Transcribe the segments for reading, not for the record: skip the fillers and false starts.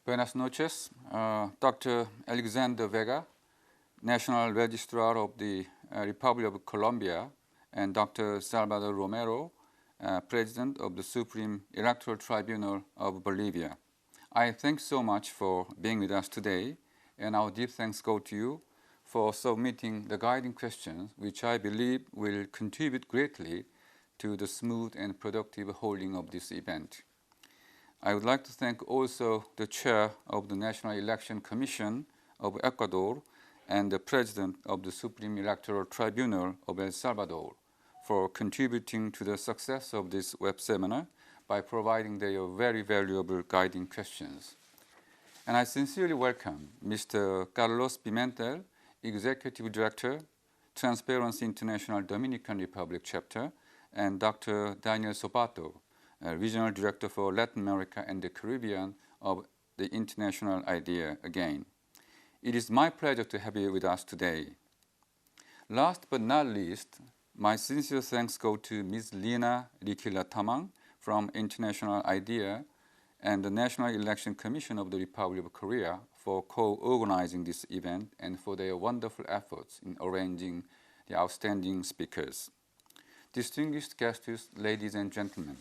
Buenas noches. Dr. Alexander Vega, National Registrar of the Republic of Colombia, and Dr. Salvador Romero, President of the Supreme Electoral Tribunal of Bolivia. I thank so much for being with us today, and our deep thanks go to you for submitting the guiding questions, which I believe will contribute greatly to the smooth and productive holding of this event. I would like to thank also the Chair of the National Election Commission of Ecuador and the President of the Supreme Electoral Tribunal of El Salvador for contributing to the success of this web seminar by providing their very valuable guiding questions. And I sincerely welcome Mr. Carlos Pimentel, Executive Director, Transparency International Dominican Republic Chapter, and Dr. Daniel Sobato, Regional Director for Latin America and the Caribbean of the International IDEA again. It is my pleasure to have you with us today. Last but not least, my sincere thanks go to Ms. Lina Likila Tamang from International IDEA and the National Election Commission of the Republic of Korea for co-organizing this event and for their wonderful efforts in arranging the outstanding speakers. Distinguished guests, ladies and gentlemen,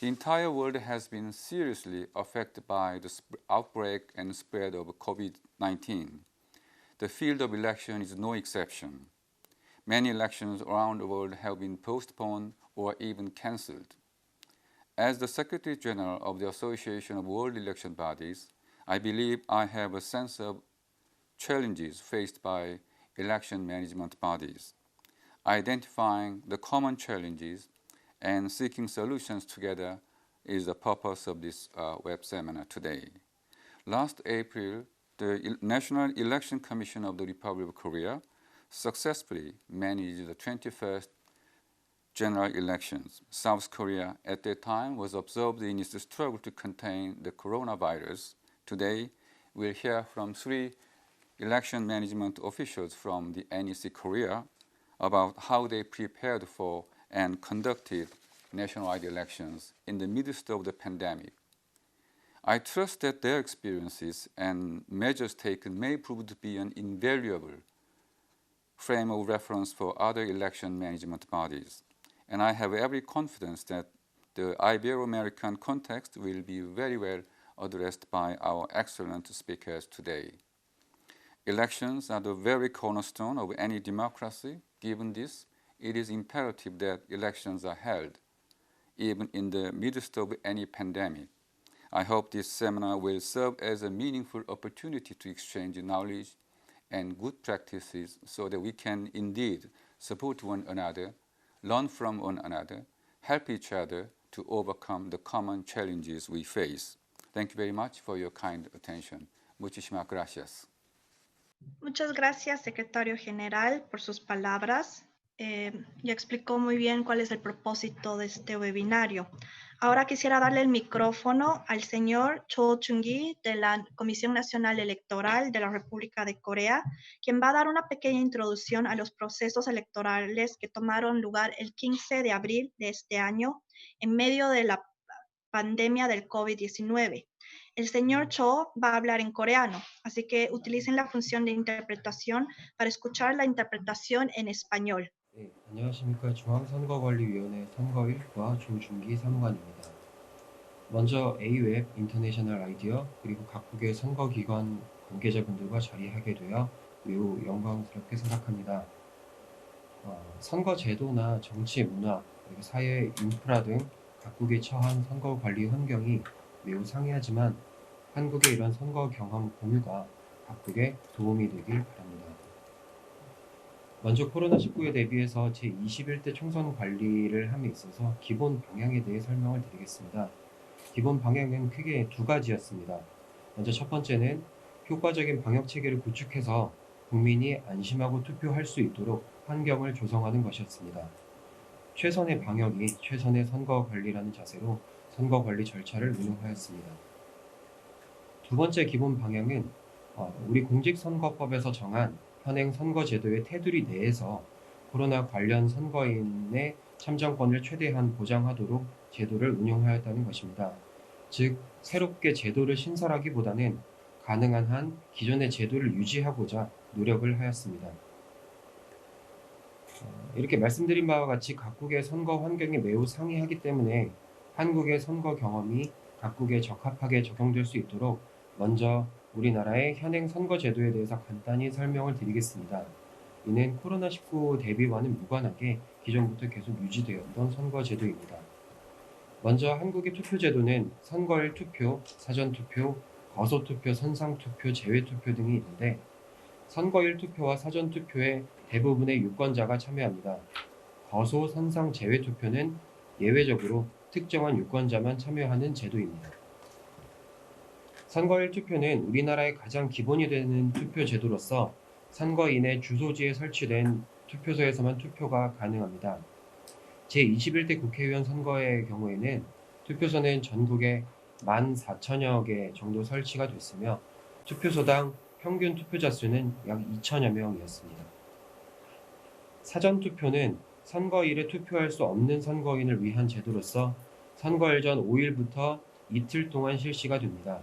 the entire world has been seriously affected by the outbreak and spread of COVID-19. The field of election is no exception. Many elections around the world have been postponed or even canceled. As the Secretary General of the Association of World Election Bodies, I believe I have a sense of challenges faced by election management bodies. Identifying the common challenges and seeking solutions together is the purpose of this web seminar today. Last April, the National Election Commission of the Republic of Korea successfully managed the 21st general elections. South Korea at that time was observed in its struggle to contain the coronavirus. Today, we'll hear from 3 election management officials from the NEC Korea about how they prepared for and conducted nationwide elections in the midst of the pandemic. I trust that their experiences and measures taken may prove to be an invaluable frame of reference for other election management bodies. And I have every confidence that the Ibero-American context will be very well addressed by our excellent speakers today. Elections are the very cornerstone of any democracy. Given this, it is imperative that elections are held, even in the midst of any pandemic. I hope this seminar will serve as a meaningful opportunity to exchange knowledge and good practices so that we can indeed support one another, learn from one another, help each other to overcome the common challenges we face. Thank you very much for your kind attention. Muchísimas gracias. Muchas gracias, Secretario General, por sus palabras. Ya explicó muy bien cuál es el propósito de este webinario. Ahora quisiera darle el micrófono al señor Cho Chung-gi de la Comisión Nacional Electoral de la República de Corea, quien va a dar una pequeña introducción a los procesos electorales que tomaron lugar el 15 de abril de este año en medio de la pandemia del COVID-19. El señor Cho va a hablar en coreano, así que utilicen la función de interpretación para escuchar la interpretación en español. 네, 안녕하십니까. 중앙선거관리위원회 선거일과 조준기 사무관입니다. 먼저 A웹 인터내셔널 아이디어 그리고 각국의 선거기관 관계자분들과 자리하게 되어 매우 영광스럽게 생각합니다. 선거 제도나 정치 문화, 그리고 사회 인프라 등 각국이 처한 선거관리 환경이 매우 상이하지만 한국의 이런 선거 경험 공유가 각국에 도움이 되길 바랍니다. 먼저 코로나19에 대비해서 제21대 총선 관리를 함에 있어서 기본 방향에 대해 설명을 드리겠습니다. 기본 방향은 크게 2가지였습니다. 먼저 첫 번째는 효과적인 방역 체계를 구축해서 국민이 안심하고 투표할 수 있도록 환경을 조성하는 것이었습니다. 최선의 방역이 최선의 선거 관리라는 자세로 선거 관리 절차를 운영하였습니다. 두 번째 기본 방향은 우리 공직선거법에서 정한 현행 선거제도의 테두리 내에서 코로나 관련 선거인의 참정권을 최대한 보장하도록 제도를 운영하였다는 것입니다. 즉 새롭게 제도를 신설하기보다는 가능한 한 기존의 제도를 유지하고자 노력을 하였습니다. 이렇게 말씀드린 바와 같이 각국의 선거 환경이 매우 상이하기 때문에 한국의 선거 경험이 각국에 적합하게 적용될 수 있도록 먼저 우리나라의 현행 선거 제도에 대해서 간단히 설명을 드리겠습니다. 이는 코로나19 대비와는 무관하게 기존부터 계속 유지되었던 선거 제도입니다. 먼저 한국의 투표 제도는 선거일 투표, 사전투표, 거소투표, 선상투표, 제외투표 등이 있는데 선거일 투표와 사전투표에 대부분의 유권자가 참여합니다. 거소, 선상, 제외투표는 예외적으로 특정한 유권자만 참여하는 제도입니다. 선거일 투표는 우리나라의 가장 기본이 되는 투표 제도로서 선거인의 주소지에 설치된 투표소에서만 투표가 가능합니다. 제21대 국회의원 선거의 경우에는 투표소는 전국에 14,000여 개 정도 설치가 됐으며 투표소당 평균 투표자 수는 약 2,000여 명이었습니다. 사전투표는 선거일에 투표할 수 없는 선거인을 위한 제도로서 선거일 전 5일부터 이틀 동안 실시가 됩니다.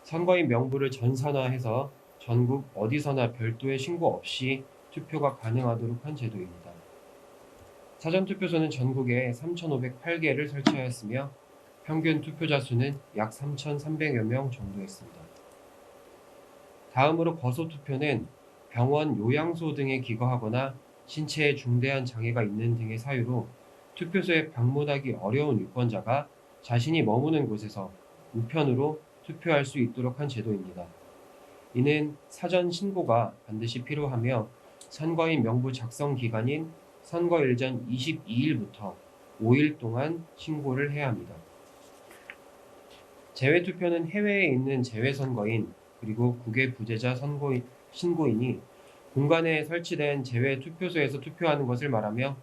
선거인 명부를 전산화해서 전국 어디서나 별도의 신고 없이 투표가 가능하도록 한 제도입니다. 사전투표소는 전국에 3,508개를 설치하였으며 평균 투표자 수는 약 3,300여 명 정도였습니다. 다음으로 거소투표는 병원, 요양소 등에 기거하거나 신체에 중대한 장애가 있는 등의 사유로 투표소에 방문하기 어려운 유권자가 자신이 머무는 곳에서 우편으로 투표할 수 있도록 한 제도입니다. 이는 사전 신고가 반드시 필요하며 선거인 명부 작성 기간인 선거일 전 22일부터 5일 동안 신고를 해야 합니다. 제외투표는 해외에 있는 제외선거인 그리고 국외 부재자 신고인이 공간에 설치된 제외투표소에서 투표하는 것을 말하며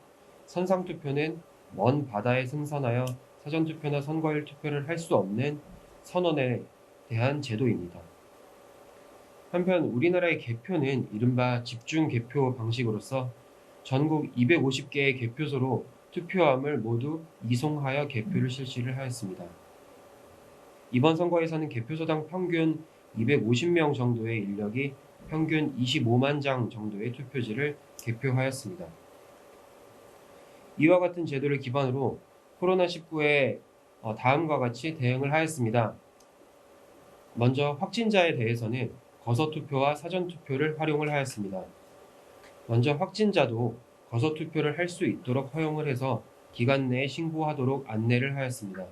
선상투표는 먼 바다에 승선하여 사전투표나 선거일 투표를 할 수 없는 선원에 대한 제도입니다. 한편 우리나라의 개표는 이른바 집중개표 방식으로서 전국 250개의 개표소로 투표함을 모두 이송하여 개표를 실시를 하였습니다. 이번 선거에서는 개표소당 평균 250명 정도의 인력이 평균 25만 장 정도의 투표지를 개표하였습니다. 이와 같은 제도를 기반으로 코로나19에 다음과 같이 대응을 하였습니다. 먼저 확진자에 대해서는 거소투표와 사전투표를 활용을 하였습니다. 먼저 확진자도 거소투표를 할 수 있도록 허용을 해서 기간 내에 신고하도록 안내를 하였습니다.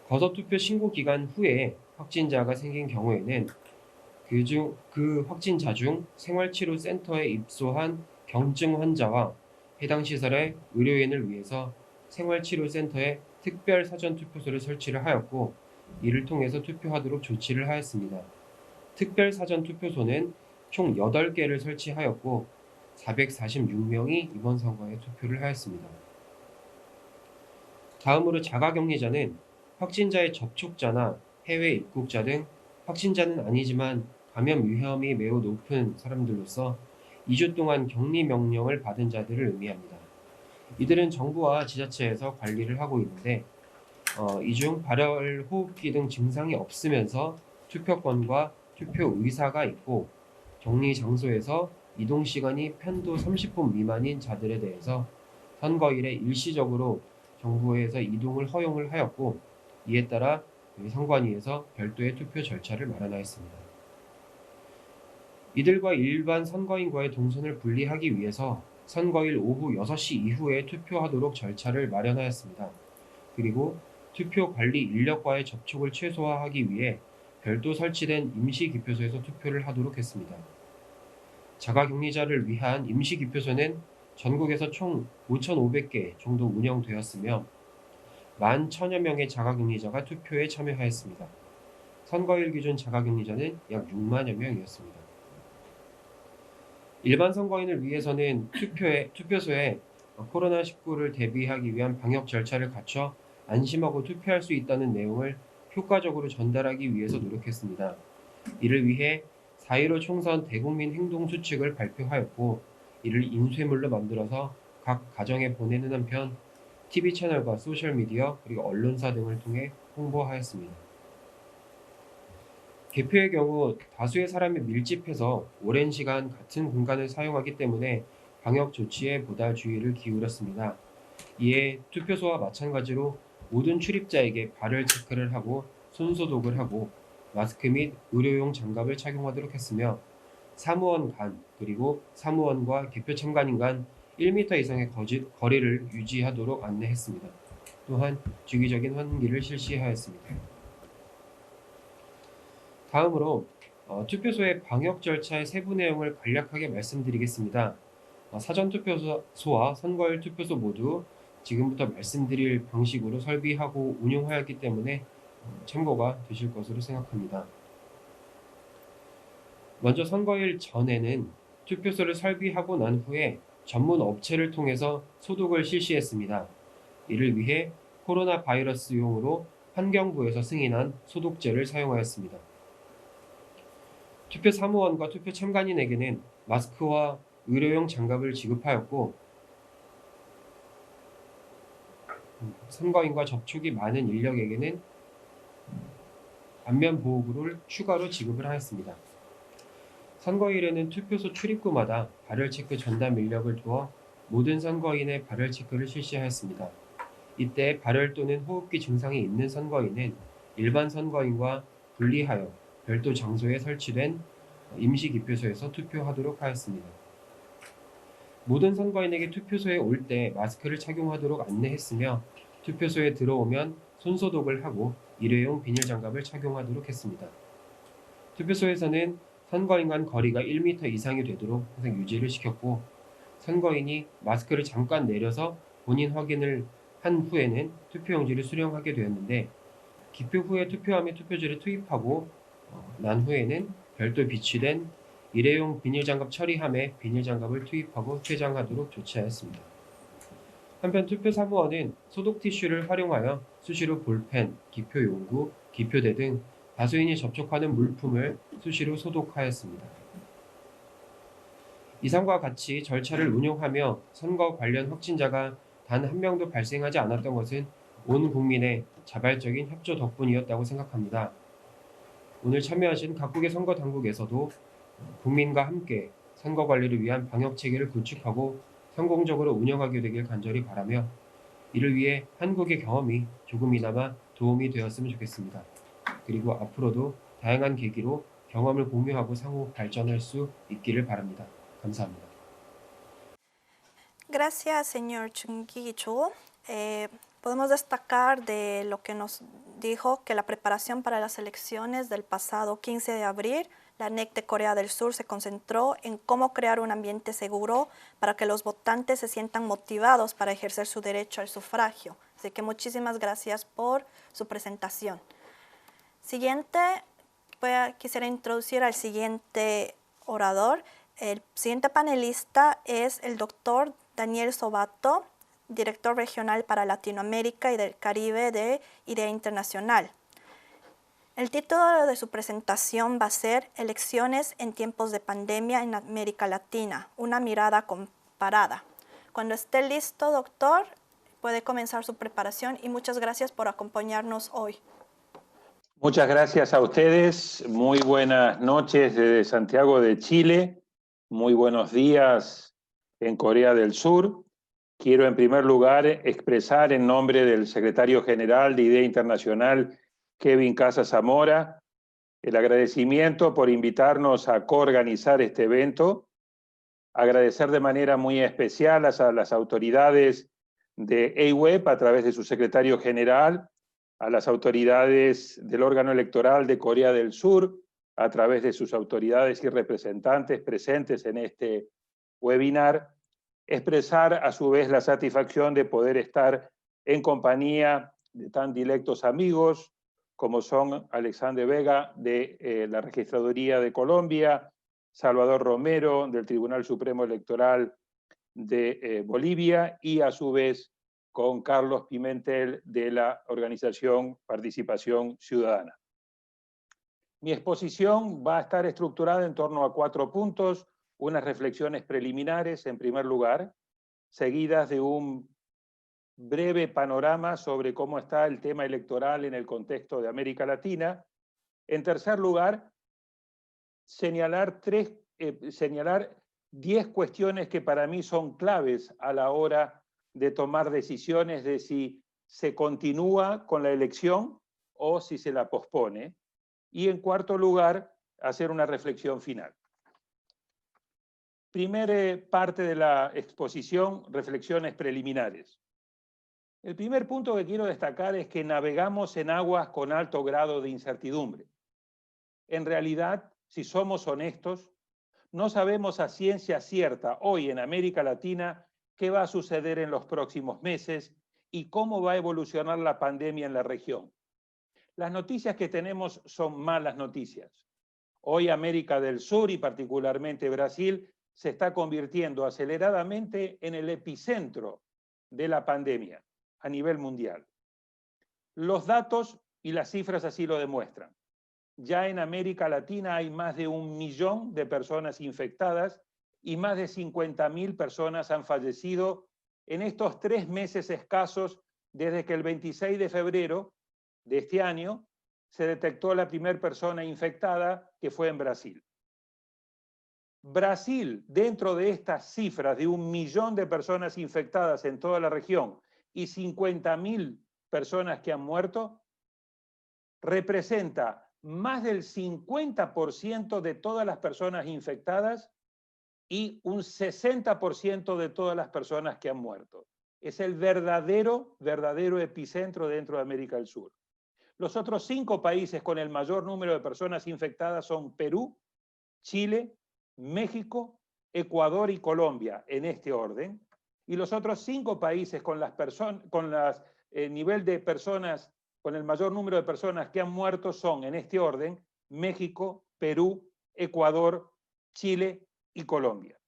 거소투표 신고 기간 후에 확진자가 생긴 경우에는 그 확진자 중 생활치료센터에 입소한 경증 환자와 해당 시설의 의료인을 위해서 생활치료센터에 특별 사전투표소를 설치를 하였고 이를 통해서 투표하도록 조치를 하였습니다. 특별 사전투표소는 총 8개를 설치하였고 446명이 이번 선거에 투표를 하였습니다. 다음으로 자가격리자는 확진자의 접촉자나 해외 입국자 등 확진자는 아니지만 감염 위험이 매우 높은 사람들로서 2주 동안 격리 명령을 받은 자들을 의미합니다. 이들은 정부와 지자체에서 관리를 하고 있는데 이 중 발열, 호흡기 등 증상이 없으면서 투표권과 투표 의사가 있고 격리 장소에서 이동 시간이 편도 30분 미만인 자들에 대해서 선거일에 일시적으로 정부에서 이동을 허용을 하였고 이에 따라 선관위에서 별도의 투표 절차를 마련하였습니다. 이들과 일반 선거인과의 동선을 분리하기 위해서 선거일 오후 6시 이후에 투표하도록 절차를 마련하였습니다. 그리고 투표 관리 인력과의 접촉을 최소화하기 위해 별도 설치된 임시기표소에서 투표를 하도록 했습니다. 자가격리자를 위한 임시기표소는 전국에서 총 5,500개 정도 운영되었으며 11,000여 명의 자가격리자가 투표에 참여하였습니다. 선거일 기준 자가격리자는 약 6만여 명이었습니다. 일반 선거인을 위해서는 투표소에 코로나19를 대비하기 위한 방역 절차를 갖춰 안심하고 투표할 수 있다는 내용을 효과적으로 전달하기 위해서 노력했습니다. 이를 위해 4.15 총선 대국민 행동수칙을 발표하였고 이를 인쇄물로 만들어서 각 가정에 보내는 한편 TV 채널과 소셜미디어 그리고 언론사 등을 통해 홍보하였습니다. 개표의 경우 다수의 사람이 밀집해서 오랜 시간 같은 공간을 사용하기 때문에 방역 조치에 보다 주의를 기울였습니다. 이에 투표소와 마찬가지로 모든 출입자에게 발열 체크를 하고 손소독을 하고 마스크 및 의료용 장갑을 착용하도록 했으며 사무원 간 그리고 사무원과 개표 참관인 간 1m 이상의 거리를 유지하도록 안내했습니다. 또한 주기적인 환기를 실시하였습니다. 다음으로 투표소의 방역 절차의 세부 내용을 간략하게 말씀드리겠습니다. 사전투표소와 선거일 투표소 모두 지금부터 말씀드릴 방식으로 설비하고 운영하였기 때문에 참고가 되실 것으로 생각합니다. 먼저 선거일 전에는 투표소를 설비하고 난 후에 전문 업체를 통해서 소독을 실시했습니다. 이를 위해 코로나 바이러스용으로 환경부에서 승인한 소독제를 사용하였습니다. 투표 사무원과 투표 참관인에게는 마스크와 의료용 장갑을 지급하였고 선거인과 접촉이 많은 인력에게는 안면 보호구를 추가로 지급을 하였습니다. 선거일에는 투표소 출입구마다 발열 체크 전담 인력을 두어 모든 선거인의 발열 체크를 실시하였습니다. 이때 발열 또는 호흡기 증상이 있는 선거인은 일반 선거인과 분리하여 별도 장소에 설치된 임시기표소에서 투표하도록 하였습니다. 모든 선거인에게 투표소에 올 때 마스크를 착용하도록 안내했으며 투표소에 들어오면 손소독을 하고 일회용 비닐장갑을 착용하도록 했습니다. 투표소에서는 선거인 간 거리가 1m 이상이 되도록 항상 유지를 시켰고 선거인이 마스크를 잠깐 내려서 본인 확인을 한 후에는 투표용지를 수령하게 되었는데 기표 후에 투표함에 투표지를 투입하고 난 후에는 별도 비치된 일회용 비닐장갑 처리함에 비닐장갑을 투입하고 퇴장하도록 조치하였습니다. 한편 투표 사무원은 소독 티슈를 활용하여 수시로 볼펜, 기표용구, 기표대 등 다수인이 접촉하는 물품을 수시로 소독하였습니다. 이상과 같이 절차를 운영하며 선거 관련 확진자가 단 한 명도 발생하지 않았던 것은 온 국민의 자발적인 협조 덕분이었다고 생각합니다. 오늘 참여하신 각국의 선거 당국에서도 국민과 함께 선거 관리를 위한 방역 체계를 구축하고 성공적으로 운영하게 되길 간절히 바라며 이를 위해 한국의 경험이 조금이나마 도움이 되었으면 좋겠습니다. 그리고 앞으로도 다양한 계기로 경험을 공유하고 상호 발전할 수 있기를 바랍니다. 감사합니다. Gracias, señor Chunguicho. Podemos destacar de lo que nos dijo que la preparación para las elecciones del pasado 15 de abril, la NEC de Corea del Sur se concentró en cómo crear un ambiente seguro para que los votantes se sientan motivados para ejercer su derecho al sufragio. Así que muchísimas gracias por su presentación. Siguiente, quisiera introducir al siguiente orador. El siguiente panelista es el doctor Daniel Sobato, director regional para Latinoamérica y del Caribe de IDEA Internacional. El título de su presentación va a ser Elecciones en tiempos de pandemia en América Latina, una mirada comparada. Cuando esté listo, doctor, puede comenzar su preparación y muchas gracias por acompañarnos hoy. Muchas gracias a ustedes. Muy buenas noches desde Santiago de Chile. Muy buenos días en Corea del Sur. Quiero en primer lugar expresar en nombre del secretario general de IDEA Internacional, Kevin Casa Zamora, el agradecimiento por invitarnos a coorganizar este evento. Agradecer de manera muy especial a las autoridades de AWEP a través de su secretario general, a las autoridades del órgano electoral de Corea del Sur, a través de sus autoridades y representantes presentes en este webinar, expresar a su vez la satisfacción de poder estar en compañía de tan dilectos amigos como son Alexander Vega de la Registraduría de Colombia, Salvador Romero del Tribunal Supremo Electoral de Bolivia y a su vez con Carlos Pimentel de la organización Participación Ciudadana. Mi exposición va a estar estructurada en torno a 4 puntos, unas reflexiones preliminares en primer lugar, seguidas de un breve panorama sobre cómo está el tema electoral en el contexto de América Latina. En tercer lugar, señalar 10 cuestiones que para mí son claves a la hora de tomar decisiones de si se continúa con la elección o si se la pospone. Y en cuarto lugar, hacer una reflexión final. Primera parte de la exposición, reflexiones preliminares. El primer punto que quiero destacar es que navegamos en aguas con alto grado de incertidumbre. En realidad, si somos honestos, no sabemos a ciencia cierta hoy en América Latina qué va a suceder en los próximos meses y cómo va a evolucionar la pandemia en la región. Las noticias que tenemos son malas noticias. Hoy América del Sur y particularmente Brasil se está convirtiendo aceleradamente en el epicentro de la pandemia a nivel mundial. Los datos y las cifras así lo demuestran. Ya en América Latina hay más de 1 millón de personas infectadas y más de 50.000 personas han fallecido en estos 3 meses escasos desde que el 26 de febrero de este año se detectó la primera persona infectada, que fue en Brasil. Brasil, dentro de estas cifras de 1 millón de personas infectadas en toda la región y 50.000 personas que han muerto, representa más del 50% de todas las personas infectadas y un 60% de todas las personas que han muerto. Es el verdadero epicentro dentro de América del Sur. Los otros 5 países con el mayor número de personas infectadas son Perú, Chile, México, Ecuador y Colombia, en este orden. Y los otros 5 países con nivel de personas, con el mayor número de personas que han muerto son, en este orden, México, Perú, Ecuador, Chile y Colombia.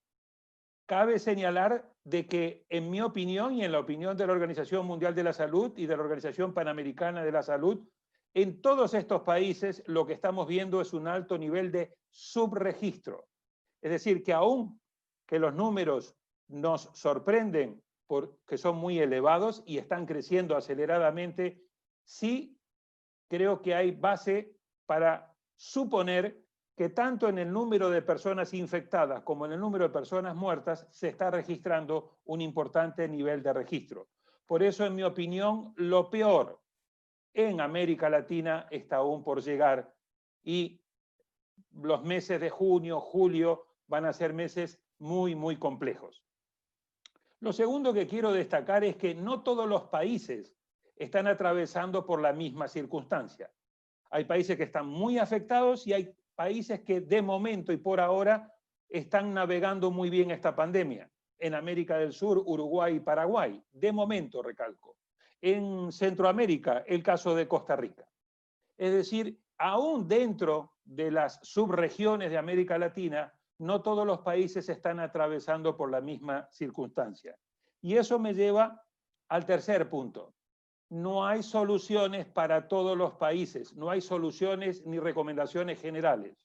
Cabe señalar de que, en mi opinión y en la opinión de la Organización Mundial de la Salud y de la Organización Panamericana de la Salud, en todos estos países lo que estamos viendo es un alto nivel de subregistro. Es decir, que aún que los números nos sorprenden porque son muy elevados y están creciendo aceleradamente, sí creo que hay base para suponer que tanto en el número de personas infectadas como en el número de personas muertas se está registrando un importante nivel de registro. Por eso, en mi opinión, lo peor en América Latina está aún por llegar y los meses de junio, julio van a ser meses muy, muy complejos. Lo segundo que quiero destacar es que no todos los países están atravesando por la misma circunstancia. Hay países que están muy afectados y hay países que de momento y por ahora están navegando muy bien esta pandemia. En América del Sur, Uruguay y Paraguay, de momento, recalco. En Centroamérica, el caso de Costa Rica. Es decir, aún dentro de las subregiones de América Latina, no todos los países están atravesando por la misma circunstancia. Y eso me lleva al tercer punto. No hay soluciones para todos los países, no hay soluciones ni recomendaciones generales.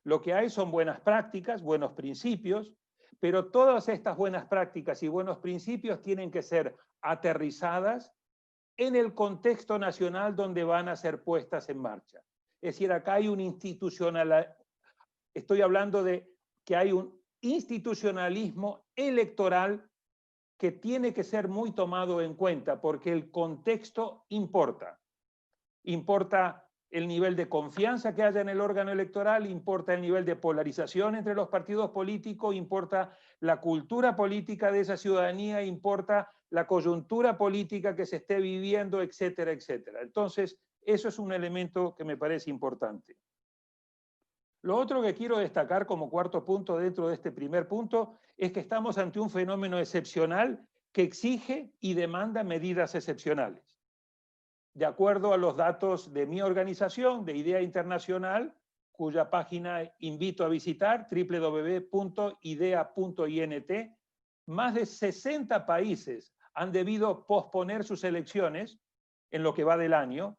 Lo que hay son buenas prácticas, buenos principios, pero todas estas buenas prácticas y buenos principios tienen que ser aterrizadas en el contexto nacional donde van a ser puestas en marcha. Es decir, acá hay un estoy hablando de que hay un institucionalismo electoral que tiene que ser muy tomado en cuenta porque el contexto importa. Importa el nivel de confianza que haya en el órgano electoral, importa el nivel de polarización entre los partidos políticos, importa la cultura política de esa ciudadanía, importa la coyuntura política que se esté viviendo, etcétera, etcétera. Entonces, eso es un elemento que me parece importante. Lo otro que quiero destacar como cuarto punto dentro de este primer punto es que estamos ante un fenómeno excepcional que exige y demanda medidas excepcionales. De acuerdo a los datos de mi organización, de IDEA Internacional, cuya página invito a visitar, www.idea.int, más de 60 países han debido posponer sus elecciones en lo que va del año.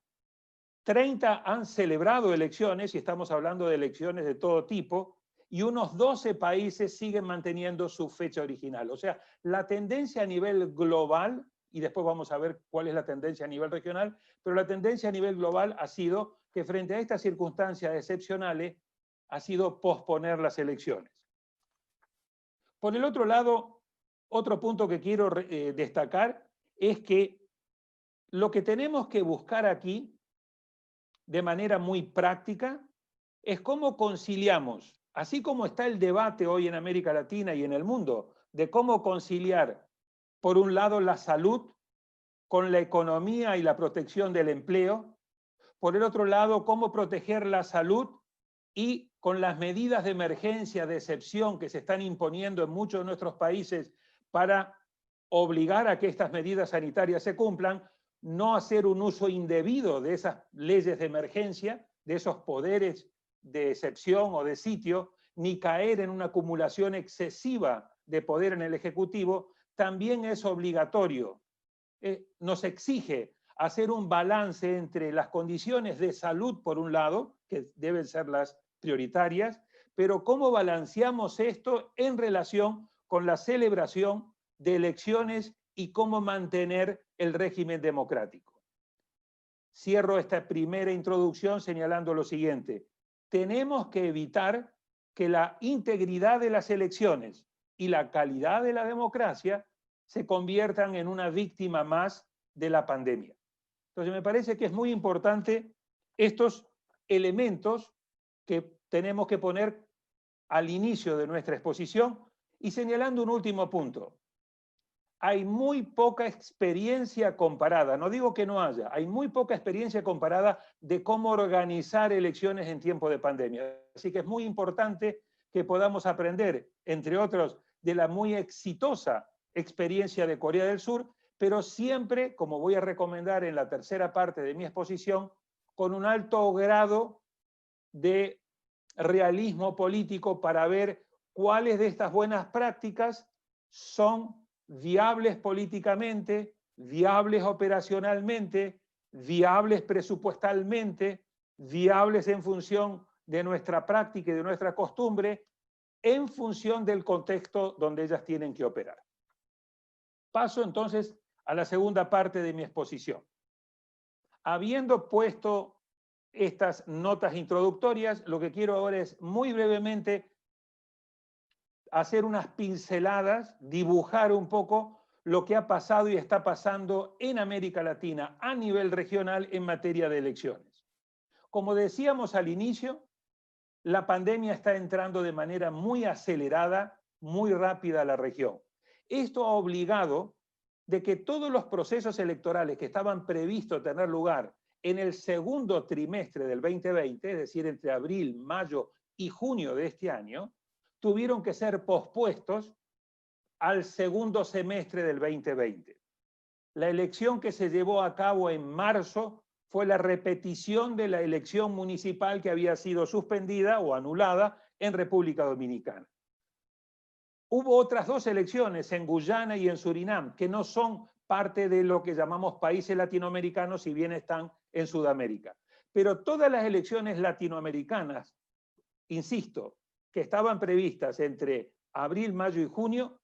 30 han celebrado elecciones, y estamos hablando de elecciones de todo tipo, y unos 12 países siguen manteniendo su fecha original. O sea, la tendencia a nivel global y después vamos a ver cuál es la tendencia a nivel regional, pero la tendencia a nivel global ha sido que frente a estas circunstancias excepcionales ha sido posponer las elecciones. Por el otro lado, otro punto que quiero destacar es que lo que tenemos que buscar aquí, de manera muy práctica, es cómo conciliamos, así como está el debate hoy en América Latina y en el mundo, de cómo conciliar, por un lado, la salud con la economía y la protección del empleo, por el otro lado, cómo proteger la salud y con las medidas de emergencia, de excepción que se están imponiendo en muchos de nuestros países para obligar a que estas medidas sanitarias se cumplan, no hacer un uso indebido de esas leyes de emergencia, de esos poderes de excepción o de sitio, ni caer en una acumulación excesiva de poder en el Ejecutivo, también es obligatorio. Nos exige hacer un balance entre las condiciones de salud, por un lado, que deben ser las prioritarias, pero cómo balanceamos esto en relación con la celebración de elecciones y cómo mantener el régimen democrático. Cierro esta primera introducción señalando lo siguiente. Tenemos que evitar que la integridad de las elecciones y la calidad de la democracia se conviertan en una víctima más de la pandemia. Entonces me parece que es muy importante estos elementos que tenemos que poner al inicio de nuestra exposición y señalando un último punto. Hay muy poca experiencia comparada, no digo que no haya, hay muy poca experiencia comparada de cómo organizar elecciones en tiempo de pandemia. Así que es muy importante que podamos aprender, entre otros, de la muy exitosa experiencia de Corea del Sur, pero siempre, como voy a recomendar en la tercera parte de mi exposición, con un alto grado de realismo político para ver cuáles de estas buenas prácticas son viables políticamente, viables operacionalmente, viables presupuestalmente, viables en función de nuestra práctica y de nuestra costumbre, en función del contexto donde ellas tienen que operar. Paso entonces a la segunda parte de mi exposición. Habiendo puesto estas notas introductorias, lo que quiero ahora es muy brevemente hacer unas pinceladas, dibujar un poco lo que ha pasado y está pasando en América Latina a nivel regional en materia de elecciones. Como decíamos al inicio, la pandemia está entrando de manera muy acelerada, muy rápida a la región. Esto ha obligado de que todos los procesos electorales que estaban previstos tener lugar en el segundo trimestre del 2020, es decir, entre abril, mayo y junio de este año, tuvieron que ser pospuestos al segundo semestre del 2020. La elección que se llevó a cabo en marzo fue la repetición de la elección municipal que había sido suspendida o anulada en República Dominicana. Hubo otras dos elecciones en Guyana y en Surinam que no son parte de lo que llamamos países latinoamericanos, si bien están en Sudamérica. Pero todas las elecciones latinoamericanas, insisto, que estaban previstas entre abril, mayo y junio,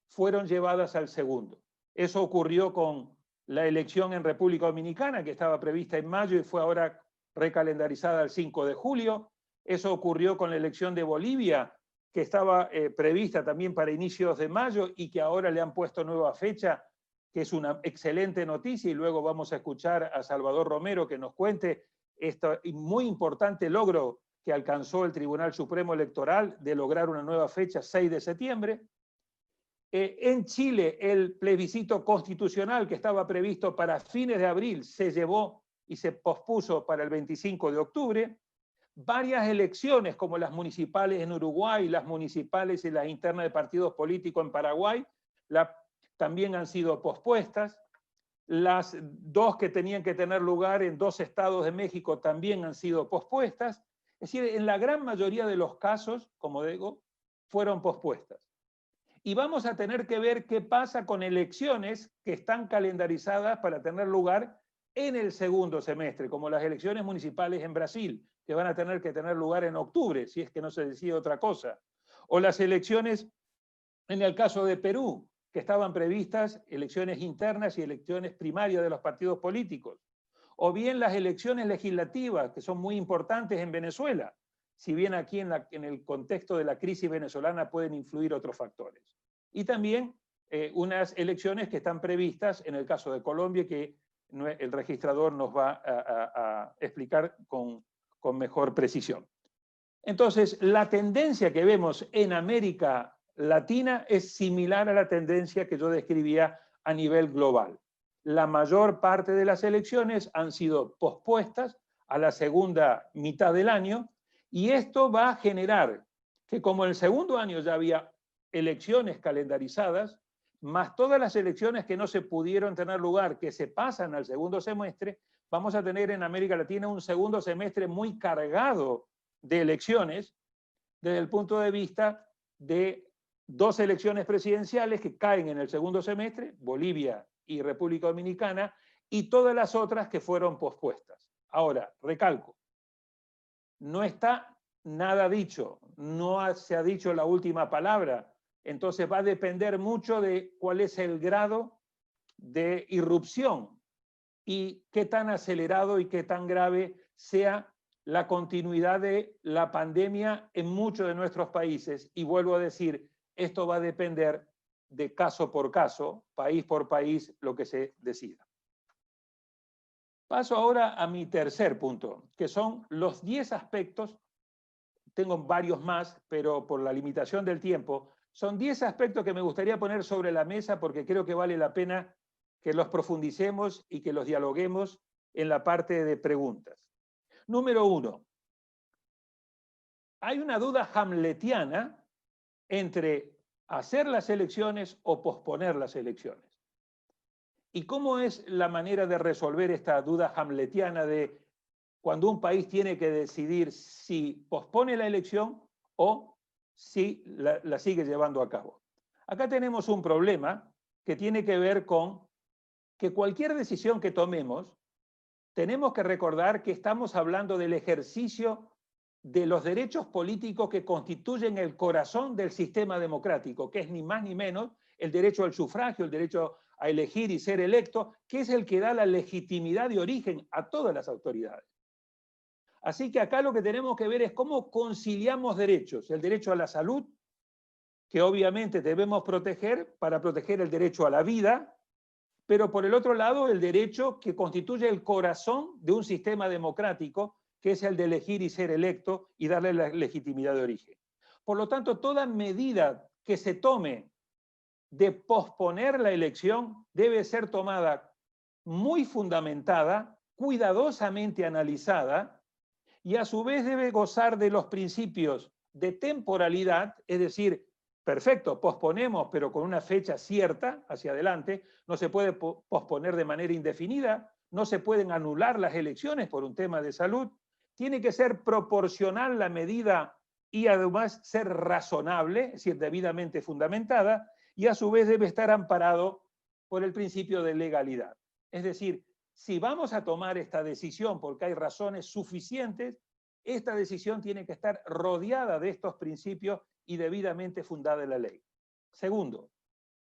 fueron llevadas al segundo. Eso ocurrió con la elección en República Dominicana, que estaba prevista en mayo y fue ahora recalendarizada al 5 de julio. Eso ocurrió con la elección de Bolivia, que estaba prevista también para inicios de mayo y que ahora le han puesto nueva fecha, que es una excelente noticia, y luego vamos a escuchar a Salvador Romero que nos cuente este muy importante logro que alcanzó el Tribunal Supremo Electoral de lograr una nueva fecha, 6 de septiembre. En Chile, el plebiscito constitucional que estaba previsto para fines de abril se llevó y se pospuso para el 25 de octubre. Varias elecciones, como las municipales en Uruguay, las municipales y las internas de partidos políticos en Paraguay, también han sido pospuestas. Las dos que tenían que tener lugar en dos estados de México también han sido pospuestas. Es decir, en la gran mayoría de los casos, como digo, fueron pospuestas. Y vamos a tener que ver qué pasa con elecciones que están calendarizadas para tener lugar en el segundo semestre, como las elecciones municipales en Brasil, que van a tener que tener lugar en octubre, si es que no se decide otra cosa. O las elecciones, en el caso de Perú, que estaban previstas elecciones internas y elecciones primarias de los partidos políticos, o bien las elecciones legislativas, que son muy importantes en Venezuela, si bien aquí en el contexto de la crisis venezolana pueden influir otros factores. Y también unas elecciones que están previstas en el caso de Colombia, que el registrador nos va a explicar con mejor precisión. Entonces, la tendencia que vemos en América Latina es similar a la tendencia que yo describía a nivel global. La mayor parte de las elecciones han sido pospuestas a la segunda mitad del año, y esto va a generar que, como en el segundo año ya había elecciones calendarizadas, más todas las elecciones que no se pudieron tener lugar, que se pasan al segundo semestre, vamos a tener en América Latina un segundo semestre muy cargado de elecciones, desde el punto de vista de dos elecciones presidenciales que caen en el segundo semestre, Bolivia y República Dominicana, y todas las otras que fueron pospuestas. Ahora, recalco, no está nada dicho, no se ha dicho la última palabra, entonces va a depender mucho de cuál es el grado de irrupción y qué tan acelerado y qué tan grave sea la continuidad de la pandemia en muchos de nuestros países. Y vuelvo a decir, esto va a depender de caso por caso, país por país, lo que se decida. Paso ahora a mi tercer punto, que son los 10 aspectos, tengo varios más, pero por la limitación del tiempo, son 10 aspectos que me gustaría poner sobre la mesa porque creo que vale la pena que los profundicemos y que los dialoguemos en la parte de preguntas. Número 1. Hay una duda hamletiana entre hacer las elecciones o posponer las elecciones. ¿Y cómo es la manera de resolver esta duda hamletiana de cuando un país tiene que decidir si pospone la elección o si la sigue llevando a cabo? Acá tenemos un problema que tiene que ver con que cualquier decisión que tomemos, tenemos que recordar que estamos hablando del ejercicio de los derechos políticos que constituyen el corazón del sistema democrático, que es ni más ni menos el derecho al sufragio, el derecho a elegir y ser electo, que es el que da la legitimidad de origen a todas las autoridades. Así que acá lo que tenemos que ver es cómo conciliamos derechos, el derecho a la salud, que obviamente debemos proteger para proteger el derecho a la vida, pero por el otro lado el derecho que constituye el corazón de un sistema democrático, que es el de elegir y ser electo y darle la legitimidad de origen. Por lo tanto, toda medida que se tome de posponer la elección debe ser tomada muy fundamentada, cuidadosamente analizada, y a su vez debe gozar de los principios de temporalidad, es decir, perfecto, posponemos, pero con una fecha cierta hacia adelante, no se puede posponer de manera indefinida, no se pueden anular las elecciones por un tema de salud, tiene que ser proporcional la medida y además ser razonable, es decir, debidamente fundamentada, y a su vez debe estar amparado por el principio de legalidad. Es decir, si vamos a tomar esta decisión porque hay razones suficientes, esta decisión tiene que estar rodeada de estos principios y debidamente fundada en la ley. Segundo,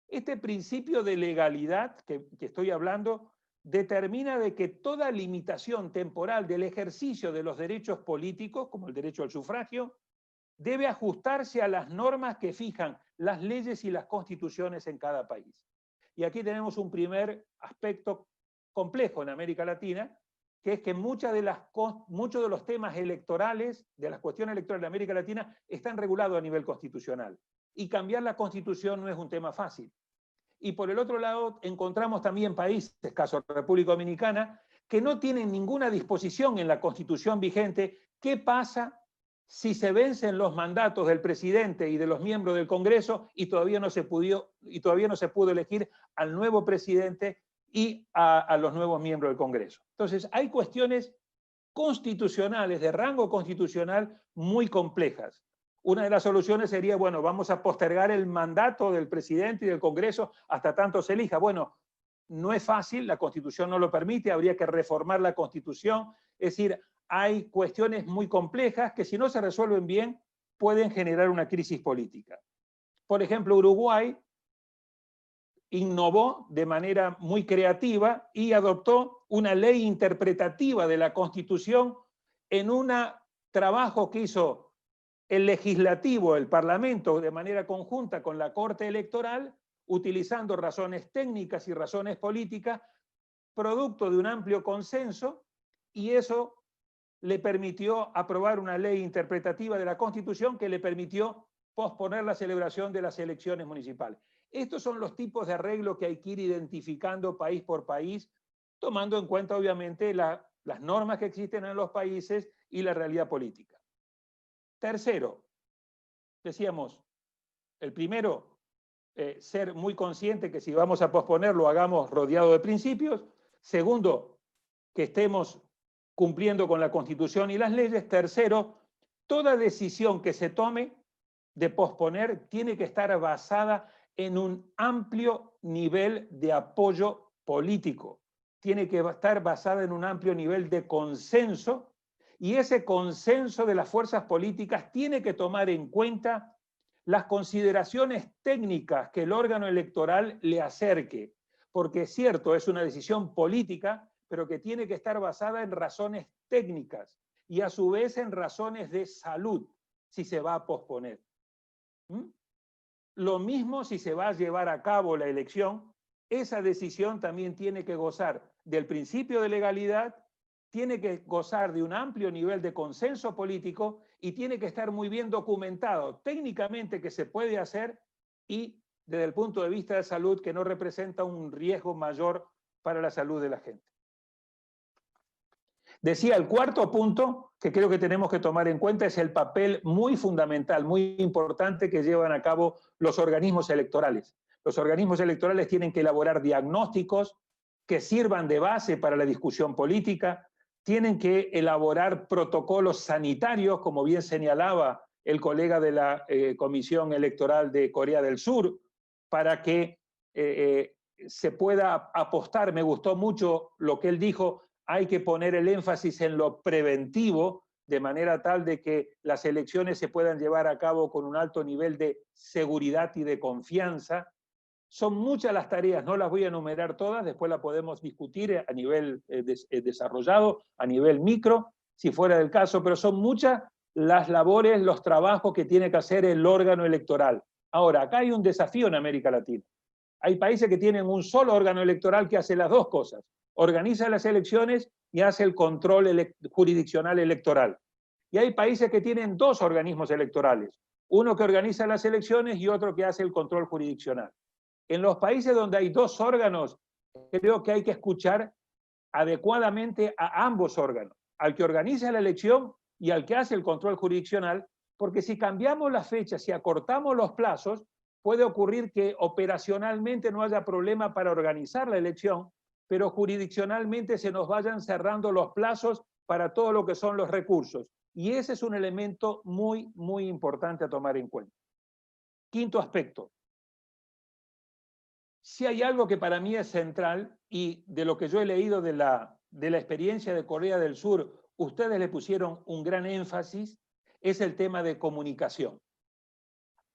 este principio de legalidad que estoy hablando determina de que toda limitación temporal del ejercicio de los derechos políticos, como el derecho al sufragio, debe ajustarse a las normas que fijan las leyes y las constituciones en cada país. Y aquí tenemos un primer aspecto complejo en América Latina, que es que muchos de los temas electorales, de las cuestiones electorales de América Latina, están regulados a nivel constitucional. Y cambiar la constitución no es un tema fácil. Y por el otro lado, encontramos también países, caso República Dominicana, que no tienen ninguna disposición en la constitución vigente. ¿Qué pasa si se vencen los mandatos del presidente y de los miembros del Congreso y todavía no se pudo elegir al nuevo presidente y a los nuevos miembros del Congreso? Entonces, hay cuestiones constitucionales, de rango constitucional, muy complejas. Una de las soluciones sería, bueno, vamos a postergar el mandato del presidente y del Congreso hasta tanto se elija. Bueno, no es fácil, la Constitución no lo permite, habría que reformar la Constitución. Es decir, hay cuestiones muy complejas que si no se resuelven bien pueden generar una crisis política. Por ejemplo, Uruguay innovó de manera muy creativa y adoptó una ley interpretativa de la Constitución en un trabajo que hizo el legislativo, el Parlamento, de manera conjunta con la Corte Electoral, utilizando razones técnicas y razones políticas, producto de un amplio consenso, y eso le permitió aprobar una ley interpretativa de la Constitución que le permitió posponer la celebración de las elecciones municipales. Estos son los tipos de arreglo que hay que ir identificando país por país, tomando en cuenta obviamente las normas que existen en los países y la realidad política. Tercero, decíamos, el primero, ser muy consciente que si vamos a posponer lo hagamos rodeado de principios. Segundo, que estemos cumpliendo con la Constitución y las leyes. Tercero, toda decisión que se tome de posponer tiene que estar basada en un amplio nivel de apoyo político. Tiene que estar basada en un amplio nivel de consenso, y ese consenso de las fuerzas políticas tiene que tomar en cuenta las consideraciones técnicas que el órgano electoral le acerque, porque es cierto, es una decisión política, pero que tiene que estar basada en razones técnicas y a su vez en razones de salud, si se va a posponer. Lo mismo si se va a llevar a cabo la elección, esa decisión también tiene que gozar del principio de legalidad, tiene que gozar de un amplio nivel de consenso político y tiene que estar muy bien documentado técnicamente que se puede hacer y desde el punto de vista de salud que no representa un riesgo mayor para la salud de la gente. Decía, el cuarto punto que creo que tenemos que tomar en cuenta es el papel muy fundamental, muy importante que llevan a cabo los organismos electorales. Los organismos electorales tienen que elaborar diagnósticos que sirvan de base para la discusión política, tienen que elaborar protocolos sanitarios, como bien señalaba el colega de la Comisión Electoral de Corea del Sur, para que se pueda apostar. Me gustó mucho lo que él dijo, hay que poner el énfasis en lo preventivo, de manera tal de que las elecciones se puedan llevar a cabo con un alto nivel de seguridad y de confianza. Son muchas las tareas, no las voy a enumerar todas, después las podemos discutir a nivel desarrollado, a nivel micro, si fuera del caso, pero son muchas las labores, los trabajos que tiene que hacer el órgano electoral. Ahora, acá hay un desafío en América Latina. Hay países que tienen un solo órgano electoral que hace las dos cosas. Organiza las elecciones y hace el control jurisdiccional electoral. Y hay países que tienen dos organismos electorales, uno que organiza las elecciones y otro que hace el control jurisdiccional. En los países donde hay dos órganos, creo que hay que escuchar adecuadamente a ambos órganos, al que organiza la elección y al que hace el control jurisdiccional, porque si cambiamos las fechas, si acortamos los plazos, puede ocurrir que operacionalmente no haya problema para organizar la elección, pero jurisdiccionalmente se nos vayan cerrando los plazos para todo lo que son los recursos. Y ese es un elemento muy, muy importante a tomar en cuenta. Quinto aspecto. Si hay algo que para mí es central, y de lo que yo he leído de la experiencia de Corea del Sur, ustedes le pusieron un gran énfasis, es el tema de comunicación.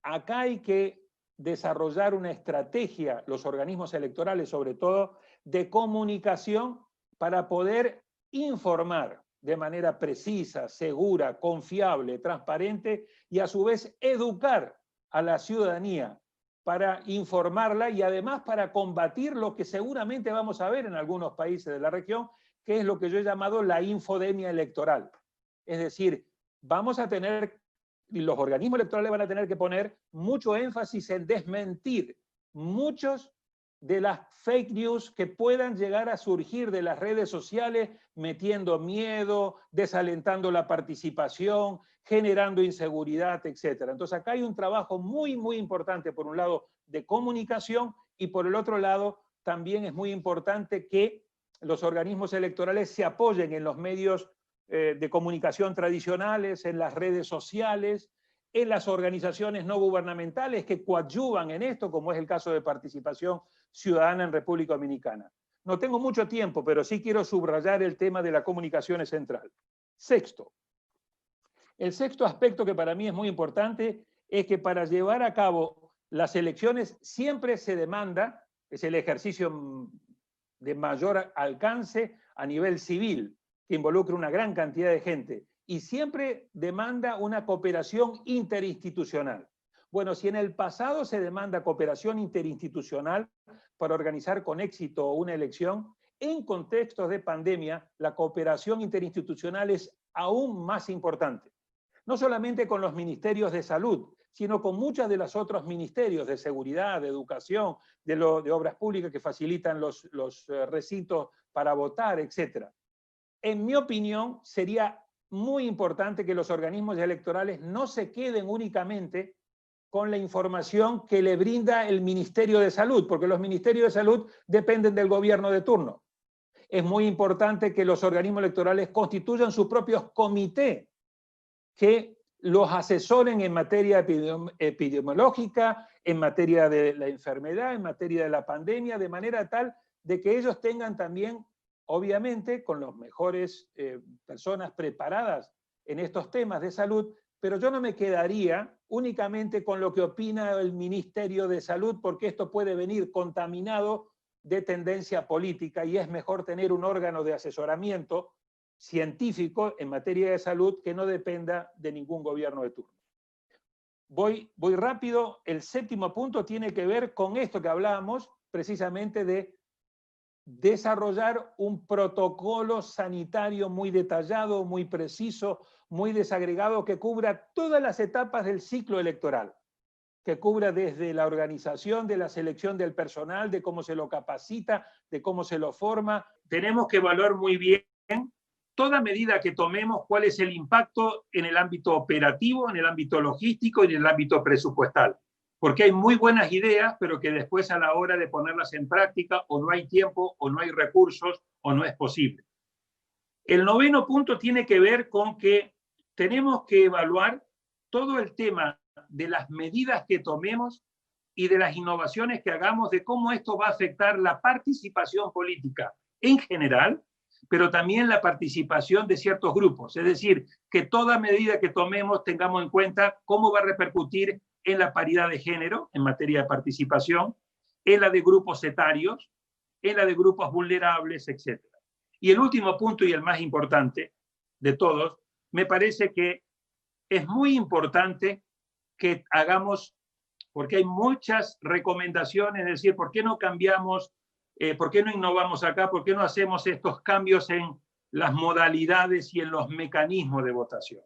Acá hay que desarrollar una estrategia, los organismos electorales sobre todo, de comunicación para poder informar de manera precisa, segura, confiable, transparente y a su vez educar a la ciudadanía para informarla y además para combatir lo que seguramente vamos a ver en algunos países de la región, que es lo que yo he llamado la infodemia electoral. Es decir, vamos a tener, y los organismos electorales van a tener que poner mucho énfasis en desmentir muchos de las fake news que puedan llegar a surgir de las redes sociales, metiendo miedo, desalentando la participación, generando inseguridad, etc. Entonces acá hay un trabajo muy, muy importante, por un lado, de comunicación, y por el otro lado, también es muy importante que los organismos electorales se apoyen en los medios de comunicación tradicionales, en las redes sociales, en las organizaciones no gubernamentales que coadyuvan en esto, como es el caso de Participación Ciudadana en República Dominicana. No tengo mucho tiempo, pero sí quiero subrayar el tema de la comunicación es central. Sexto. El sexto aspecto que para mí es muy importante es que para llevar a cabo las elecciones siempre se demanda es el ejercicio de mayor alcance a nivel civil, que involucra una gran cantidad de gente, y siempre demanda una cooperación interinstitucional. Bueno, si en el pasado se demanda cooperación interinstitucional para organizar con éxito una elección, en contextos de pandemia, la cooperación interinstitucional es aún más importante. No solamente con los ministerios de salud, sino con muchos de los otros ministerios de seguridad, de educación, de obras públicas que facilitan los recintos para votar, etc. En mi opinión, sería muy importante que los organismos electorales no se queden únicamente con la información que le brinda el Ministerio de Salud, porque los ministerios de salud dependen del gobierno de turno. Es muy importante que los organismos electorales constituyan sus propios comités que los asesoren en materia epidemiológica, en materia de la enfermedad, en materia de la pandemia, de manera tal de que ellos tengan también, obviamente, con las mejores personas preparadas en estos temas de salud, pero yo no me quedaría únicamente con lo que opina el Ministerio de Salud, porque esto puede venir contaminado de tendencia política y es mejor tener un órgano de asesoramiento científico en materia de salud que no dependa de ningún gobierno de turno. Voy rápido. El séptimo punto tiene que ver con esto que hablábamos, precisamente de desarrollar un protocolo sanitario muy detallado, muy preciso, muy desagregado, que cubra todas las etapas del ciclo electoral, que cubra desde la organización de la selección del personal, de cómo se lo capacita, de cómo se lo forma. Tenemos que evaluar muy bien toda medida que tomemos, cuál es el impacto en el ámbito operativo, en el ámbito logístico y en el ámbito presupuestal. Porque hay muy buenas ideas, pero que después a la hora de ponerlas en práctica o no hay tiempo, o no hay recursos, o no es posible. El noveno punto tiene que ver con que tenemos que evaluar todo el tema de las medidas que tomemos y de las innovaciones que hagamos, de cómo esto va a afectar la participación política en general, pero también la participación de ciertos grupos. Es decir, que toda medida que tomemos tengamos en cuenta cómo va a repercutir en la paridad de género, en materia de participación, en la de grupos etarios, en la de grupos vulnerables, etc. Y el último punto, y el más importante de todos, me parece que es muy importante que hagamos, porque hay muchas recomendaciones, es decir, ¿por qué no cambiamos, por qué no innovamos acá, por qué no hacemos estos cambios en las modalidades y en los mecanismos de votación?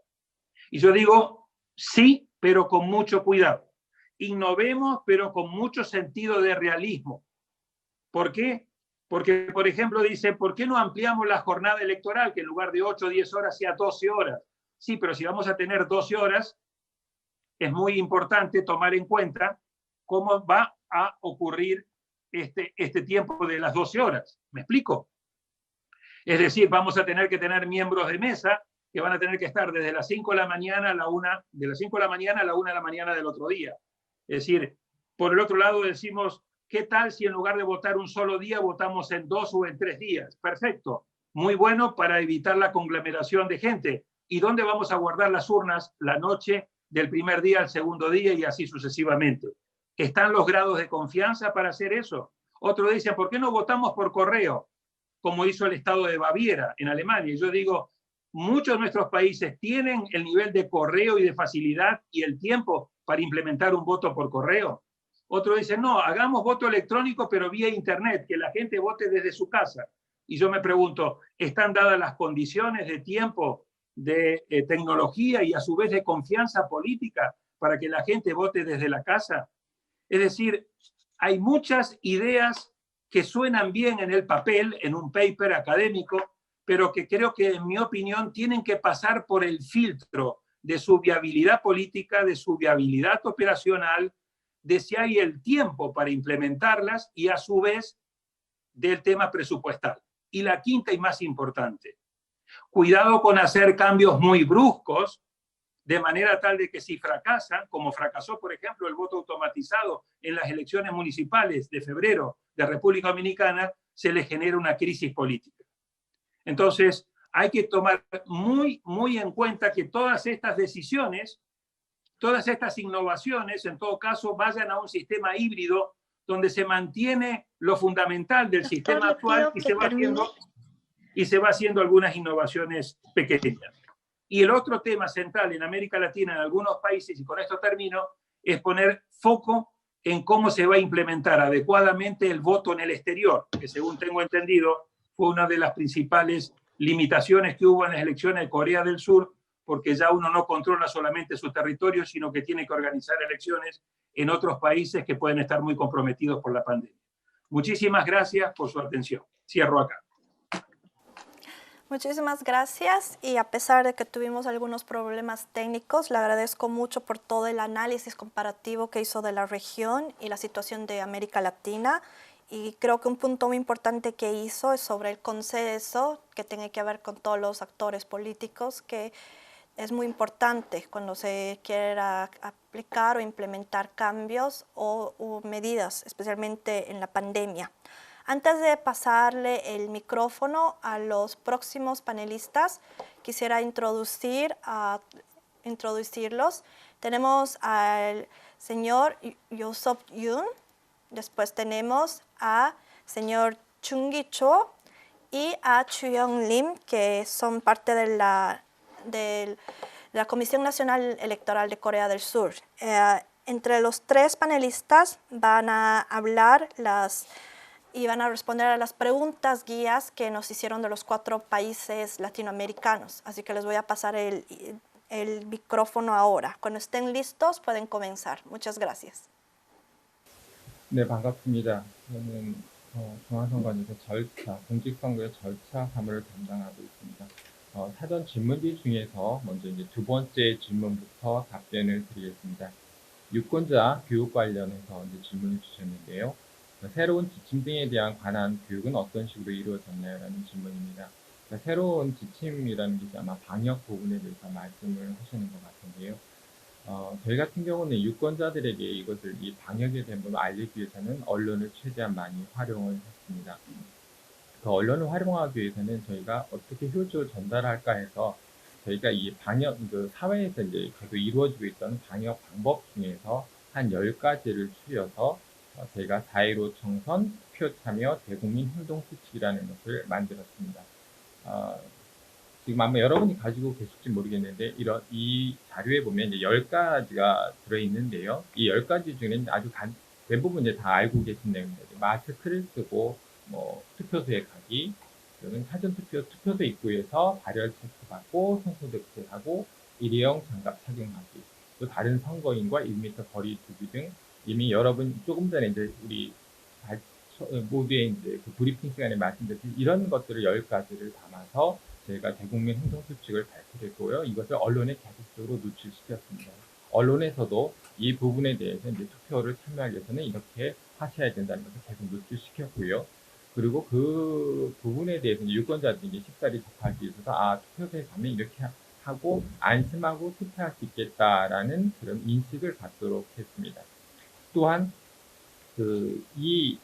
Y yo digo, sí, pero con mucho cuidado. Innovemos, pero con mucho sentido de realismo. ¿Por qué? Porque, por ejemplo, dice, ¿por qué no ampliamos la jornada electoral, que en lugar de 8 o 10 horas sea 12 horas? Sí, pero si vamos a tener 12 horas, es muy importante tomar en cuenta cómo va a ocurrir este tiempo de las 12 horas. ¿Me explico? Es decir, vamos a tener que tener miembros de mesa que van a tener que estar desde las 5 de la mañana a la 1 de la mañana del otro día. Es decir, por el otro lado decimos, ¿qué tal si en lugar de votar un solo día, votamos en 2 o en 3 días? Perfecto. Muy bueno para evitar la conglomeración de gente. ¿Y dónde vamos a guardar las urnas? La noche del primer día al segundo día y así sucesivamente. ¿Están los grados de confianza para hacer eso? Otro dice, ¿por qué no votamos por correo? Como hizo el estado de Baviera en Alemania. Y yo digo, muchos de nuestros países tienen el nivel de correo y de facilidad y el tiempo para implementar un voto por correo. Otro dice, no, hagamos voto electrónico pero vía internet, que la gente vote desde su casa. Y yo me pregunto, ¿están dadas las condiciones de tiempo, de tecnología y a su vez de confianza política para que la gente vote desde la casa? Es decir, hay muchas ideas que suenan bien en el papel, en un paper académico, pero que creo que, en mi opinión, tienen que pasar por el filtro de su viabilidad política, de su viabilidad operacional, de si hay el tiempo para implementarlas y, a su vez, del tema presupuestal. Y la quinta y más importante, cuidado con hacer cambios muy bruscos, de manera tal de que si fracasan, como fracasó, por ejemplo, el voto automatizado en las elecciones municipales de febrero de República Dominicana, se le genera una crisis política. Entonces, hay que tomar muy en cuenta que todas estas decisiones, todas estas innovaciones, en todo caso, vayan a un sistema híbrido donde se mantiene lo fundamental del Doctor, sistema le actual pido que y se va haciendo algunas innovaciones pequeñas. Y el otro tema central en América Latina, en algunos países, y con esto termino, es poner foco en cómo se va a implementar adecuadamente el voto en el exterior, que según tengo entendido fue una de las principales limitaciones que hubo en las elecciones de Corea del Sur, porque ya uno no controla solamente su territorio, sino que tiene que organizar elecciones en otros países que pueden estar muy comprometidos por la pandemia. Muchísimas gracias por su atención. Cierro acá. Muchísimas gracias, y a pesar de que tuvimos algunos problemas técnicos, le agradezco mucho por todo el análisis comparativo que hizo de la región y la situación de América Latina. Y creo que un punto muy importante que hizo es sobre el consenso que tiene que ver con todos los actores políticos, que es muy importante cuando se quiera aplicar o implementar cambios o medidas, especialmente en la pandemia. Antes de pasarle el micrófono a los próximos panelistas, quisiera introducirlos. Tenemos al señor Yosop Yoon, después tenemos a señor Chung-gi Cho y a Chu-young Lim, que son parte de la Comisión Nacional Electoral de Corea del Sur. Entre los tres panelistas van a hablar y van a responder a las preguntas guías que nos hicieron de los 4 países latinoamericanos. Así que les voy a pasar el micrófono ahora. Cuando estén listos, pueden comenzar. Muchas gracias. 네, 반갑습니다. 저는 중앙선관위에서 공직선거의 절차 사무를 담당하고 있습니다. 사전 질문지 중에서 먼저 이제 두 번째 질문부터 답변을 드리겠습니다. 유권자 교육 관련해서 이제 질문을 주셨는데요. 새로운 지침 등에 대한 관한 교육은 어떤 식으로 이루어졌나요? 라는 질문입니다. 새로운 지침이라는 게 아마 방역 부분에 대해서 말씀을 하시는 것 같은데요. 저희 같은 경우는 유권자들에게 이 방역에 대한 부분을 알리기 위해서는 언론을 최대한 많이 활용을 했습니다. 그 언론을 활용하기 위해서는 저희가 어떻게 효율적으로 전달할까 해서 저희가 이 방역, 사회에서 이제 계속 이루어지고 있던 방역 방법 중에서 한 10가지를 추려서 저희가 4.15 총선, 투표 참여, 대국민 행동 수칙이라는 것을 만들었습니다. 지금 아마 여러분이 가지고 계실지 모르겠는데, 이 자료에 보면 이제 10가지가 들어있는데요. 이 10가지 중에는 아주 대부분 이제 다 알고 계신 내용입니다. 마스크를 쓰고, 투표소에 가기, 또는 투표소 입구에서 발열 체크 받고, 손소독하고, 일회용 장갑 착용하기, 또 다른 선거인과 1m 거리 두기 등 이미 여러분 조금 전에 이제 우리 모두의 이제 그 브리핑 시간에 말씀드린 이런 것들을 10가지를 담아서 저희가 대국민 행동 수칙을 발표했고요. 이것을 언론에 계속적으로 노출시켰습니다. 언론에서도 이 부분에 대해서 이제 투표를 참여하기 위해서는 이렇게 하셔야 된다는 것을 계속 노출시켰고요. 그리고 그 부분에 대해서 유권자들이 쉽사리 접하기 위해서 투표소에 가면 이렇게 하고 안심하고 투표할 수 있겠다라는 그런 인식을 갖도록 했습니다. 또한 이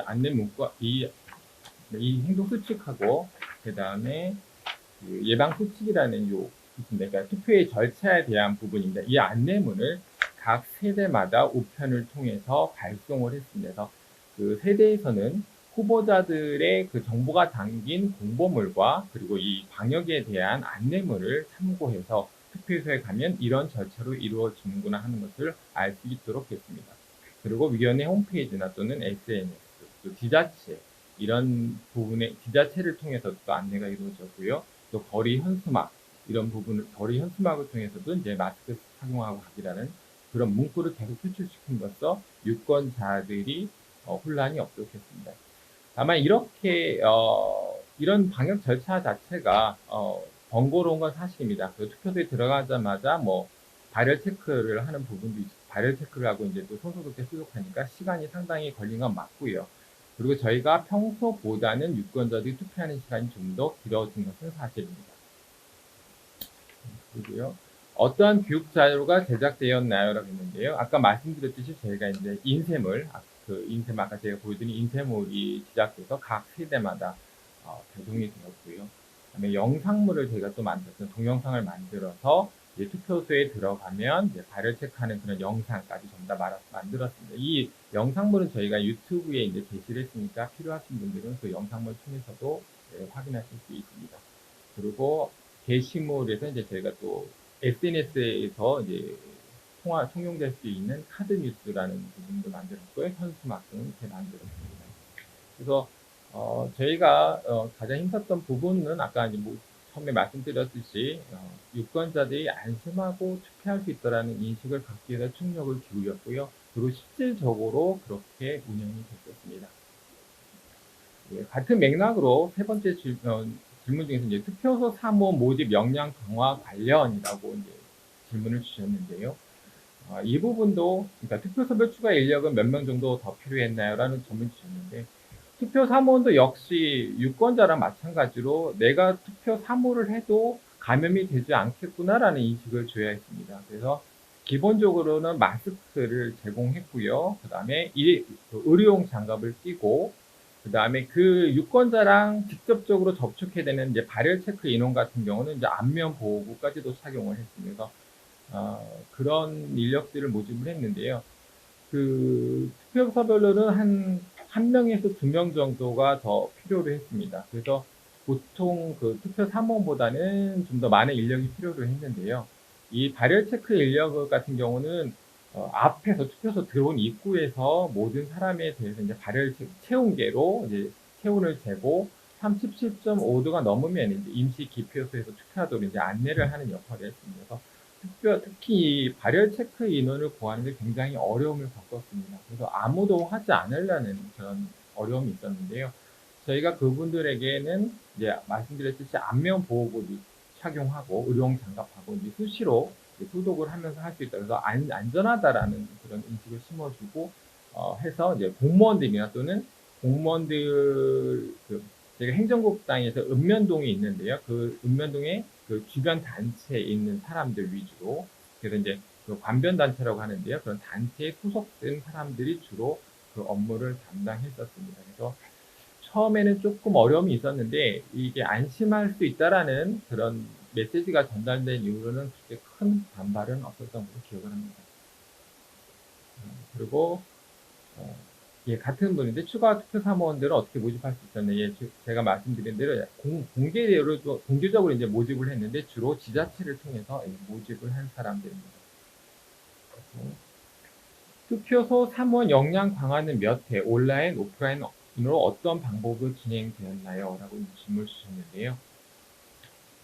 안내 문구, 이 행동 수칙하고 그 다음에 예방 수칙이라는 그러니까 투표의 절차에 대한 부분입니다. 이 안내문을 각 세대마다 우편을 통해서 발송을 했습니다. 그래서 그 세대에서는 후보자들의 그 정보가 담긴 공보물과 그리고 이 방역에 대한 안내문을 참고해서 투표소에 가면 이런 절차로 이루어지는구나 하는 것을 알 수 있도록 했습니다. 그리고 위원회 홈페이지나 또는 SNS, 또 지자체, 이런 부분에 지자체를 통해서도 또 안내가 이루어졌고요. 또 거리 현수막, 이런 부분을, 거리 현수막을 통해서도 이제 마스크 착용하고 가기라는 그런 문구를 계속 표출시킴으로써 유권자들이 혼란이 없도록 했습니다. 다만 이렇게 이런 방역 절차 자체가 번거로운 건 사실입니다. 그 투표소에 들어가자마자 발열 체크를 하는 부분도 있고, 발열 체크를 하고 이제 또 손소독제 소독하니까 시간이 상당히 걸린 건 맞고요. 그리고 저희가 평소보다는 유권자들이 투표하는 시간이 좀 더 길어진 것은 사실입니다. 그리고요. 어떠한 교육 자료가 제작되었나요? 라고 했는데요. 아까 말씀드렸듯이 저희가 이제 인쇄물, 아까 제가 보여드린 인쇄물이 제작돼서 각 세대마다 배송이 되었고요. 그다음에 영상물을 저희가 또 동영상을 만들어서 이제 투표소에 들어가면 이제 발열 체크하는 그런 영상까지 전부 다 만들었습니다. 이 영상물은 저희가 유튜브에 이제 게시를 했으니까 필요하신 분들은 그 영상물 통해서도 확인하실 수 있습니다. 그리고 게시물에서 이제 저희가 또 SNS에서 이제 통용될 수 있는 카드 뉴스라는 부분도 만들었고요. 현수막 등 이렇게 만들었습니다. 그래서 저희가 가장 힘썼던 부분은 아까 이제 처음에 말씀드렸듯이 유권자들이 안심하고 투표할 수 있다는 인식을 갖기 위해서 총력을 기울였고요. 그리고 실질적으로 그렇게 운영이 됐었습니다. 예, 같은 맥락으로 세 번째 질문 중에서 이제 투표소 사무원 모집 역량 강화 관련이라고 이제 질문을 주셨는데요. 이 부분도 그러니까 투표소별 추가 인력은 몇 명 정도 더 필요했나요? 라는 질문 주셨는데 투표 사무원도 역시 유권자랑 마찬가지로 내가 투표 사무를 해도 감염이 되지 않겠구나라는 인식을 줘야 했습니다. 그래서 기본적으로는 마스크를 제공했고요. 그 다음에 의료용 장갑을 끼고 그 다음에 그 유권자랑 직접적으로 접촉해야 되는 이제 발열 체크 인원 같은 경우는 이제 안면 보호구까지도 착용을 했습니다. 그런 인력들을 모집을 했는데요. 그 투표소별로는 한 명에서 2명 정도가 더 필요로 했습니다. 그래서 보통 그 투표 사무원보다는 좀 더 많은 인력이 필요로 했는데요. 이 발열 체크 인력 같은 경우는 앞에서 투표소 들어온 입구에서 모든 사람에 대해서 이제 발열 체온계로 이제 체온을 재고 37.5도가 넘으면 이제 임시 기표소에서 투표하도록 이제 안내를 하는 역할을 했습니다. 그래서 특히 발열 체크 인원을 구하는 데 굉장히 어려움을 겪었습니다. 그래서 아무도 하지 않으려는 그런 어려움이 있었는데요. 저희가 그분들에게는 이제 말씀드렸듯이 안면 보호구도 착용하고 의료용 장갑하고 이제 수시로 이제 소독을 하면서 할 수 있다. 그래서 안전하다라는 그런 인식을 심어주고 해서 이제 공무원들이나 또는 공무원들 제가 행정국장에서 읍면동이 있는데요. 그 읍면동에 그 주변 단체에 있는 사람들 위주로 그래서 이제 그 관변단체라고 하는데요. 그런 단체에 소속된 사람들이 주로 그 업무를 담당했었습니다. 그래서 처음에는 조금 어려움이 있었는데 이게 안심할 수 있다라는 그런 메시지가 전달된 이후로는 그렇게 큰 반발은 없었던 걸로 기억을 합니다. 그리고 예, 같은 분인데 추가 투표 사무원들은 어떻게 모집할 수 있었냐? 예, 제가 말씀드린 대로 공개적으로 이제 모집을 했는데 주로 지자체를 통해서 모집을 한 사람들입니다. 투표소 사무원 역량 강화는 몇 회, 온라인, 오프라인으로 어떤 방법으로 진행되었나요? 라고 질문을 주셨는데요.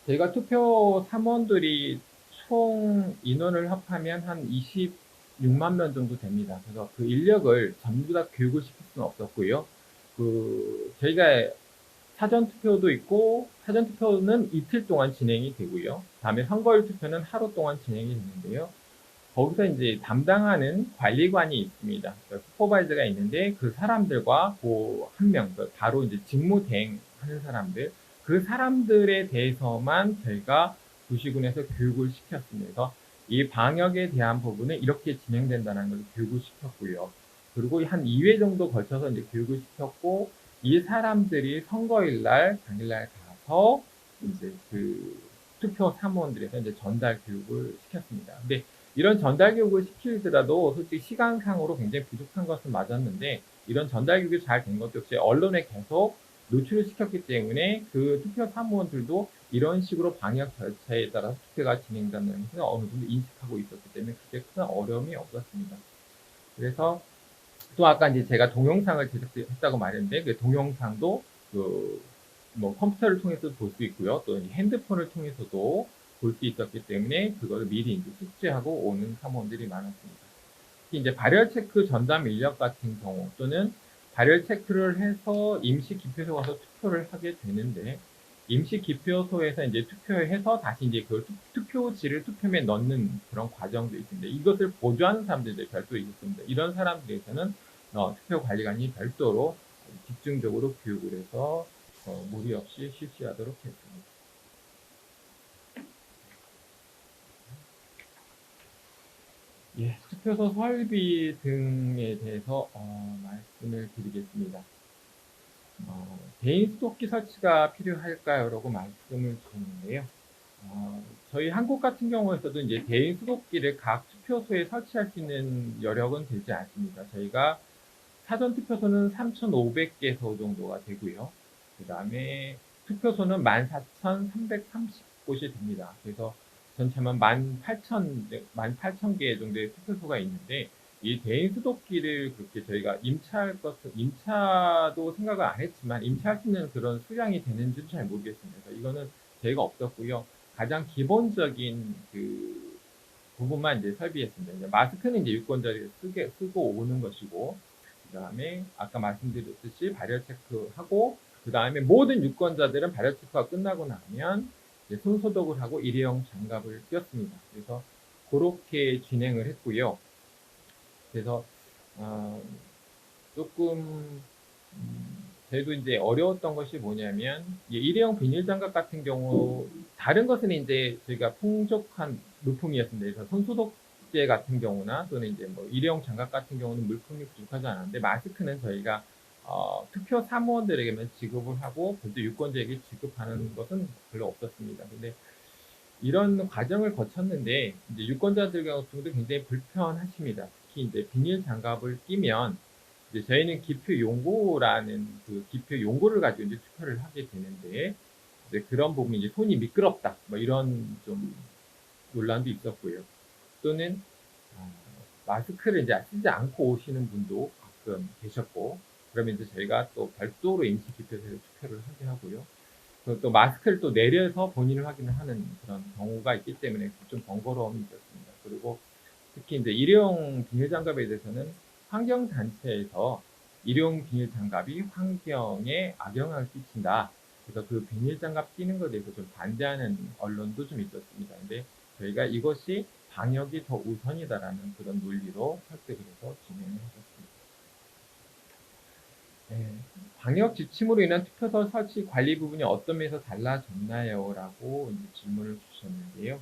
저희가 투표 사무원들이 총 인원을 합하면 한 26만 명 정도 됩니다. 그래서 그 인력을 전부 다 교육을 시킬 수는 없었고요. 저희가 사전 투표도 있고, 사전 투표는 이틀 동안 진행이 되고요. 다음에 선거일 투표는 하루 동안 진행이 되는데요. 거기서 이제 담당하는 관리관이 있습니다. 슈퍼바이저가 있는데 그 사람들과 한 명, 바로 이제 직무 대행하는 사람들, 그 사람들에 대해서만 저희가 구시군에서 교육을 시켰습니다. 이 방역에 대한 부분은 이렇게 진행된다는 걸 교육을 시켰고요. 그리고 한 2회 정도 걸쳐서 이제 교육을 시켰고, 이 사람들이 선거일 당일날 가서 이제 그 투표 사무원들에서 이제 전달 교육을 시켰습니다. 근데 이런 전달 교육을 시키더라도 솔직히 시간상으로 굉장히 부족한 것은 맞았는데 이런 전달 교육이 잘 된 것도 역시 언론에 계속 노출을 시켰기 때문에 그 투표 사무원들도 이런 식으로 방역 절차에 따라서 투표가 진행된다는 것을 어느 정도 인식하고 있었기 때문에 그렇게 큰 어려움이 없었습니다. 그래서 또 아까 이제 제가 동영상을 제작했다고 말했는데 그 동영상도 컴퓨터를 통해서도 볼 수 있고요. 또 핸드폰을 통해서도 볼 수 있었기 때문에 그거를 미리 이제 숙지하고 오는 사무원들이 많았습니다. 특히 이제 발열 체크 전담 인력 같은 경우 또는 발열 체크를 해서 임시 기표소 가서 투표를 하게 되는데 임시 기표소에서 이제 투표를 해서 다시 이제 그 투표지를 투표함에 넣는 그런 과정도 있는데 이것을 보조하는 사람들이 별도로 있습니다. 이런 사람들에서는 투표 관리관이 별도로 집중적으로 교육을 해서 무리 없이 실시하도록 했습니다. 예, 투표소 설비 등에 대해서 말씀을 드리겠습니다. 개인 수도기 설치가 필요할까요? 라고 말씀을 주셨는데요. 저희 한국 같은 경우에서도 이제 대인 수도기를 각 투표소에 설치할 수 있는 여력은 되지 않습니다. 저희가 사전 투표소는 3,500개소 정도가 되고요. 그 다음에 투표소는 14,330곳이 됩니다. 그래서 전체만 18,000개 정도의 투표소가 있는데, 이 대인 수도기를 그렇게 저희가 임차도 생각을 안 했지만, 임차할 수 있는 그런 수량이 되는지는 잘 모르겠습니다. 그래서 이거는 저희가 없었고요. 가장 기본적인 그 부분만 이제 설비했습니다. 이제 마스크는 이제 유권자들이 쓰고 오는 것이고, 그 다음에 아까 말씀드렸듯이 발열 체크하고, 그 다음에 모든 유권자들은 발열 체크가 끝나고 나면 이제 손 소독을 하고 일회용 장갑을 꼈습니다. 그래서 그렇게 진행을 했고요. 그래서 조금 저희도 이제 어려웠던 것이 뭐냐면, 일회용 비닐 장갑 같은 경우 다른 것은 이제 저희가 풍족한 물품이었습니다. 그래서 손소독제 같은 경우나 또는 이제 뭐 일회용 장갑 같은 경우는 물품이 부족하지 않았는데, 마스크는 저희가 투표 사무원들에게만 지급을 하고 별도 유권자에게 지급하는 것은 별로 없었습니다. 근데 이런 과정을 거쳤는데 이제 유권자들 경우도 굉장히 불편하십니다. 특히 이제 비닐 장갑을 끼면 이제 저희는 기표 용고라는 그 기표 용고를 가지고 이제 투표를 하게 되는데, 이제 그런 부분이 이제 손이 미끄럽다 뭐 이런 좀 논란도 있었고요. 또는 마스크를 이제 쓰지 않고 오시는 분도 가끔 계셨고, 그러면 이제 저희가 또 별도로 임시 기표소에 투표를 하게 하고요. 그리고 또 마스크를 또 내려서 본인을 확인을 하는 그런 경우가 있기 때문에 좀 번거로움이 있었습니다. 그리고 특히 이제 일회용 비닐 장갑에 대해서는 환경단체에서 일회용 비닐 장갑이 환경에 악영향을 끼친다. 그래서 그 비닐 장갑 끼는 것에 대해서 좀 반대하는 언론도 좀 있었습니다. 근데 저희가 이것이 방역이 더 우선이다라는 그런 논리로 설득을 해서 진행을 했었습니다. 네, 방역 지침으로 인한 투표소 설치 관리 부분이 어떤 면에서 달라졌나요? 라고 이제 질문을 주셨는데요.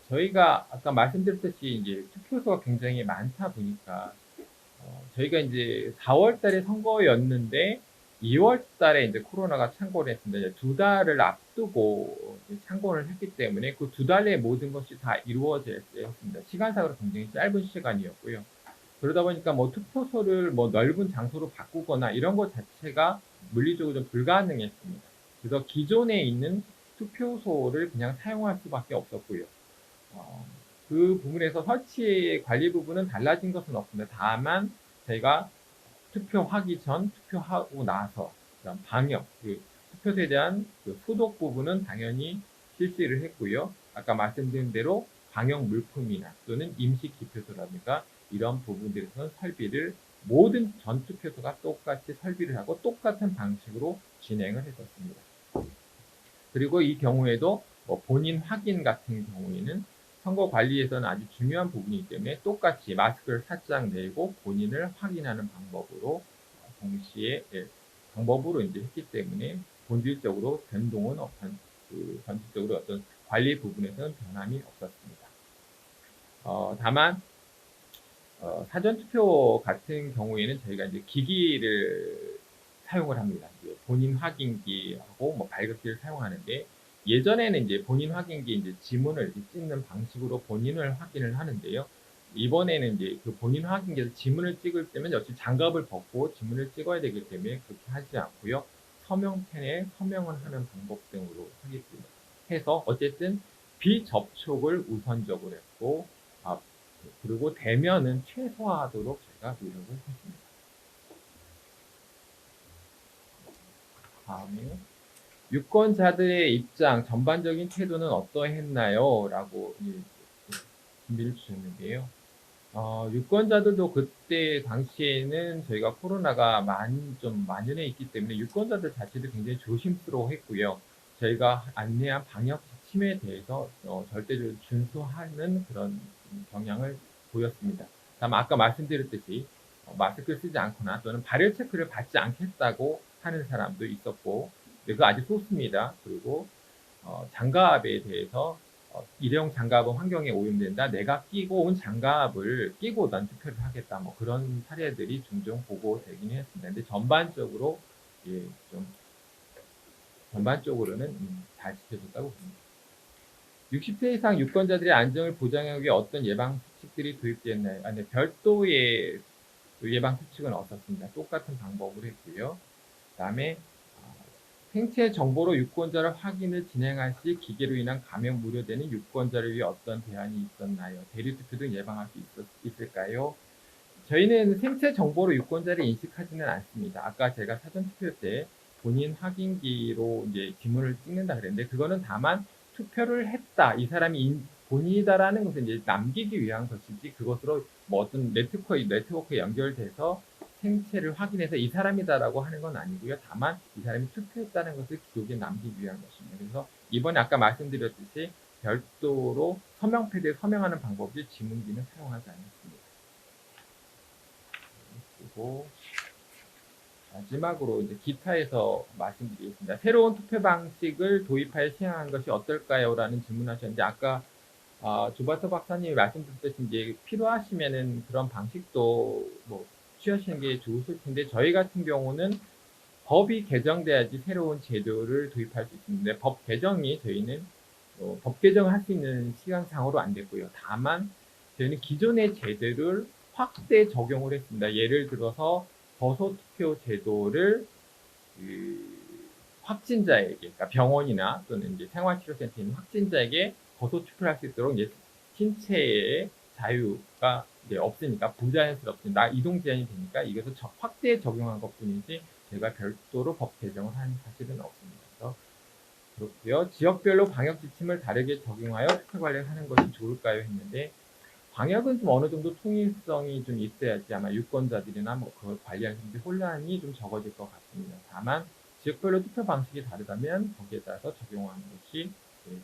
저희가 아까 말씀드렸듯이 이제 투표소가 굉장히 많다 보니까 저희가 이제 4월 달에 선거였는데 2월 달에 이제 코로나가 창궐을 했습니다. 이제 2달을 앞두고 창궐을 했기 때문에 그 2달에 모든 것이 다 이루어져야 했습니다. 시간상으로 굉장히 짧은 시간이었고요. 그러다 보니까 뭐 투표소를 뭐 넓은 장소로 바꾸거나 이런 것 자체가 물리적으로 좀 불가능했습니다. 그래서 기존에 있는 투표소를 그냥 사용할 수밖에 없었고요. 그 부분에서 설치 관리 부분은 달라진 것은 없습니다. 다만 저희가 투표하기 전, 투표하고 나서 그다음 방역, 그 투표소에 대한 그 소독 부분은 당연히 실시를 했고요. 아까 말씀드린 대로 방역 물품이나 또는 임시 기표소라든가 이런 부분들에서는 설비를 모든 전 투표소가 똑같이 설비를 하고 똑같은 방식으로 진행을 했었습니다. 그리고 이 경우에도 뭐 본인 확인 같은 경우에는 선거 관리에서는 아주 중요한 부분이기 때문에 똑같이 마스크를 살짝 내고 본인을 확인하는 방법으로 동시에 방법으로 이제 했기 때문에 본질적으로 변동은 없던 전체적으로 어떤 관리 부분에서는 변함이 없었습니다. 다만 사전 투표 같은 경우에는 저희가 이제 기기를 사용을 합니다. 본인 확인기하고 뭐 발급기를 사용하는데, 예전에는 이제 본인 확인기 이제 지문을 이렇게 찍는 방식으로 본인을 확인을 하는데요. 이번에는 이제 그 본인 확인기에서 지문을 찍을 때면 역시 장갑을 벗고 지문을 찍어야 되기 때문에 그렇게 하지 않고요. 서명펜에 서명을 하는 방법 등으로 하겠습니다. 해서 어쨌든 비접촉을 우선적으로 했고, 그리고 대면은 최소화하도록 제가 노력을 했습니다. 다음에 유권자들의 입장, 전반적인 태도는 어떠했나요? 라고 준비를 주셨는데요. 유권자들도 그때 당시에는 저희가 코로나가 좀 만연해 있기 때문에 유권자들 자체도 굉장히 조심스러워 했고요. 저희가 안내한 방역 지침에 대해서 절대적으로 준수하는 그런 경향을 보였습니다. 다만 아까 말씀드렸듯이 마스크를 쓰지 않거나 또는 발열 체크를 받지 않겠다고 하는 사람도 있었고, 그거 아주 소수입니다. 그리고 장갑에 대해서 일회용 장갑은 환경에 오염된다. 내가 끼고 온 장갑을 끼고 난 투표를 하겠다. 뭐 그런 사례들이 종종 보고되긴 했습니다. 근데 전반적으로는 잘 지켜줬다고 봅니다. 60세 이상 유권자들의 안정을 보장하기 위해 어떤 예방 수칙들이 도입되었나요? 네, 별도의 예방 수칙은 없었습니다. 똑같은 방법으로 했고요. 그다음에 생체 정보로 유권자를 확인을 진행할 시 기계로 인한 감염 우려되는 유권자를 위해 어떤 대안이 있었나요? 대리투표 등 예방할 수 있을까요? 저희는 생체 정보로 유권자를 인식하지는 않습니다. 아까 제가 사전투표 때 본인 확인기로 이제 지문을 찍는다 그랬는데 그거는 다만 투표를 했다. 이 사람이 본인이다라는 것을 이제 남기기 위한 것이지 그것으로 뭐 어떤 네트워크에 연결돼서 생체를 확인해서 이 사람이다라고 하는 건 아니고요. 다만 이 사람이 투표했다는 것을 기록에 남기기 위한 것입니다. 그래서 이번에 아까 말씀드렸듯이 별도로 서명 패드에 서명하는 방법이 지문기는 사용하지 않습니다. 그리고 마지막으로 이제 기타에서 말씀드리겠습니다. 새로운 투표 방식을 도입하여 시행한 것이 어떨까요? 라는 질문하셨는데 아까 조바터 박사님이 말씀드렸듯이 이제 필요하시면은 그런 방식도 뭐 취하시는 게 좋으실 텐데 저희 같은 경우는 법이 개정돼야지 새로운 제도를 도입할 수 있습니다. 법 개정이 저희는 법 개정을 할 수 있는 시간상으로 안 됐고요. 다만 저희는 기존의 제도를 확대 적용을 했습니다. 예를 들어서 버소투표 제도를 확진자에게, 그러니까 병원이나 또는 이제 생활치료센터에 있는 확진자에게 버소투표를 할 수 있도록 이제 신체의 자유가 이제 없으니까 부자연스럽습니다. 이동 제한이 되니까 이것을 확대 적용한 것뿐이지 제가 별도로 법 개정을 한 사실은 없습니다. 그래서 그렇고요. 지역별로 방역 지침을 다르게 적용하여 투표 관리를 하는 것이 좋을까요? 했는데 방역은 좀 어느 정도 통일성이 좀 있어야지 아마 유권자들이나 뭐 그걸 관리하는 분들 혼란이 좀 적어질 것 같습니다. 다만 지역별로 투표 방식이 다르다면 거기에 따라서 적용하는 것이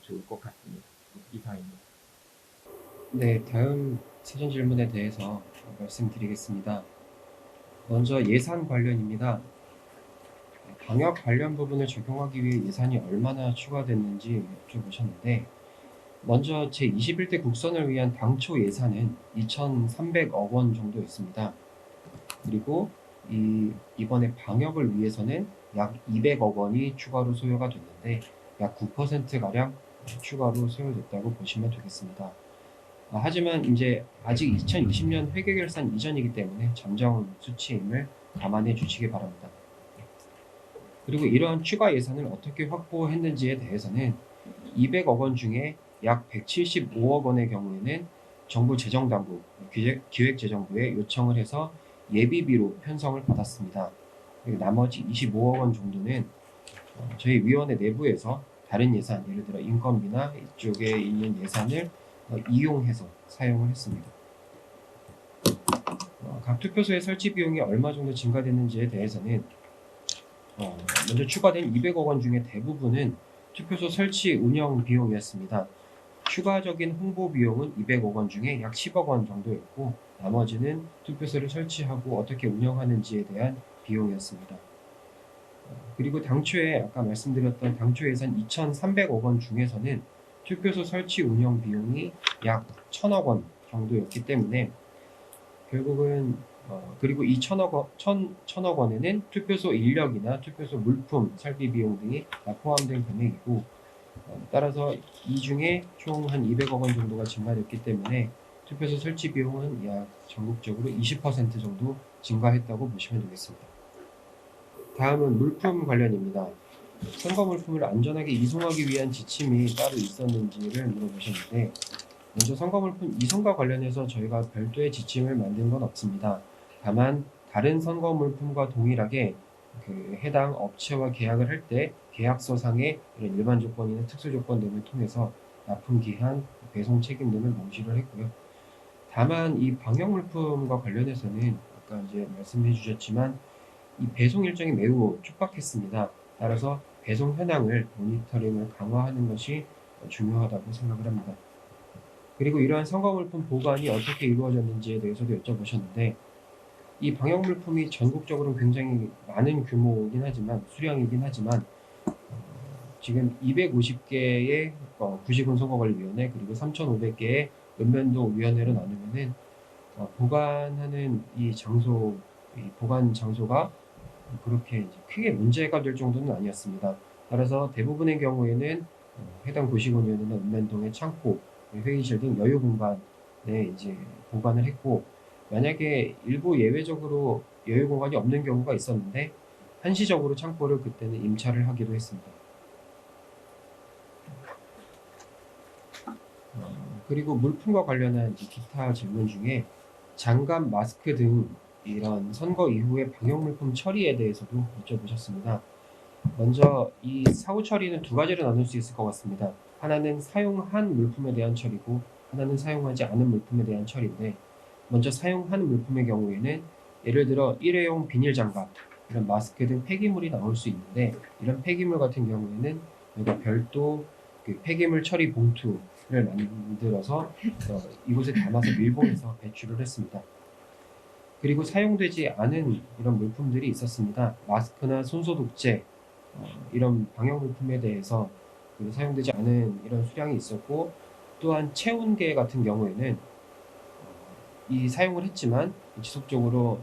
좋을 것 같습니다. 이상입니다. 네, 다음 사전 질문에 대해서 말씀드리겠습니다. 먼저 예산 관련입니다. 방역 관련 부분을 적용하기 위해 예산이 얼마나 추가됐는지 여쭤보셨는데 먼저 제21대 국선을 위한 당초 예산은 2,300억 원 정도였습니다. 그리고 이번에 방역을 위해서는 약 200억 원이 추가로 소요가 됐는데 약 9%가량 추가로 소요됐다고 보시면 되겠습니다. 하지만 이제 아직 2020년 회계결산 이전이기 때문에 잠정 수치임을 감안해 주시기 바랍니다. 그리고 이러한 추가 예산을 어떻게 확보했는지에 대해서는 200억 원 중에 약 175억 원의 경우에는 정부 재정당국, 기획재정부에 요청을 해서 예비비로 편성을 받았습니다. 그리고 나머지 25억 원 정도는 저희 위원회 내부에서 다른 예산, 예를 들어 인건비나 이쪽에 있는 예산을 이용해서 사용을 했습니다. 각 투표소의 설치 비용이 얼마 정도 증가됐는지에 대해서는 먼저 추가된 200억 원 중에 대부분은 투표소 설치 운영 비용이었습니다. 추가적인 홍보 비용은 200억 원 중에 약 10억 원 정도였고 나머지는 투표소를 설치하고 어떻게 운영하는지에 대한 비용이었습니다. 그리고 당초에 아까 말씀드렸던 당초 예산 2,300억 원 중에서는 투표소 설치 운영 비용이 약 1,000억 원 정도였기 때문에 결국은 그리고 이 1,000억 원에는 투표소 인력이나 투표소 물품 설비 비용 등이 다 포함된 금액이고 따라서 이 중에 총 한 200억 원 정도가 증가됐기 때문에 투표소 설치 비용은 약 전국적으로 20% 정도 증가했다고 보시면 되겠습니다. 다음은 물품 관련입니다. 선거 물품을 안전하게 이송하기 위한 지침이 따로 있었는지를 물어보셨는데 먼저 선거 물품 이송과 관련해서 저희가 별도의 지침을 만든 건 없습니다. 다만 다른 선거 물품과 동일하게 해당 업체와 계약을 할 때 계약서상의 이런 일반 조건이나 특수 조건 등을 통해서 납품 기한, 배송 책임 등을 명시를 했고요. 다만 이 방역 물품과 관련해서는 아까 이제 말씀해 주셨지만 이 배송 일정이 매우 촉박했습니다. 따라서 배송 현황을 모니터링을 강화하는 것이 중요하다고 생각을 합니다. 그리고 이러한 선거 물품 보관이 어떻게 이루어졌는지에 대해서도 여쭤보셨는데 이 방역 물품이 전국적으로 굉장히 많은 규모이긴 하지만 수량이긴 하지만 지금 250개의 구시군 선거관리위원회 그리고 3,500개의 읍면도위원회로 나누면은 보관하는 이 보관 장소가 그렇게 이제 크게 문제가 될 정도는 아니었습니다. 따라서 대부분의 경우에는 해당 도시군이나 읍면동의 창고, 회의실 등 여유 공간에 이제 보관을 했고, 만약에 일부 예외적으로 여유 공간이 없는 경우가 있었는데 한시적으로 창고를 그때는 임차를 하기도 했습니다. 그리고 물품과 관련한 기타 질문 중에 장갑, 마스크 등 이런 선거 이후의 방역 물품 처리에 대해서도 여쭤보셨습니다. 먼저 이 사후 처리는 두 가지로 나눌 수 있을 것 같습니다. 하나는 사용한 물품에 대한 처리고 하나는 사용하지 않은 물품에 대한 처리인데, 먼저 사용한 물품의 경우에는 예를 들어 일회용 비닐 장갑, 이런 마스크 등 폐기물이 나올 수 있는데, 이런 폐기물 같은 경우에는 저희가 별도 그 폐기물 처리 봉투를 만들어서 이곳에 담아서 밀봉해서 배출을 했습니다. 그리고 사용되지 않은 이런 물품들이 있었습니다. 마스크나 손소독제, 이런 방역 물품에 대해서 사용되지 않은 이런 수량이 있었고, 또한 체온계 같은 경우에는 이 사용을 했지만 지속적으로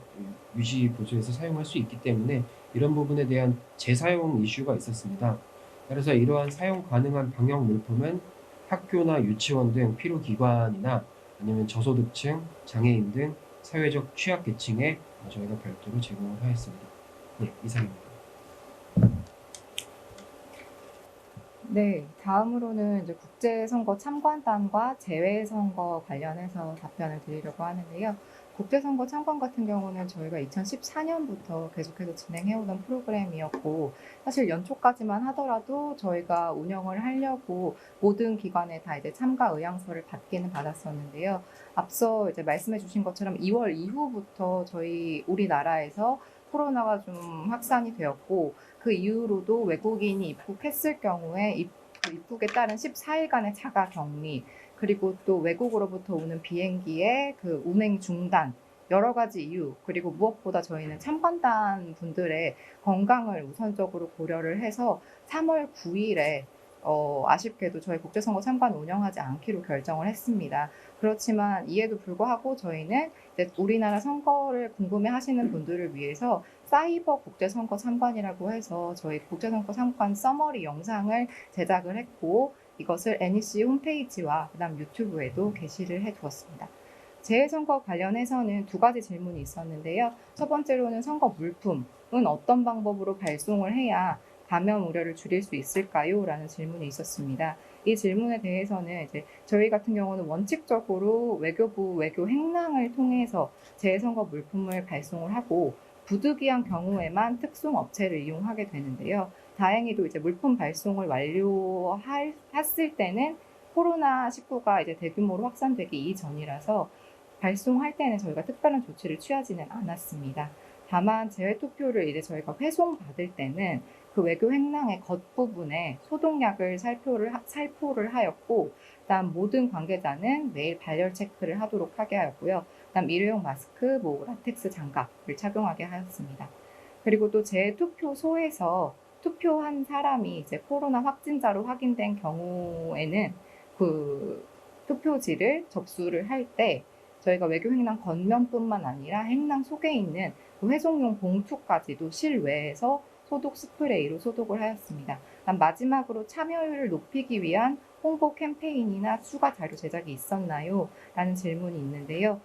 유지 보수해서 사용할 수 있기 때문에 이런 부분에 대한 재사용 이슈가 있었습니다. 그래서 이러한 사용 가능한 방역 물품은 학교나 유치원 등 필요기관이나 아니면 저소득층, 장애인 등 사회적 취약계층에 저희가 별도로 제공을 하였습니다. 네, 이상입니다. 네, 다음으로는 이제 국제선거 참관단과 재외선거 관련해서 답변을 드리려고 하는데요. 국제선거 참관 같은 경우는 저희가 2014년부터 계속해서 진행해오던 프로그램이었고, 사실 연초까지만 하더라도 저희가 운영을 하려고 모든 기관에 다 이제 참가 의향서를 받기는 받았었는데요. 앞서 이제 말씀해 주신 것처럼 2월 이후부터 우리나라에서 코로나가 좀 확산이 되었고, 그 이후로도 외국인이 입국했을 경우에 입국에 따른 14일간의 자가 격리, 그리고 또 외국으로부터 오는 비행기의 그 운행 중단, 여러 가지 이유, 그리고 무엇보다 저희는 참관단 분들의 건강을 우선적으로 고려를 해서 3월 9일에 아쉽게도 저희 국제선거 참관 운영하지 않기로 결정을 했습니다. 그렇지만 이에도 불구하고 저희는 이제 우리나라 선거를 궁금해 하시는 분들을 위해서 사이버 국제선거 참관이라고 해서 저희 국제선거 참관 서머리 영상을 제작을 했고, 이것을 NEC 홈페이지와 그다음 유튜브에도 게시를 해두었습니다. 재해선거 관련해서는 두 가지 질문이 있었는데요. 첫 번째로는 선거 물품은 어떤 방법으로 발송을 해야 감염 우려를 줄일 수 있을까요? 라는 질문이 있었습니다. 이 질문에 대해서는 이제 저희 같은 경우는 원칙적으로 외교부 외교 행랑을 통해서 재해선거 물품을 발송을 하고, 부득이한 경우에만 특송 업체를 이용하게 되는데요. 다행히도 이제 물품 발송을 완료했을 때는 코로나19가 이제 대규모로 확산되기 이전이라서 발송할 때는 저희가 특별한 조치를 취하지는 않았습니다. 다만 재외투표를 이제 저희가 회송받을 때는 그 외교 행랑의 겉부분에 소독약을 살포를 하였고, 그다음 모든 관계자는 매일 발열 체크를 하도록 하게 하였고요. 그다음 일회용 마스크, 라텍스 장갑을 착용하게 하였습니다. 그리고 또 재투표소에서 투표한 사람이 이제 코로나 확진자로 확인된 경우에는 그 투표지를 접수를 할 때 저희가 외교 행랑 겉면뿐만 아니라 행랑 속에 있는 그 회송용 봉투까지도 실외에서 소독 스프레이로 소독을 하였습니다. 마지막으로 참여율을 높이기 위한 홍보 캠페인이나 추가 자료 제작이 있었나요? 라는 질문이 있는데요.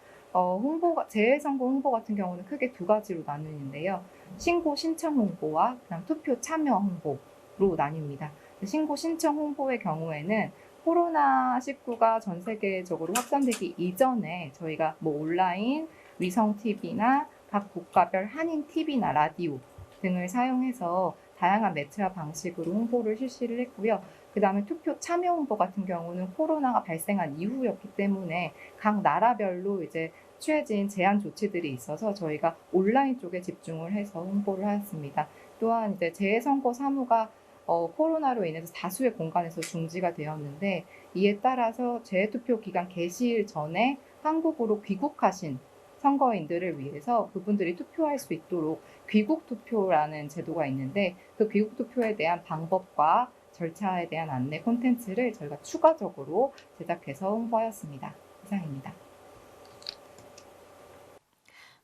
재해선거 홍보 같은 경우는 크게 두 가지로 나누는데요. 신고 신청 홍보와 그다음 투표 참여 홍보로 나뉩니다. 신고 신청 홍보의 경우에는 코로나19가 전 세계적으로 확산되기 이전에 저희가 온라인, 위성 TV나 각 국가별 한인 TV나 라디오 등을 사용해서 다양한 매체와 방식으로 홍보를 실시를 했고요. 그 다음에 투표 참여 홍보 같은 경우는 코로나가 발생한 이후였기 때문에 각 나라별로 이제 취해진 제한 조치들이 있어서 저희가 온라인 쪽에 집중을 해서 홍보를 하였습니다. 또한 이제 재해선거 사무가 코로나로 인해서 다수의 공간에서 중지가 되었는데, 이에 따라서 재해투표 기간 개시일 전에 한국으로 귀국하신 선거인들을 위해서 그분들이 투표할 수 있도록 귀국투표라는 제도가 있는데, 그 귀국투표에 대한 방법과 절차에 대한 안내 콘텐츠를 저희가 추가적으로 제작해서 홍보하였습니다. 이상입니다.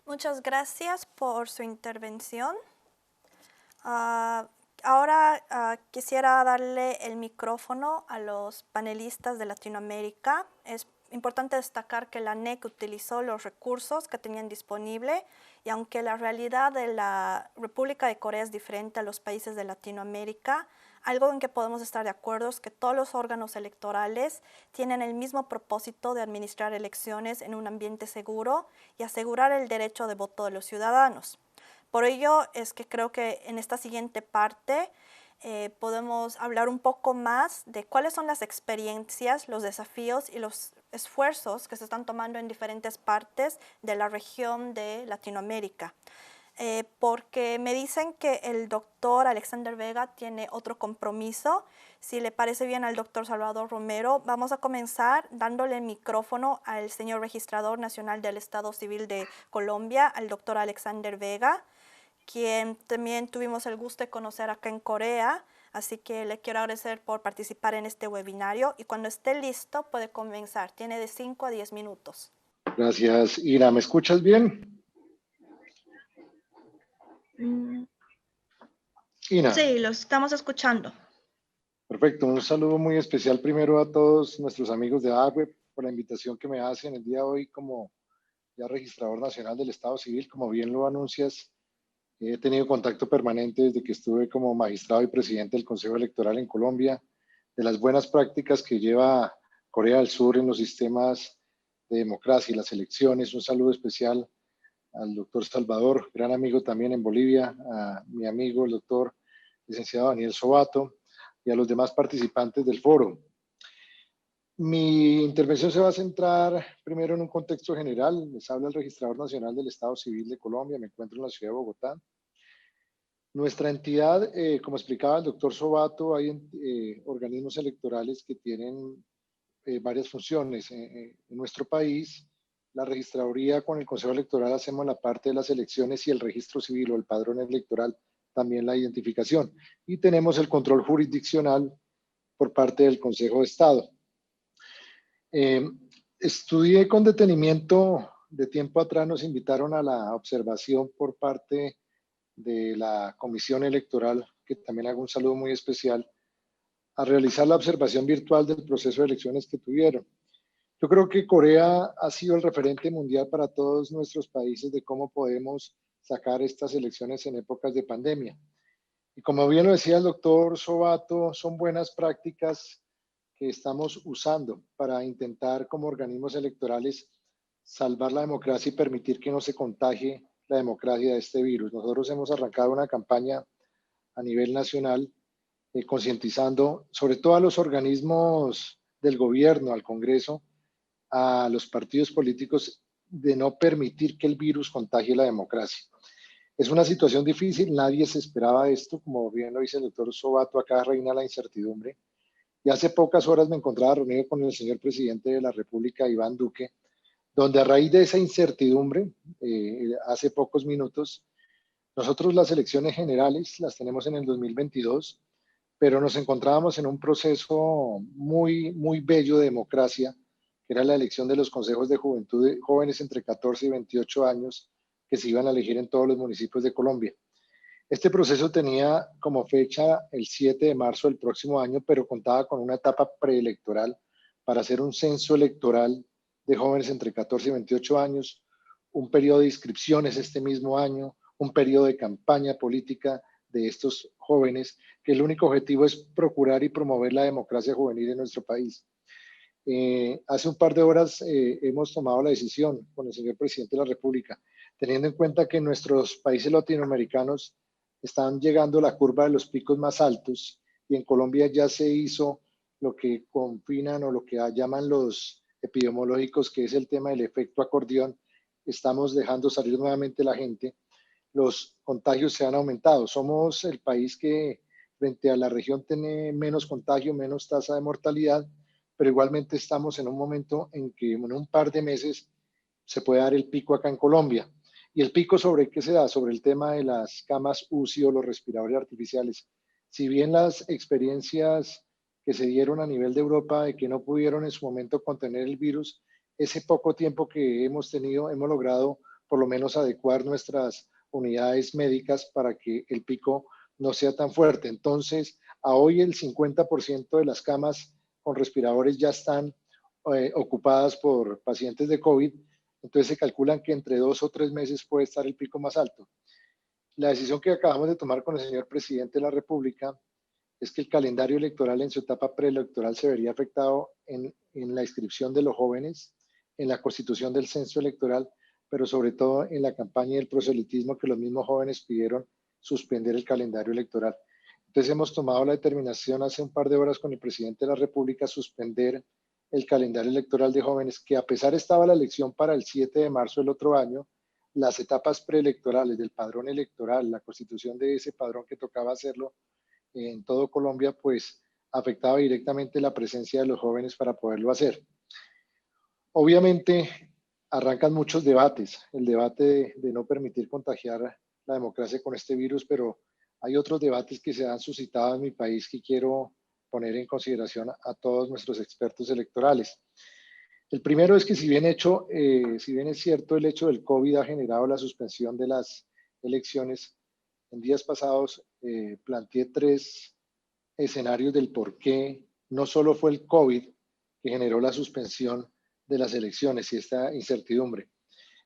Muchas gracias por su intervención. ahora quisiera darle el micrófono a los panelistas de Latinoamérica. Es importante destacar que la NEC utilizó los recursos que tenían disponible y aunque la realidad de la República de Corea es diferente a los países de Latinoamérica, algo en que podemos estar de acuerdo es que todos los órganos electorales tienen el mismo propósito de administrar elecciones en un ambiente seguro y asegurar el derecho de voto de los ciudadanos. Por ello es que creo que en esta siguiente parte podemos hablar un poco más de cuáles son las experiencias, los desafíos y los esfuerzos que se están tomando en diferentes partes de la región de Latinoamérica. Porque me dicen que el doctor Alexander Vega tiene otro compromiso. Si le parece bien al doctor Salvador Romero, vamos a comenzar dándole el micrófono al señor registrador nacional del Estado Civil de Colombia, al doctor Alexander Vega, quien también tuvimos el gusto de conocer acá en Corea. Así que le quiero agradecer por participar en este webinario y cuando esté listo puede comenzar. Tiene de 5 a 10 minutos. Gracias, Ira. ¿Me escuchas bien? Ina. Sí, los estamos escuchando. Perfecto. Un saludo muy especial primero a todos nuestros amigos de AWEB por la invitación que me hacen el día de hoy como ya registrador nacional del Estado Civil. Como bien lo anuncias, he tenido contacto permanente desde que estuve como magistrado y presidente del Consejo Electoral en Colombia, de las buenas prácticas que lleva Corea del Sur en los sistemas de democracia y las elecciones. Un saludo especial al doctor Salvador, gran amigo también en Bolivia, a mi amigo el doctor licenciado Daniel Sobato y a los demás participantes del foro. Mi intervención se va a centrar primero en un contexto general. Les habla el registrador nacional del Estado Civil de Colombia, me encuentro en la ciudad de Bogotá. Nuestra entidad, como explicaba el doctor Sobato, hay organismos electorales que tienen varias funciones. En nuestro país, la registraduría con el Consejo Electoral hacemos la parte de las elecciones y el registro civil o el padrón electoral, también la identificación. Y tenemos el control jurisdiccional por parte del Consejo de Estado. Estudié con detenimiento, de tiempo atrás nos invitaron a la observación por parte de la Comisión Electoral, que también hago un saludo muy especial, a realizar la observación virtual del proceso de elecciones que tuvieron. Yo creo que Corea ha sido el referente mundial para todos nuestros países de cómo podemos sacar estas elecciones en épocas de pandemia. Y como bien lo decía el doctor Sobato, son buenas prácticas que estamos usando para intentar como organismos electorales salvar la democracia y permitir que no se contagie la democracia de este virus. Nosotros hemos arrancado una campaña a nivel nacional concientizando sobre todo a los organismos del gobierno, al Congreso, a los partidos políticos de no permitir que el virus contagie la democracia. Es una situación difícil, nadie se esperaba esto, como bien lo dice el doctor Sobato, acá reina la incertidumbre. Y hace pocas horas me encontraba reunido con el señor presidente de la República, Iván Duque, donde a raíz de esa incertidumbre, hace pocos minutos, nosotros las elecciones generales las tenemos en el 2022, pero nos encontrábamos en un proceso muy, muy bello de democracia, que era la elección de los consejos de juventud de jóvenes entre 14 y 28 años que se iban a elegir en todos los municipios de Colombia. Este proceso tenía como fecha el 7 de marzo del próximo año, pero contaba con una etapa preelectoral para hacer un censo electoral de jóvenes entre 14 y 28 años, un periodo de inscripciones este mismo año, un periodo de campaña política de estos jóvenes, que el único objetivo es procurar y promover la democracia juvenil en nuestro país. Hace un par de horas hemos tomado la decisión con el señor presidente de la República, teniendo en cuenta que nuestros países latinoamericanos están llegando a la curva de los picos más altos y en Colombia ya se hizo lo que confinan o lo que llaman los epidemiológicos, que es el tema del efecto acordeón. Estamos dejando salir nuevamente la gente. Los contagios se han aumentado. Somos el país que frente a la región tiene menos contagio, menos tasa de mortalidad, pero igualmente estamos en un momento en que en un par de meses se puede dar el pico acá en Colombia. ¿Y el pico sobre qué se da? Sobre el tema de las camas UCI o los respiradores artificiales. Si bien las experiencias que se dieron a nivel de Europa de que no pudieron en su momento contener el virus, ese poco tiempo que hemos tenido, hemos logrado por lo menos adecuar nuestras unidades médicas para que el pico no sea tan fuerte. Entonces, a hoy el 50% de las camas con respiradores ya están ocupadas por pacientes de COVID, entonces se calculan que entre 2 o 3 meses puede estar el pico más alto. La decisión que acabamos de tomar con el señor presidente de la República es que el calendario electoral en su etapa preelectoral se vería afectado en la inscripción de los jóvenes, en la constitución del censo electoral, pero sobre todo en la campaña y el proselitismo que los mismos jóvenes pidieron suspender el calendario electoral. Entonces hemos tomado la determinación hace un par de horas con el presidente de la República suspender el calendario electoral de jóvenes, que a pesar estaba la elección para el 7 de marzo del otro año, las etapas preelectorales del padrón electoral, la constitución de ese padrón que tocaba hacerlo en todo Colombia, pues afectaba directamente la presencia de los jóvenes para poderlo hacer. Obviamente arrancan muchos debates, el debate de no permitir contagiar la democracia con este virus, pero hay otros debates que se han suscitado en mi país que quiero poner en consideración a todos nuestros expertos electorales. El primero es que si bien es cierto el hecho del COVID ha generado la suspensión de las elecciones, en días pasados planteé 3 escenarios del por qué no solo fue el COVID que generó la suspensión de las elecciones y esta incertidumbre.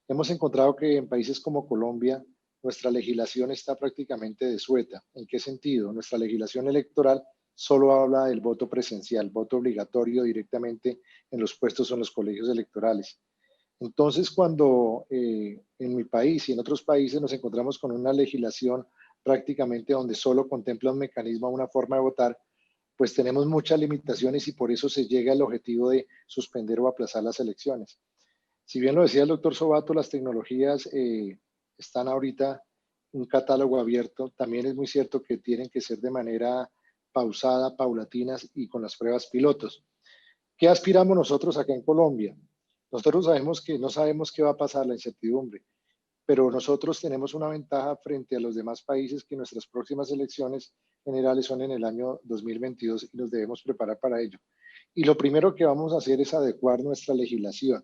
Hemos encontrado que en países como Colombia nuestra legislación está prácticamente desueta. ¿En qué sentido? Nuestra legislación electoral solo habla del voto presencial, voto obligatorio directamente en los puestos o en los colegios electorales. Entonces, cuando en mi país y en otros países nos encontramos con una legislación prácticamente donde solo contempla un mecanismo, una forma de votar, pues tenemos muchas limitaciones y por eso se llega al objetivo de suspender o aplazar las elecciones. Si bien lo decía el doctor Sobato, las tecnologías están ahorita un catálogo abierto. También es muy cierto que tienen que ser de manera pausada, paulatinas y con las pruebas pilotos. ¿Qué aspiramos nosotros acá en Colombia? Nosotros sabemos que no sabemos qué va a pasar, la incertidumbre, pero nosotros tenemos una ventaja frente a los demás países que nuestras próximas elecciones generales son en el año 2022 y nos debemos preparar para ello. Y lo primero que vamos a hacer es adecuar nuestra legislación,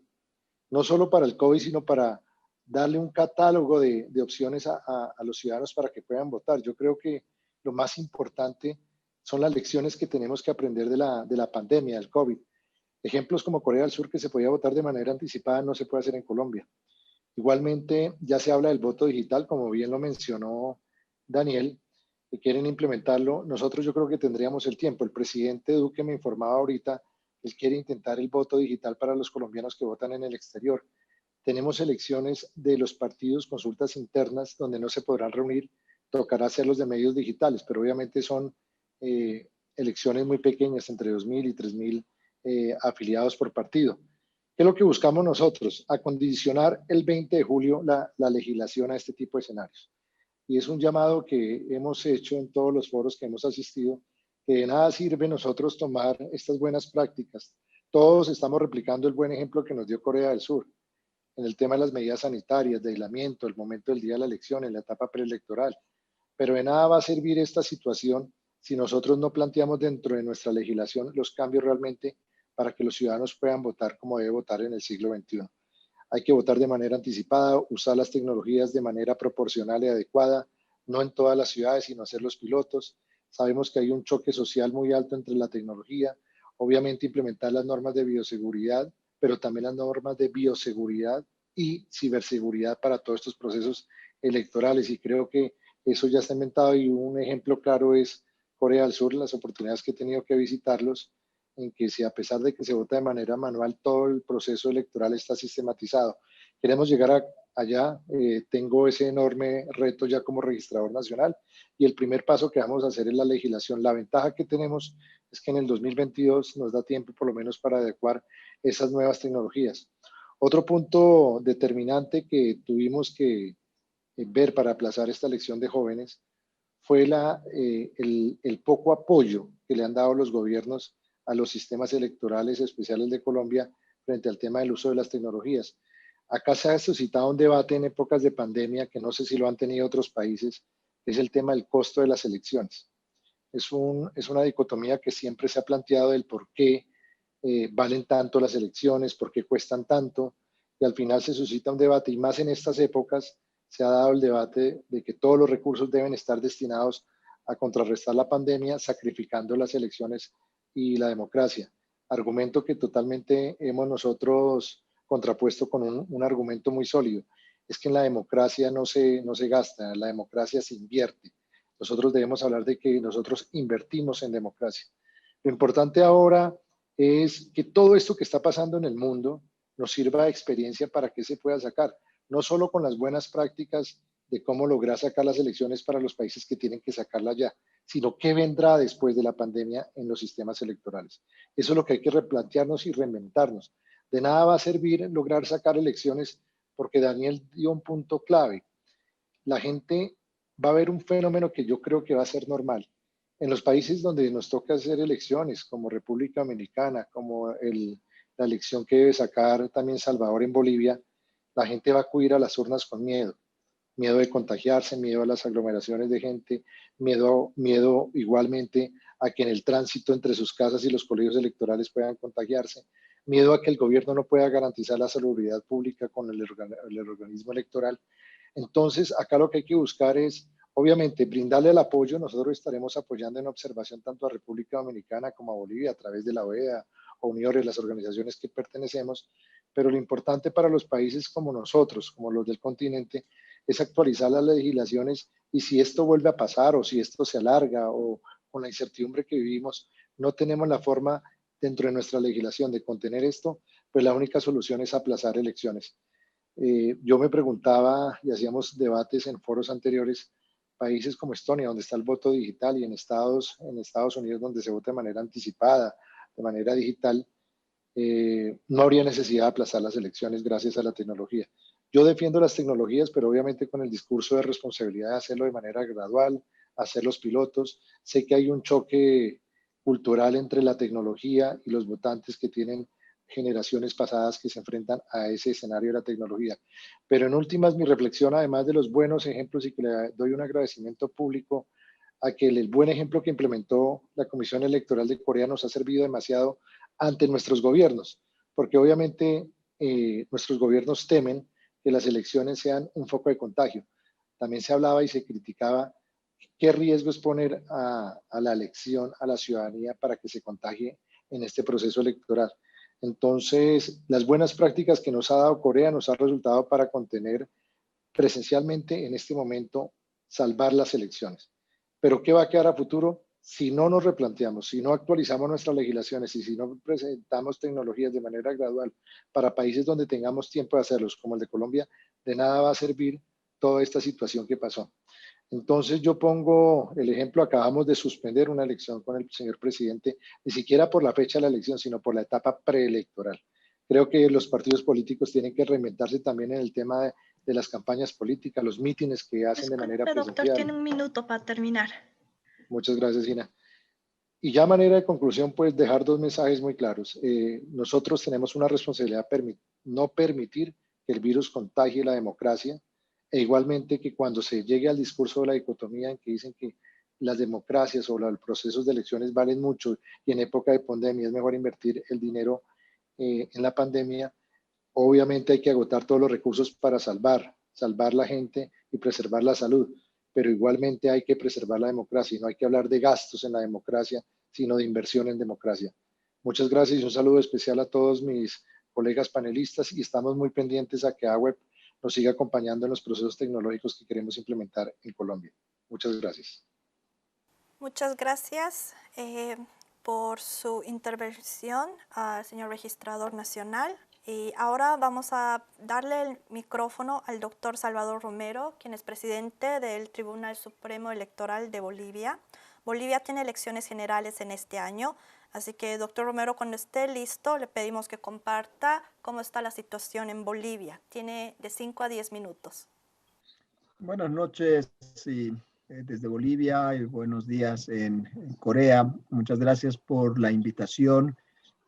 no solo para el COVID, sino para darle un catálogo de opciones a los ciudadanos para que puedan votar. Yo creo que lo más importante son las lecciones que tenemos que aprender de la pandemia, del COVID. Ejemplos como Corea del Sur, que se podía votar de manera anticipada, no se puede hacer en Colombia. Igualmente, ya se habla del voto digital, como bien lo mencionó Daniel, que quieren implementarlo. Nosotros yo creo que tendríamos el tiempo. El presidente Duque me informaba ahorita, él quiere intentar el voto digital para los colombianos que votan en el exterior. Tenemos elecciones de los partidos, consultas internas, donde no se podrán reunir, tocará hacerlos de medios digitales, pero obviamente son elecciones muy pequeñas, entre 2.000 y 3.000 afiliados por partido. ¿Qué es lo que buscamos nosotros? Acondicionar el 20 de julio la legislación a este tipo de escenarios. Y es un llamado que hemos hecho en todos los foros que hemos asistido, que de nada sirve nosotros tomar estas buenas prácticas. Todos estamos replicando el buen ejemplo que nos dio Corea del Sur en el tema de las medidas sanitarias, de aislamiento, el momento del día de la elección, en la etapa preelectoral. Pero de nada va a servir esta situación si nosotros no planteamos dentro de nuestra legislación los cambios realmente para que los ciudadanos puedan votar como debe votar en el siglo XXI. Hay que votar de manera anticipada, usar las tecnologías de manera proporcional y adecuada, no en todas las ciudades, sino hacer los pilotos. Sabemos que hay un choque social muy alto entre la tecnología, obviamente implementar las normas de bioseguridad, pero también las normas de bioseguridad y ciberseguridad para todos estos procesos electorales. Y creo que eso ya está inventado y un ejemplo claro es Corea del Sur, las oportunidades que he tenido que visitarlos, en que si a pesar de que se vota de manera manual, todo el proceso electoral está sistematizado. Queremos llegar allá, tengo ese enorme reto ya como registrador nacional y el primer paso que vamos a hacer es la legislación. La ventaja que tenemos es que en el 2022 nos da tiempo por lo menos para adecuar esas nuevas tecnologías. Otro punto determinante que tuvimos que ver para aplazar esta elección de jóvenes fue el poco apoyo que le han dado los gobiernos a los sistemas electorales especiales de Colombia frente al tema del uso de las tecnologías. Acá se ha suscitado un debate en épocas de pandemia que no sé si lo han tenido otros países, es el tema del costo de las elecciones. Es una dicotomía que siempre se ha planteado del por qué valen tanto las elecciones, por qué cuestan tanto, y al final se suscita un debate, y más en estas épocas se ha dado el debate de que todos los recursos deben estar destinados a contrarrestar la pandemia sacrificando las elecciones y la democracia. Argumento que totalmente hemos nosotros contrapuesto con un argumento muy sólido. Es que en la democracia no se gasta, en la democracia se invierte. Nosotros debemos hablar de que nosotros invertimos en democracia. Lo importante ahora es que todo esto que está pasando en el mundo nos sirva de experiencia para que se pueda sacar, no solo con las buenas prácticas de cómo lograr sacar las elecciones para los países que tienen que sacarlas ya, sino qué vendrá después de la pandemia en los sistemas electorales. Eso es lo que hay que replantearnos y reinventarnos. De nada va a servir lograr sacar elecciones porque Daniel dio un punto clave. La gente va a ver un fenómeno que yo creo que va a ser normal. En los países donde nos toca hacer elecciones, como República Dominicana, como la elección que debe sacar también Salvador en Bolivia, la gente va a acudir a las urnas con miedo. Miedo de contagiarse, miedo a las aglomeraciones de gente, miedo igualmente a que en el tránsito entre sus casas y los colegios electorales puedan contagiarse, miedo a que el gobierno no pueda garantizar la salubridad pública con el organismo electoral. Entonces, acá lo que hay que buscar es, obviamente, brindarle el apoyo. Nosotros estaremos apoyando en observación tanto a República Dominicana como a Bolivia a través de la OEA, o UNIORES, las organizaciones que pertenecemos, pero lo importante para los países como nosotros, como los del continente, es actualizar las legislaciones y si esto vuelve a pasar o si esto se alarga o con la incertidumbre que vivimos, no tenemos la forma dentro de nuestra legislación de contener esto, pues la única solución es aplazar elecciones. Yo me preguntaba y hacíamos debates en foros anteriores, países como Estonia, donde está el voto digital, y en Estados Unidos, donde se vota de manera anticipada, de manera digital, no habría necesidad de aplazar las elecciones gracias a la tecnología. Yo defiendo las tecnologías, pero obviamente con el discurso de responsabilidad de hacerlo de manera gradual, hacer los pilotos. Sé que hay un choque cultural entre la tecnología y los votantes que tienen generaciones pasadas que se enfrentan a ese escenario de la tecnología. Pero en últimas, mi reflexión, además de los buenos ejemplos, y que le doy un agradecimiento público a que el buen ejemplo que implementó la Comisión Electoral de Corea nos ha servido demasiado ante nuestros gobiernos, porque obviamente nuestros gobiernos temen que las elecciones sean un foco de contagio. También se hablaba y se criticaba qué riesgo es poner a la elección a la ciudadanía para que se contagie en este proceso electoral. Entonces, las buenas prácticas que nos ha dado Corea nos ha resultado para contener presencialmente en este momento, salvar las elecciones. Pero ¿qué va a quedar a futuro? Si no nos replanteamos, si no actualizamos nuestras legislaciones y si no presentamos tecnologías de manera gradual para países donde tengamos tiempo de hacerlos, como el de Colombia, de nada va a servir toda esta situación que pasó. Entonces yo pongo el ejemplo, acabamos de suspender una elección con el señor presidente, ni siquiera por la fecha de la elección, sino por la etapa preelectoral. Creo que los partidos políticos tienen que reinventarse también en el tema de las campañas políticas, los mítines que hacen de manera Disculpe, doctor, presencial. tiene un minuto para terminar. Muchas gracias, Ina. Y ya a manera de conclusión, pues dejar dos mensajes muy claros. Nosotros tenemos una responsabilidad no permitir que el virus contagie la democracia, e igualmente que cuando se llegue al discurso de la dicotomía en que dicen que las democracias o los procesos de elecciones valen mucho y en época de pandemia es mejor invertir el dinero en la pandemia, obviamente hay que agotar todos los recursos para salvar la gente y preservar la salud, pero igualmente hay que preservar la democracia y no hay que hablar de gastos en la democracia, sino de inversión en democracia. Muchas gracias y un saludo especial a todos mis colegas panelistas y estamos muy pendientes a que AWEP nos siga acompañando en los procesos tecnológicos que queremos implementar en Colombia. Muchas gracias. Muchas gracias por su intervención al señor registrador nacional. Y ahora vamos a darle el micrófono al doctor Salvador Romero, quien es presidente del Tribunal Supremo Electoral de Bolivia. Bolivia tiene elecciones generales en este año, así que, doctor Romero, cuando esté listo, le pedimos que comparta cómo está la situación en Bolivia. Tiene de 5 a 10 minutos. Buenas noches desde Bolivia y buenos días en Corea. Muchas gracias por la invitación.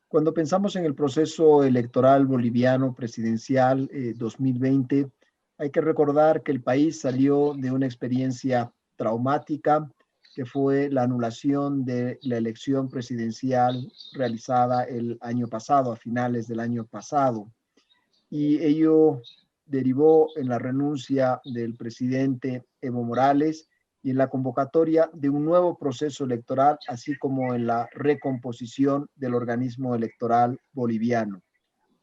Cuando pensamos en el proceso electoral boliviano presidencial 2020, hay que recordar que el país salió de una experiencia traumática, que fue la anulación de la elección presidencial realizada el año pasado, a finales del año pasado. Y ello derivó en la renuncia del presidente Evo Morales y en la convocatoria de un nuevo proceso electoral, así como en la recomposición del organismo electoral boliviano.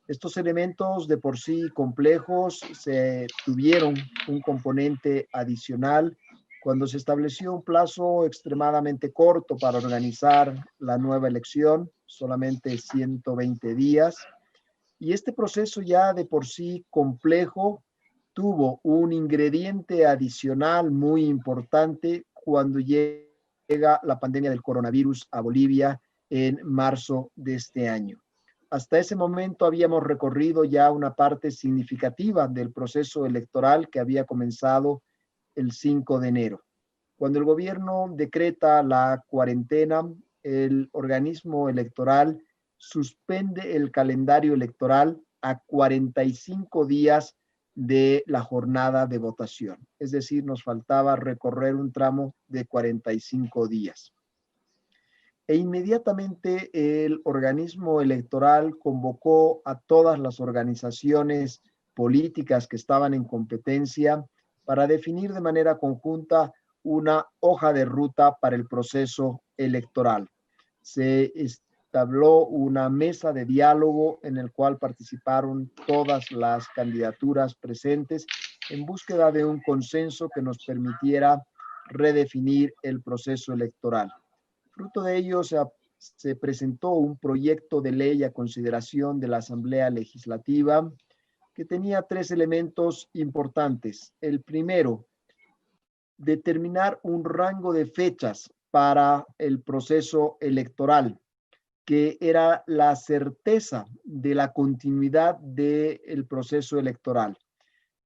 Estos elementos de por sí complejos se tuvieron un componente adicional cuando se estableció un plazo extremadamente corto para organizar la nueva elección, solamente 120 días, y este proceso ya de por sí complejo tuvo un ingrediente adicional muy importante cuando llega la pandemia del coronavirus a Bolivia en marzo de este año. Hasta ese momento habíamos recorrido ya una parte significativa del proceso electoral que había comenzado el 5 de enero. Cuando el gobierno decreta la cuarentena, el organismo electoral suspende el calendario electoral a 45 días de la jornada de votación. Es decir, nos faltaba recorrer un tramo de 45 días. E inmediatamente el organismo electoral convocó a todas las organizaciones políticas que estaban en competencia para definir de manera conjunta una hoja de ruta para el proceso electoral. Se establó una mesa de diálogo en el cual participaron todas las candidaturas presentes en búsqueda de un consenso que nos permitiera redefinir el proceso electoral. Fruto de ello se presentó un proyecto de ley a consideración de la Asamblea Legislativa que tenía 3 elementos importantes. El primero, determinar un rango de fechas para el proceso electoral, que era la certeza de la continuidad del proceso electoral.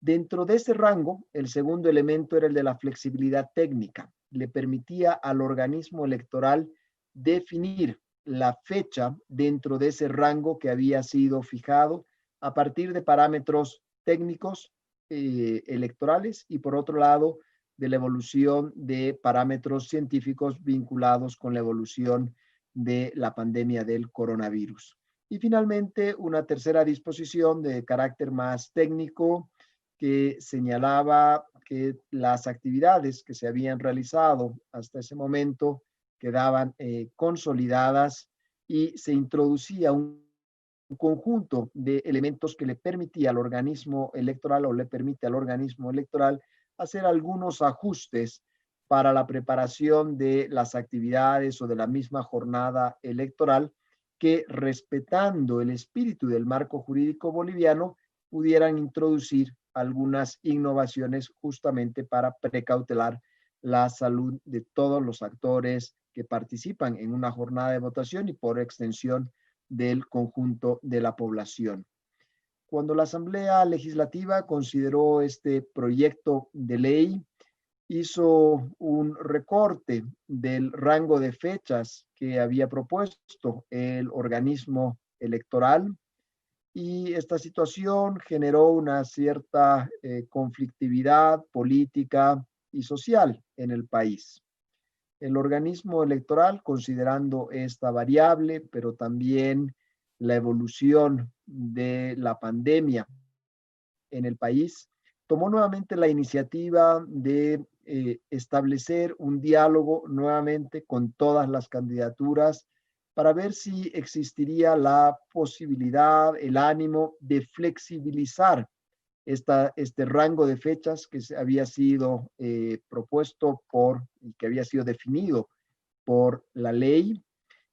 Dentro de ese rango, el segundo elemento era el de la flexibilidad técnica. Le permitía al organismo electoral definir la fecha dentro de ese rango que había sido fijado a partir de parámetros técnicos electorales y por otro lado de la evolución de parámetros científicos vinculados con la evolución de la pandemia del coronavirus. Y finalmente, una tercera disposición de carácter más técnico que señalaba que las actividades que se habían realizado hasta ese momento quedaban consolidadas y se introducía un conjunto de elementos que le permitía al organismo electoral o le permite al organismo electoral hacer algunos ajustes para la preparación de las actividades o de la misma jornada electoral que, respetando el espíritu del marco jurídico boliviano, pudieran introducir algunas innovaciones justamente para precautelar la salud de todos los actores que participan en una jornada de votación y por extensión del conjunto de la población. Cuando la Asamblea Legislativa consideró este proyecto de ley, hizo un recorte del rango de fechas que había propuesto el organismo electoral y esta situación generó una cierta conflictividad política y social en el país. El organismo electoral, considerando esta variable, pero también la evolución de la pandemia en el país, tomó nuevamente la iniciativa de establecer un diálogo nuevamente con todas las candidaturas para ver si existiría la posibilidad, el ánimo de flexibilizar este rango de fechas que había sido propuesto y que había sido definido por la ley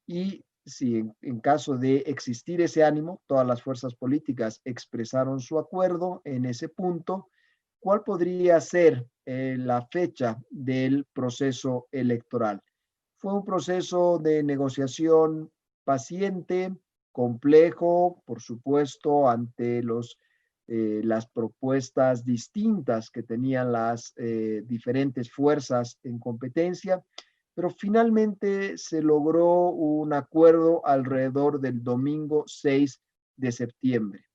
y si en caso de existir ese ánimo, todas las fuerzas políticas expresaron su acuerdo en ese punto, ¿cuál podría ser la fecha del proceso electoral? Fue un proceso de negociación paciente, complejo, por supuesto, ante las propuestas distintas que tenían las diferentes fuerzas en competencia, pero finalmente se logró un acuerdo alrededor del domingo 6 de septiembre.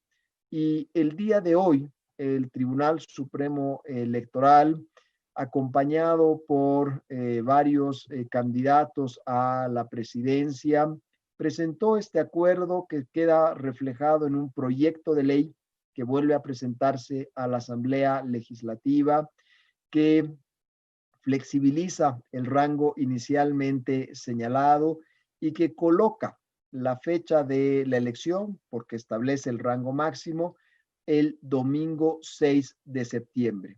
Y el día de hoy, el Tribunal Supremo Electoral, acompañado por varios candidatos a la presidencia, presentó este acuerdo que queda reflejado en un proyecto de ley que vuelve a presentarse a la Asamblea Legislativa, que flexibiliza el rango inicialmente señalado y que coloca la fecha de la elección, porque establece el rango máximo, el domingo 6 de septiembre.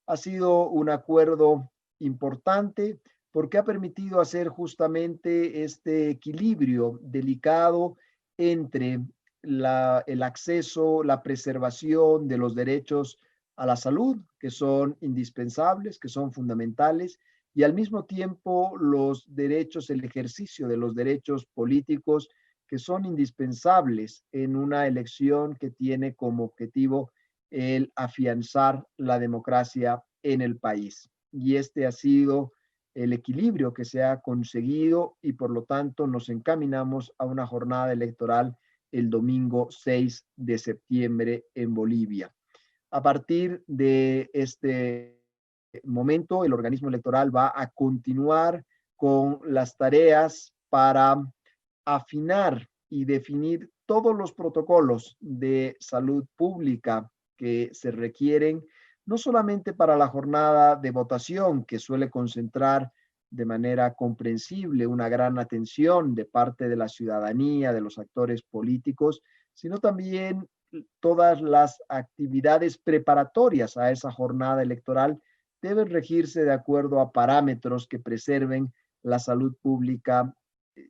Ha sido un acuerdo importante porque ha permitido hacer justamente este equilibrio delicado entre el acceso, la preservación de los derechos a la salud, que son indispensables, que son fundamentales, y al mismo tiempo los derechos, el ejercicio de los derechos políticos que son indispensables en una elección que tiene como objetivo el afianzar la democracia en el país. Y este ha sido el equilibrio que se ha conseguido y por lo tanto nos encaminamos a una jornada electoral el domingo 6 de septiembre en Bolivia. A partir de este momento, el organismo electoral va a continuar con las tareas para afinar y definir todos los protocolos de salud pública que se requieren, no solamente para la jornada de votación, que suele concentrar de manera comprensible una gran atención de parte de la ciudadanía, de los actores políticos, sino también todas las actividades preparatorias a esa jornada electoral deben regirse de acuerdo a parámetros que preserven la salud pública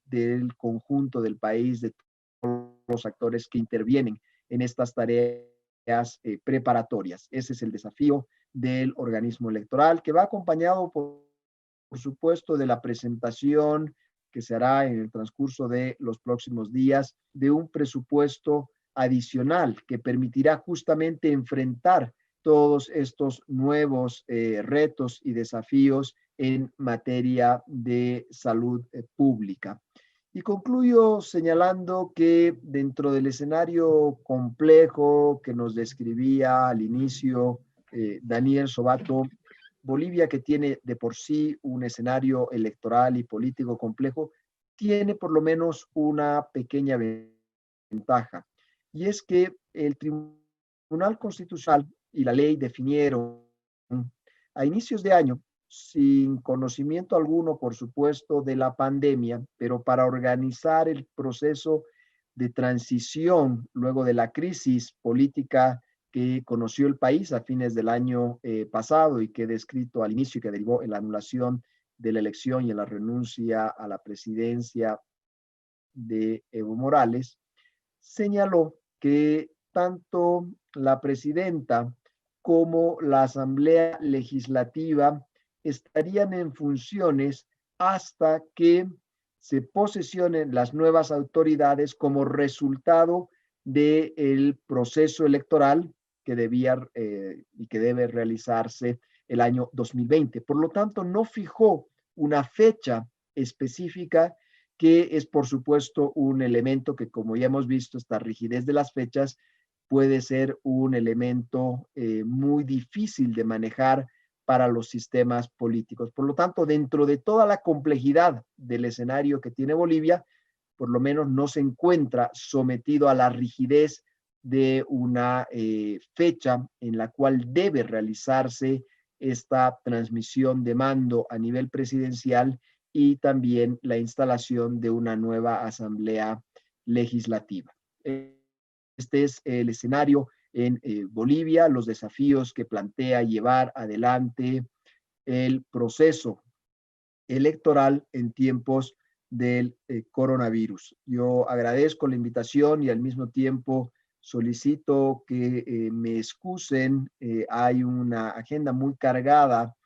del conjunto del país, de todos los actores que intervienen en estas tareas preparatorias. Ese es el desafío del organismo electoral, que va acompañado, por supuesto, de la presentación que se hará en el transcurso de los próximos días de un presupuesto adicional que permitirá justamente enfrentar todos estos nuevos retos y desafíos en materia de salud pública. Y concluyo señalando que dentro del escenario complejo que nos describía al inicio Daniel Sobato, Bolivia, que tiene de por sí un escenario electoral y político complejo, tiene por lo menos una pequeña ventaja, y es que el Tribunal Constitucional y la ley definieron a inicios de año, sin conocimiento alguno, por supuesto, de la pandemia, pero para organizar el proceso de transición luego de la crisis política que conoció el país a fines del año pasado y que he descrito al inicio y que derivó en la anulación de la elección y en la renuncia a la presidencia de Evo Morales, señaló que tanto la presidenta como la Asamblea Legislativa estarían en funciones hasta que se posesionen las nuevas autoridades como resultado del proceso electoral que debía y que debe realizarse el año 2020. Por lo tanto, no fijó una fecha específica, que es, por supuesto, un elemento que, como ya hemos visto, esta rigidez de las fechas puede ser un elemento muy difícil de manejar para los sistemas políticos. Por lo tanto, dentro de toda la complejidad del escenario que tiene Bolivia, por lo menos no se encuentra sometido a la rigidez de una fecha en la cual debe realizarse esta transmisión de mando a nivel presidencial y también la instalación de una nueva asamblea legislativa. Este es el escenario en Bolivia, los desafíos que plantea llevar adelante el proceso electoral en tiempos del coronavirus. Yo agradezco la invitación y al mismo tiempo solicito que me excusen. Hay una agenda muy cargada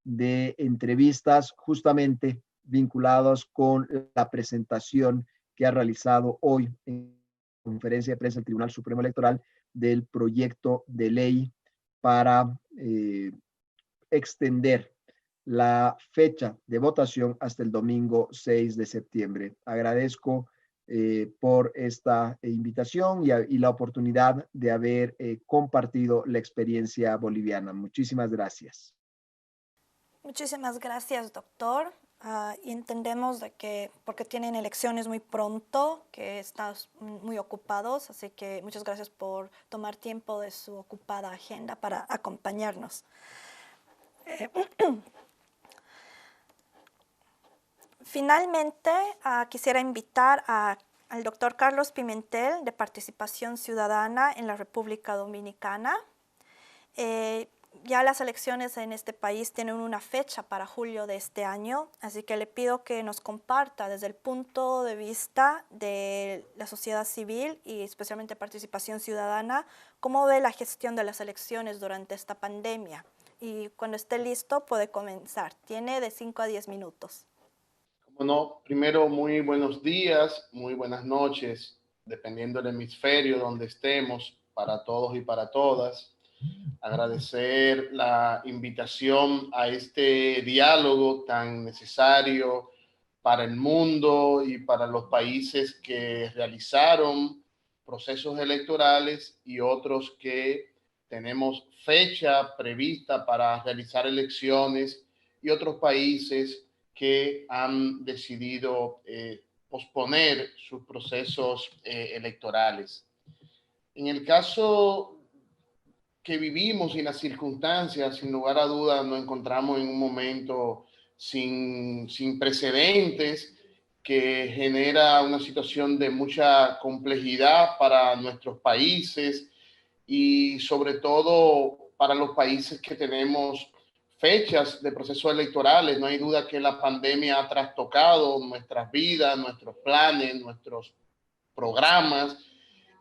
de entrevistas justamente vinculadas con la presentación que ha realizado hoy en conferencia de prensa el Tribunal Supremo Electoral del proyecto de ley para extender la fecha de votación hasta el domingo 6 de septiembre. Agradezco por esta invitación y la oportunidad de haber compartido la experiencia boliviana. Muchísimas gracias. Muchísimas gracias, doctor. Y entendemos de que porque tienen elecciones muy pronto, que están muy ocupados, así que muchas gracias por tomar tiempo de su ocupada agenda para acompañarnos. Finalmente, quisiera invitar al doctor Carlos Pimentel, de Participación Ciudadana en la República Dominicana. Ya las elecciones en este país tienen una fecha para julio de este año, así que le pido que nos comparta desde el punto de vista de la sociedad civil y especialmente Participación Ciudadana, cómo ve la gestión de las elecciones durante esta pandemia. Y cuando esté listo puede comenzar. Tiene de 5 a 10 minutos. Bueno, primero muy buenos días, muy buenas noches, dependiendo del hemisferio donde estemos, para todos y para todas. Agradecer la invitación a este diálogo tan necesario para el mundo y para los países que realizaron procesos electorales y otros que tenemos fecha prevista para realizar elecciones y otros países que han decidido posponer sus procesos electorales. En el caso que vivimos y las circunstancias, sin lugar a dudas, nos encontramos en un momento sin precedentes que genera una situación de mucha complejidad para nuestros países y sobre todo para los países que tenemos fechas de procesos electorales. No hay duda que la pandemia ha trastocado nuestras vidas, nuestros planes, nuestros programas,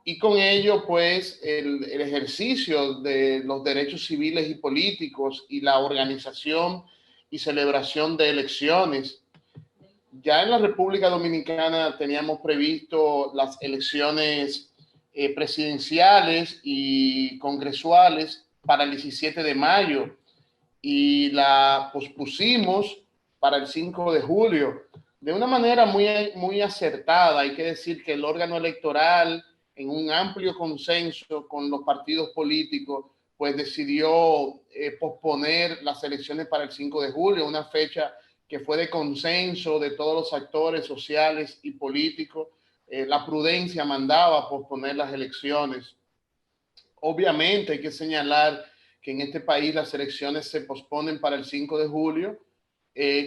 y con ello, pues, el ejercicio de los derechos civiles y políticos y la organización y celebración de elecciones. Ya en la República Dominicana teníamos previsto las elecciones presidenciales y congresuales para el 17 de mayo y la pospusimos para el 5 de julio. De una manera muy acertada. Hay que decir que el órgano electoral, en un amplio consenso con los partidos políticos, pues decidió posponer las elecciones para el 5 de julio, una fecha que fue de consenso de todos los actores sociales y políticos. La prudencia mandaba posponer las elecciones. Obviamente hay que señalar que en este país las elecciones se posponen para el 5 de julio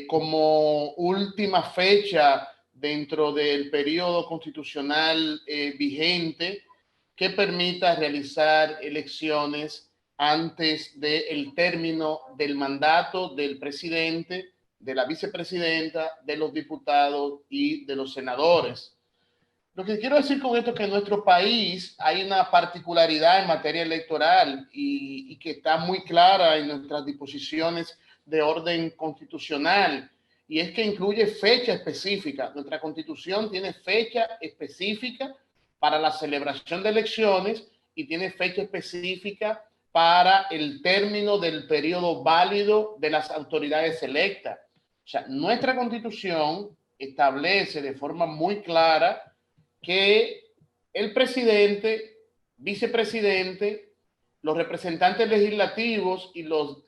como última fecha dentro del periodo constitucional vigente que permita realizar elecciones antes del término del mandato del presidente, de la vicepresidenta, de los diputados y de los senadores. Lo que quiero decir con esto es que en nuestro país hay una particularidad en materia electoral y que está muy clara en nuestras disposiciones de orden constitucional, y es que incluye fecha específica. Nuestra Constitución tiene fecha específica para la celebración de elecciones y tiene fecha específica para el término del periodo válido de las autoridades electas. O sea, nuestra Constitución establece de forma muy clara que el presidente, vicepresidente, los representantes legislativos y los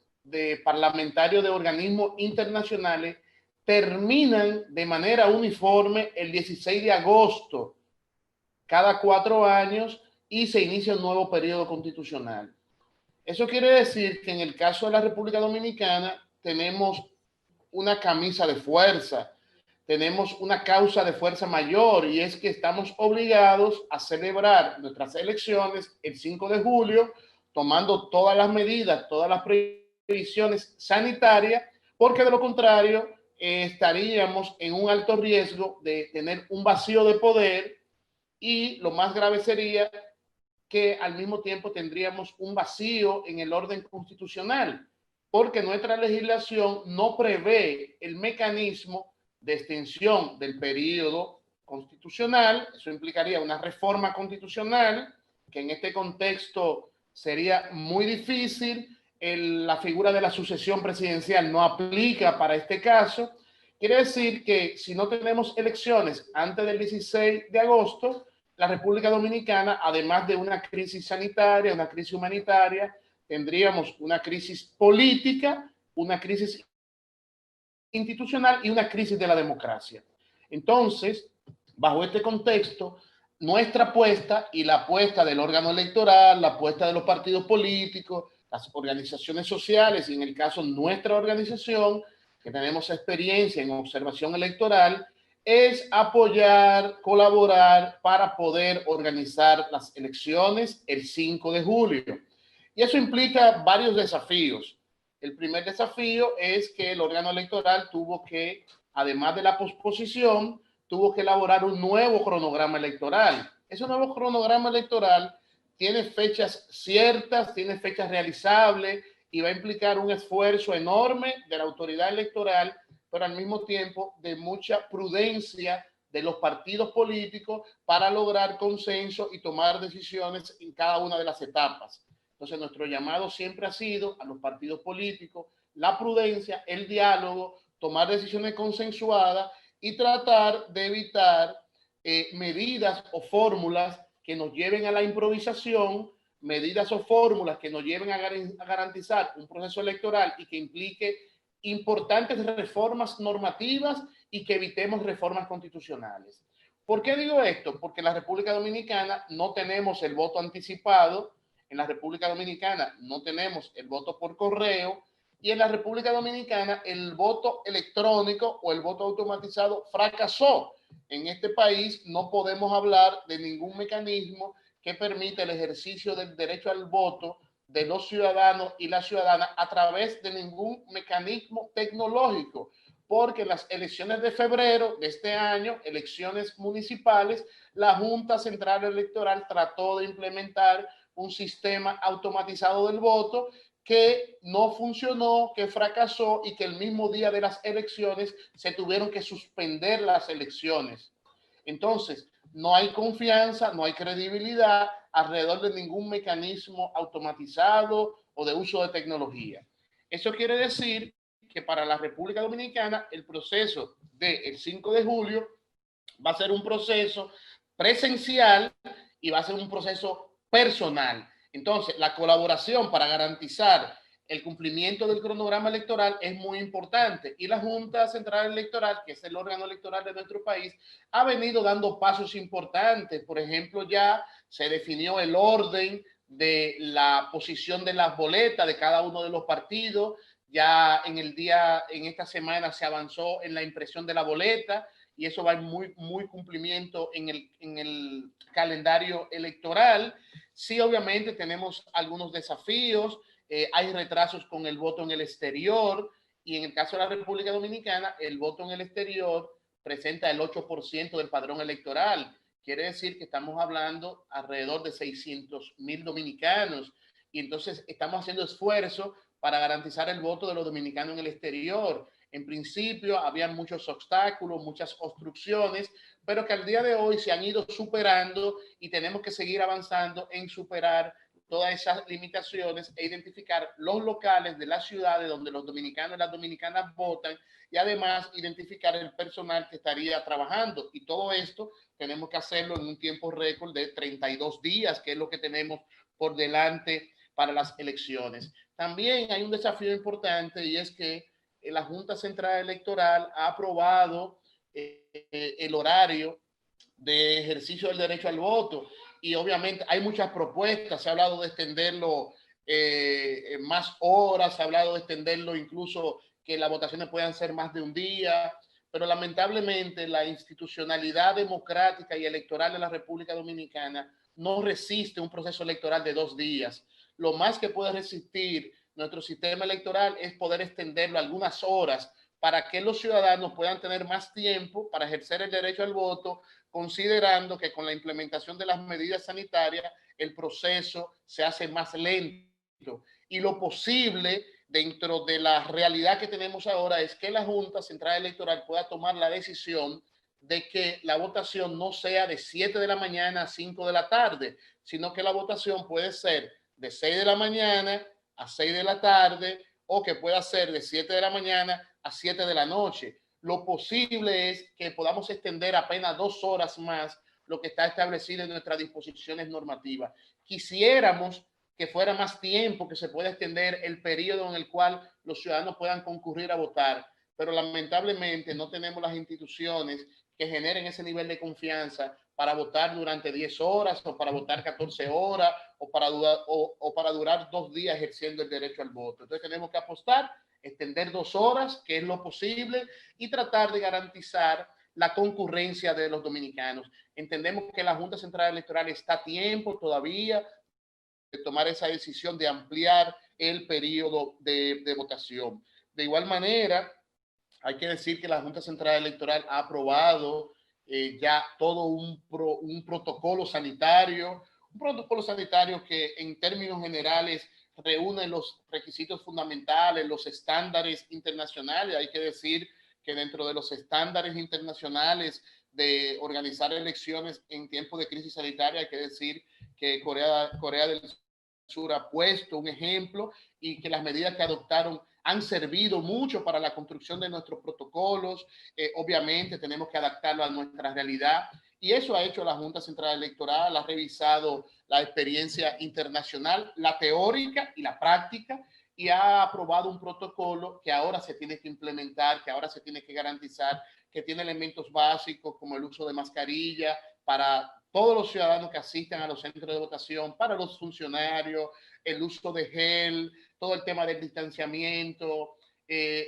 parlamentarios de organismos internacionales terminan de manera uniforme el 16 de agosto cada 4 años y se inicia un nuevo periodo constitucional. Eso quiere decir que en el caso de la República Dominicana tenemos una camisa de fuerza, tenemos una causa de fuerza mayor, y es que estamos obligados a celebrar nuestras elecciones el 5 de julio, tomando todas las medidas, todas las previsiones sanitarias, porque de lo contrario estaríamos en un alto riesgo de tener un vacío de poder, y lo más grave sería que al mismo tiempo tendríamos un vacío en el orden constitucional, porque nuestra legislación no prevé el mecanismo de extensión del periodo constitucional. Eso implicaría una reforma constitucional, que en este contexto sería muy difícil. La figura de la sucesión presidencial no aplica para este caso. Quiere decir que si no tenemos elecciones antes del 16 de agosto, la República Dominicana, además de una crisis sanitaria, una crisis humanitaria, tendríamos una crisis política, una crisis institucional y una crisis de la democracia. Entonces, bajo este contexto, nuestra apuesta y la apuesta del órgano electoral, la apuesta de los partidos políticos, las organizaciones sociales y en el caso nuestra organización, que tenemos experiencia en observación electoral, es apoyar, colaborar para poder organizar las elecciones el 5 de julio. Y eso implica varios desafíos. El primer desafío es que el órgano electoral tuvo que, además de la posposición, tuvo que elaborar un nuevo cronograma electoral. Ese nuevo cronograma electoral tiene fechas ciertas, tiene fechas realizables y va a implicar un esfuerzo enorme de la autoridad electoral, pero al mismo tiempo de mucha prudencia de los partidos políticos para lograr consenso y tomar decisiones en cada una de las etapas. Entonces, nuestro llamado siempre ha sido a los partidos políticos la prudencia, el diálogo, tomar decisiones consensuadas y tratar de evitar medidas o fórmulas que nos lleven a la improvisación, medidas o fórmulas que nos lleven a garantizar un proceso electoral y que implique importantes reformas normativas y que evitemos reformas constitucionales. ¿Por qué digo esto? Porque en la República Dominicana no tenemos el voto anticipado, en la República Dominicana no tenemos el voto por correo y en la República Dominicana el voto electrónico o el voto automatizado fracasó. En este país no podemos hablar de ningún mecanismo que permita el ejercicio del derecho al voto de los ciudadanos y las ciudadanas a través de ningún mecanismo tecnológico, porque en las elecciones de febrero de este año, elecciones municipales, la Junta Central Electoral trató de implementar un sistema automatizado del voto que no funcionó, que fracasó y que el mismo día de las elecciones se tuvieron que suspender las elecciones. Entonces, no hay confianza, no hay credibilidad alrededor de ningún mecanismo automatizado o de uso de tecnología. Eso quiere decir que para la República Dominicana el proceso del 5 de julio va a ser un proceso presencial y va a ser un proceso personal. Entonces, la colaboración para garantizar el cumplimiento del cronograma electoral es muy importante y la Junta Central Electoral, que es el órgano electoral de nuestro país, ha venido dando pasos importantes. Por ejemplo, ya se definió el orden de la posición de las boletas de cada uno de los partidos. Ya en esta semana se avanzó en la impresión de la boleta y eso va en muy cumplimiento en el calendario electoral. Sí, obviamente tenemos algunos desafíos, hay retrasos con el voto en el exterior y en el caso de la República Dominicana, el voto en el exterior presenta el 8% del padrón electoral. Quiere decir que estamos hablando alrededor de 600,000 dominicanos y entonces estamos haciendo esfuerzo para garantizar el voto de los dominicanos en el exterior. En principio había muchos obstáculos, muchas obstrucciones, pero que al día de hoy se han ido superando y tenemos que seguir avanzando en superar todas esas limitaciones e identificar los locales de las ciudades donde los dominicanos y las dominicanas votan y además identificar el personal que estaría trabajando. Y todo esto tenemos que hacerlo en un tiempo récord de 32 días, que es lo que tenemos por delante para las elecciones. También hay un desafío importante y es que la Junta Central Electoral ha aprobado el horario de ejercicio del derecho al voto y obviamente hay muchas propuestas, se ha hablado de extenderlo más horas, se ha hablado de extenderlo incluso que las votaciones puedan ser más de un día, pero lamentablemente la institucionalidad democrática y electoral de la República Dominicana no resiste un proceso electoral de 2 días. Lo más que puede resistir nuestro sistema electoral es poder extenderlo algunas horas para que los ciudadanos puedan tener más tiempo para ejercer el derecho al voto, considerando que con la implementación de las medidas sanitarias el proceso se hace más lento. Y lo posible dentro de la realidad que tenemos ahora es que la Junta Central Electoral pueda tomar la decisión de que la votación no sea de 7 de la mañana a 5 de la tarde, sino que la votación puede ser de 6 de la mañana a 6 de la tarde o que pueda ser de 7 de la mañana a 7 de la noche. Lo posible es que podamos extender apenas 2 horas más lo que está establecido en nuestras disposiciones normativas. Quisiéramos que fuera más tiempo, que se pueda extender el periodo en el cual los ciudadanos puedan concurrir a votar, pero lamentablemente no tenemos las instituciones que generen ese nivel de confianza para votar durante 10 horas o para votar 14 horas o para durar 2 días ejerciendo el derecho al voto. Entonces tenemos que apostar extender 2 horas, que es lo posible, y tratar de garantizar la concurrencia de los dominicanos. Entendemos que la Junta Central Electoral está a tiempo todavía de tomar esa decisión de ampliar el periodo de votación. De igual manera, hay que decir que la Junta Central Electoral ha aprobado ya todo un protocolo sanitario que en términos generales reúne los requisitos fundamentales, los estándares internacionales. Hay que decir que dentro de los estándares internacionales de organizar elecciones en tiempo de crisis sanitaria, hay que decir que Corea del Sur ha puesto un ejemplo y que las medidas que adoptaron han servido mucho para la construcción de nuestros protocolos. Obviamente tenemos que adaptarlo a nuestra realidad y eso ha hecho la Junta Central Electoral, ha revisado la experiencia internacional, la teórica y la práctica, y ha aprobado un protocolo que ahora se tiene que implementar, que ahora se tiene que garantizar, que tiene elementos básicos como el uso de mascarilla para todos los ciudadanos que asistan a los centros de votación, para los funcionarios, el uso de gel, todo el tema del distanciamiento,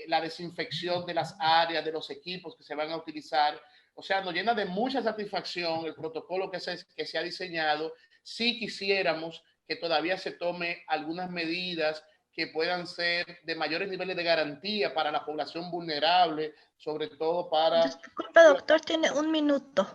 la desinfección de las áreas, de los equipos que se van a utilizar. O sea, nos llena de mucha satisfacción el protocolo que se ha diseñado. Si quisiéramos que todavía se tome algunas medidas que puedan ser de mayores niveles de garantía para la población vulnerable, sobre todo para... Disculpe, doctor, tiene 1 minuto.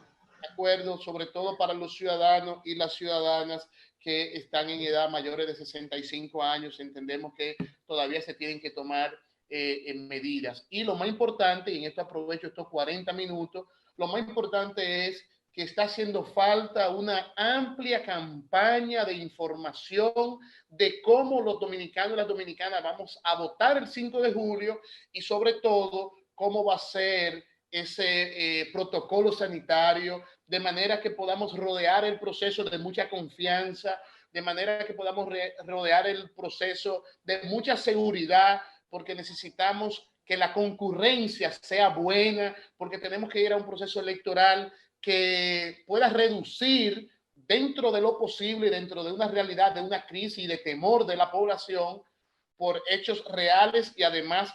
De acuerdo, sobre todo para los ciudadanos y las ciudadanas que están en edad mayores de 65 años. Entendemos que todavía se tienen que tomar medidas. Y lo más importante, y en esto aprovecho estos 40 minutos, lo más importante es que está haciendo falta una amplia campaña de información de cómo los dominicanos y las dominicanas vamos a votar el 5 de julio y sobre todo cómo va a ser ese protocolo sanitario, de manera que podamos rodear el proceso de mucha confianza, de manera que podamos rodear el proceso de mucha seguridad, porque necesitamos que la concurrencia sea buena, porque tenemos que ir a un proceso electoral que pueda reducir dentro de lo posible, dentro de una realidad de una crisis y de temor de la población por hechos reales y además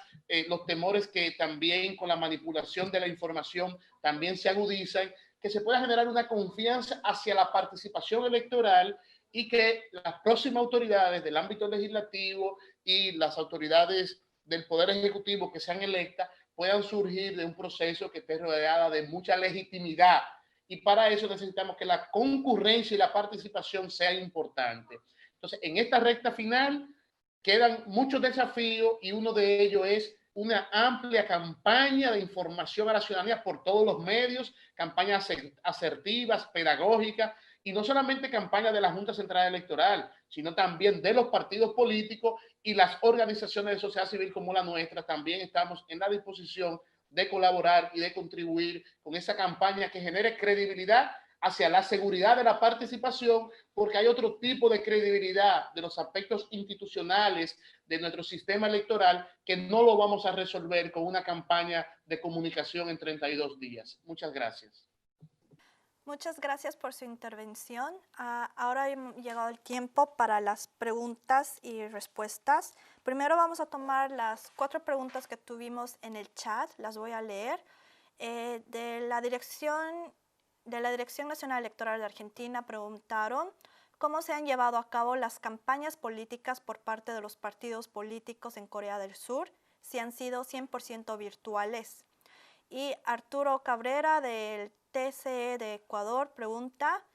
los temores que también con la manipulación de la información también se agudizan, que se pueda generar una confianza hacia la participación electoral y que las próximas autoridades del ámbito legislativo y las autoridades del Poder Ejecutivo que sean electas puedan surgir de un proceso que esté rodeada de mucha legitimidad. Y para eso necesitamos que la concurrencia y la participación sea importante. Entonces, en esta recta final quedan muchos desafíos y uno de ellos es una amplia campaña de información a la ciudadanía por todos los medios, campañas asertivas, pedagógicas, y no solamente campañas de la Junta Central Electoral, sino también de los partidos políticos y las organizaciones de sociedad civil como la nuestra. También estamos en la disposición de colaborar y de contribuir con esa campaña que genere credibilidad hacia la seguridad de la participación, porque hay otro tipo de credibilidad de los aspectos institucionales de nuestro sistema electoral que no lo vamos a resolver con una campaña de comunicación en 32 días. Muchas gracias. Muchas gracias por su intervención. Ahora ha llegado el tiempo para las preguntas y respuestas. Primero vamos a tomar las 4 preguntas que tuvimos en el chat, las voy a leer. De la Dirección Nacional Electoral de Argentina preguntaron cómo se han llevado a cabo las campañas políticas por parte de los partidos políticos en Corea del Sur, si han sido 100% virtuales. Y Arturo Cabrera del TCE de Ecuador pregunta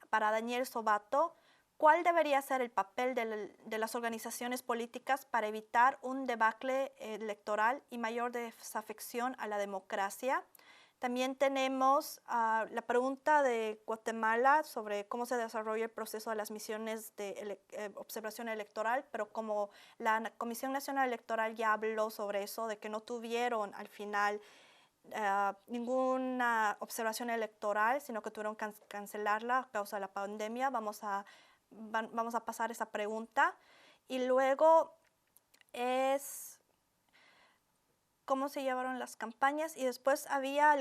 para Daniel Sobato, ¿cuál debería ser el papel de las organizaciones políticas para evitar un debacle electoral y mayor desafección a la democracia? También tenemos la pregunta de Guatemala sobre cómo se desarrolla el proceso de las misiones de observación electoral, pero como la Comisión Nacional Electoral ya habló sobre eso, de que no tuvieron al final ninguna observación electoral, sino que tuvieron que cancelarla a causa de la pandemia, vamos a pasar esa pregunta. Y luego es cómo se llevaron las campañas, y después había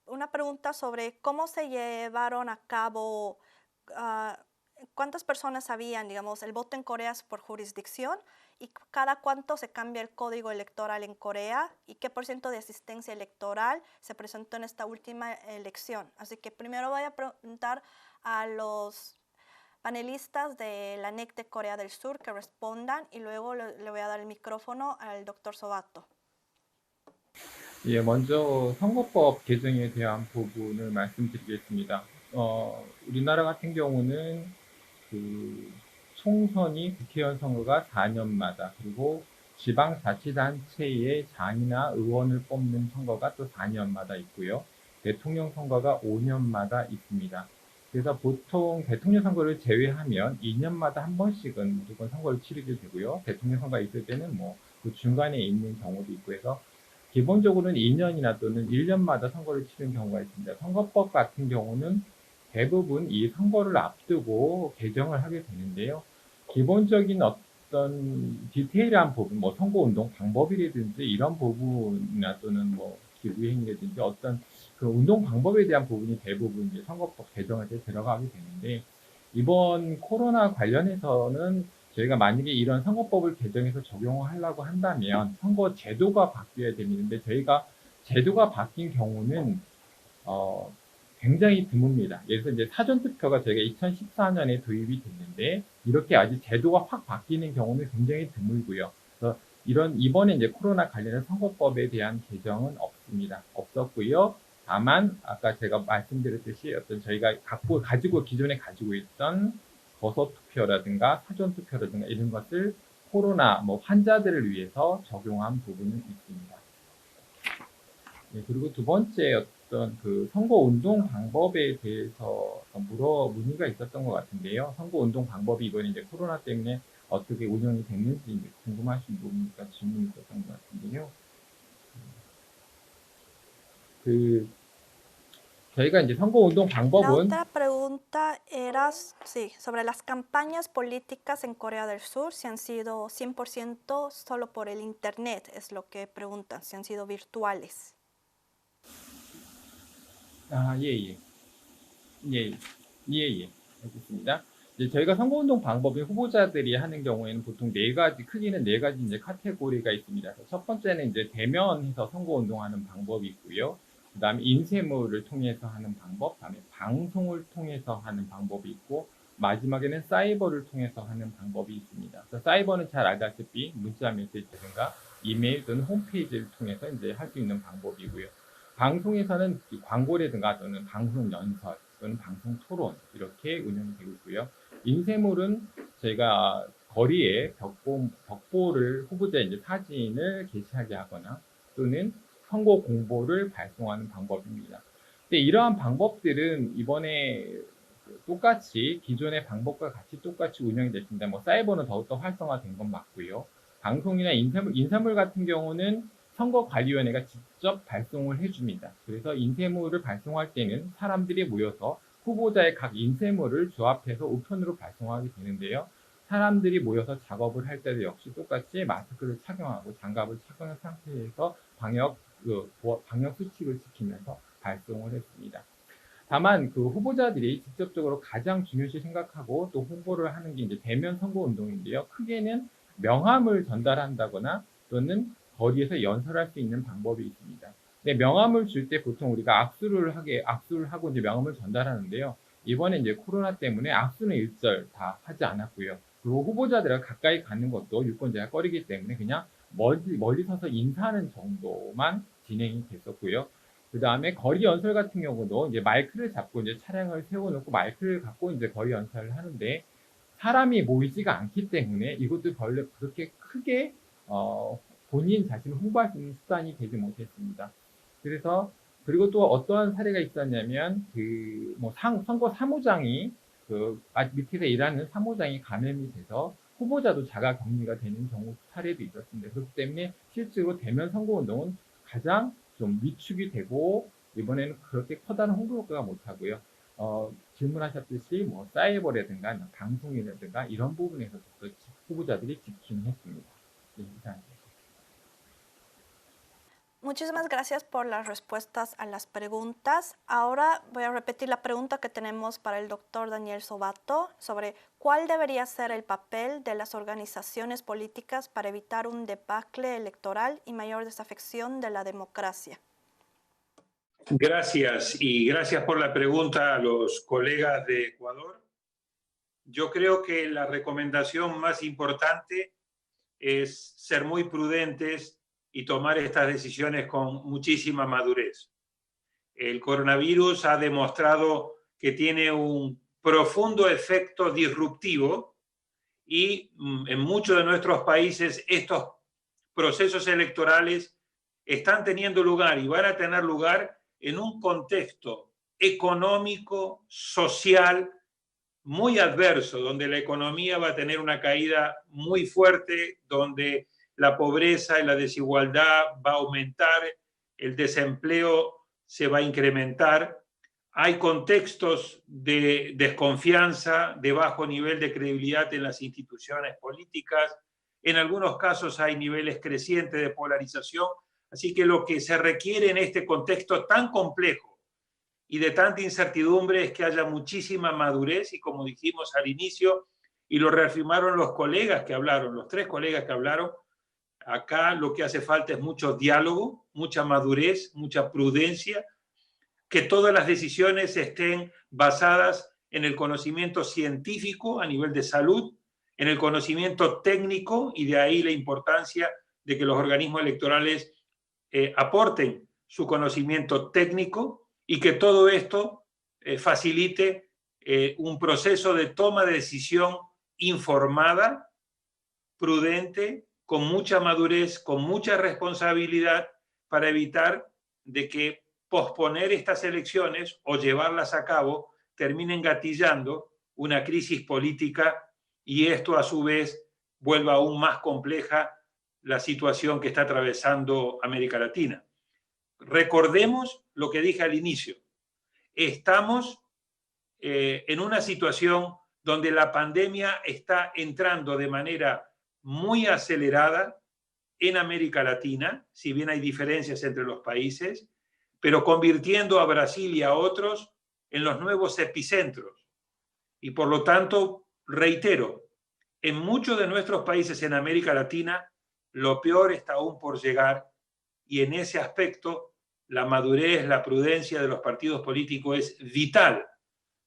una pregunta sobre cómo se llevaron a cabo, cuántas personas sabían, digamos, el voto en Corea es por jurisdicción y cada cuánto se cambia el código electoral en Corea y qué por ciento de asistencia electoral se presentó en esta última elección. Así que primero voy a preguntar a los panelistas de la NEC de Corea del Sur que respondan y luego le voy a dar el micrófono al doctor Sobato. 예, 먼저 선거법 개정에 대한 부분을 말씀드리겠습니다. 우리나라 같은 경우는 그 총선이 국회의원 선거가 4년마다 그리고 지방자치단체의 장이나 의원을 뽑는 선거가 또 4년마다 있고요. 대통령 선거가 5년마다 있습니다. 그래서 보통 대통령 선거를 제외하면 2년마다 한 번씩은 무조건 선거를 치르게 되고요. 대통령 선거가 있을 때는 뭐 그 중간에 있는 경우도 있고 해서 기본적으로는 2년이나 또는 1년마다 선거를 치르는 경우가 있습니다. 선거법 같은 경우는 대부분 이 선거를 앞두고 개정을 하게 되는데요. 기본적인 어떤 디테일한 부분, 뭐 선거운동 방법이라든지 이런 부분이나 또는 뭐 기부행위라든지 어떤 그 운동 방법에 대한 부분이 대부분 이제 선거법 개정할 때 들어가게 되는데 이번 코로나 관련해서는 저희가 만약에 이런 선거법을 개정해서 적용을 하려고 한다면 선거 제도가 바뀌어야 되는데 저희가 제도가 바뀐 경우는 굉장히 드뭅니다. 그래서 이제 사전투표가 저희가 2014년에 도입이 됐는데 이렇게 아직 제도가 확 바뀌는 경우는 굉장히 드물고요. 그래서 이번에 이제 코로나 관련한 선거법에 대한 개정은 없었고요. 다만 아까 제가 말씀드렸듯이 어떤 저희가 기존에 가지고 있던 거소 투표라든가 사전 투표라든가 이런 것을 코로나 환자들을 위해서 적용한 부분은 있습니다. 네, 그리고 두 번째 어떤 그 선거 운동 방법에 대해서 문의가 있었던 것 같은데요. 선거 운동 방법이 이번에 이제 코로나 때문에 어떻게 운영이 됐는지 궁금하신 부분이니까 질문이 있었던 것 같은데요. 저희가 이제 선거 운동 La 방법은 otra pregunta era sobre las campañas políticas en Corea del Sur, si han sido 100% solo por el Internet, es lo que preguntan, si han sido virtuales. 예. 알겠습니다. 이제 저희가 선거운동 방법이 후보자들이 하는 경우에는 보통 크게는 네 가지 이제 카테고리가 있습니다. 첫 번째는 이제 대면해서 선거운동하는 방법이 있고요. 그 다음에 인쇄물을 통해서 하는 방법, 그 다음에 방송을 통해서 하는 방법이 있고, 마지막에는 사이버를 통해서 하는 방법이 있습니다. 그래서 사이버는 잘 알다시피 문자 메시지든가 이메일 또는 홈페이지를 통해서 이제 할 수 있는 방법이고요. 방송에서는 광고라든가 또는 방송 연설 또는 방송 토론 이렇게 운영이 되고 있고요. 인쇄물은 저희가 거리에 벽보를 후보자의 이제 사진을 게시하게 하거나 또는 선거 공보를 발송하는 방법입니다. 근데 이러한 방법들은 이번에 똑같이 기존의 방법과 같이 똑같이 운영이 됐습니다. 사이버는 더욱더 활성화된 건 맞고요. 방송이나 인쇄물 같은 경우는 선거관리위원회가 직접 발송을 해줍니다. 그래서 인쇄물을 발송할 때는 사람들이 모여서 후보자의 각 인쇄물을 조합해서 우편으로 발송하게 되는데요. 사람들이 모여서 작업을 할 때도 역시 똑같이 마스크를 착용하고 장갑을 착용한 상태에서 방역 수칙을 지키면서 발송을 했습니다. 다만 그 후보자들이 직접적으로 가장 중요시 생각하고 또 홍보를 하는 게 이제 대면 선거 운동인데요. 크게는 명함을 전달한다거나 또는 거리에서 연설할 수 있는 방법이 있습니다. 근데 명함을 줄 때 보통 우리가 악수를 하고 이제 명함을 전달하는데요. 이번에 이제 코로나 때문에 악수는 일절 다 하지 않았고요. 그리고 후보자들과 가까이 가는 것도 유권자가 꺼리기 때문에 그냥 멀리 서서 인사하는 정도만 진행이 됐었고요. 그 다음에 거리 연설 같은 경우도 이제 마이크를 잡고 이제 차량을 세워놓고 마이크를 갖고 이제 거리 연설을 하는데 사람이 모이지가 않기 때문에 이것도 별로 그렇게 크게 본인 자신을 홍보할 수 있는 수단이 되지 못했습니다. 그리고 또 어떠한 사례가 있었냐면 선거 사무장이 밑에서 일하는 사무장이 감염이 돼서 후보자도 자가 격리가 되는 경우 사례도 있었습니다. 그렇기 때문에 실제로 대면 선거운동은 가장 좀 위축이 되고 이번에는 그렇게 커다란 홍보 효과가 못하고요. 질문하셨듯이 사이버라든가 방송이라든가 이런 부분에서 후보자들이 집중했습니다. 네, 이상입니다. Muchísimas gracias por las respuestas a las preguntas. Ahora voy a repetir la pregunta que tenemos para el doctor Daniel Sobato sobre cuál debería ser el papel de las organizaciones políticas para evitar un debacle electoral y mayor desafección de la democracia. Gracias y gracias por la pregunta a los colegas de Ecuador. Yo creo que la recomendación más importante es ser muy prudentes y tomar estas decisiones con muchísima madurez. El coronavirus ha demostrado que tiene un profundo efecto disruptivo y en muchos de nuestros países estos procesos electorales están teniendo lugar y van a tener lugar en un contexto económico, social, muy adverso, donde la economía va a tener una caída muy fuerte, donde la pobreza y la desigualdad va a aumentar, el desempleo se va a incrementar. Hay contextos de desconfianza, de bajo nivel de credibilidad en las instituciones políticas. En algunos casos hay niveles crecientes de polarización. Así que lo que se requiere en este contexto tan complejo y de tanta incertidumbre es que haya muchísima madurez y, como dijimos al inicio, y lo reafirmaron los colegas que hablaron, los tres colegas que hablaron, acá lo que hace falta es mucho diálogo, mucha madurez, mucha prudencia, que todas las decisiones estén basadas en el conocimiento científico a nivel de salud, en el conocimiento técnico, y de ahí la importancia de que los organismos electorales aporten su conocimiento técnico y que todo esto facilite un proceso de toma de decisión informada, prudente, con mucha madurez, con mucha responsabilidad, para evitar de que posponer estas elecciones o llevarlas a cabo terminen gatillando una crisis política y esto a su vez vuelva aún más compleja la situación que está atravesando América Latina. Recordemos lo que dije al inicio. Estamos en una situación donde la pandemia está entrando de manera muy acelerada en América Latina, si bien hay diferencias entre los países, pero convirtiendo a Brasil y a otros en los nuevos epicentros. Y por lo tanto, reitero, en muchos de nuestros países en América Latina, lo peor está aún por llegar, y en ese aspecto la madurez, la prudencia de los partidos políticos es vital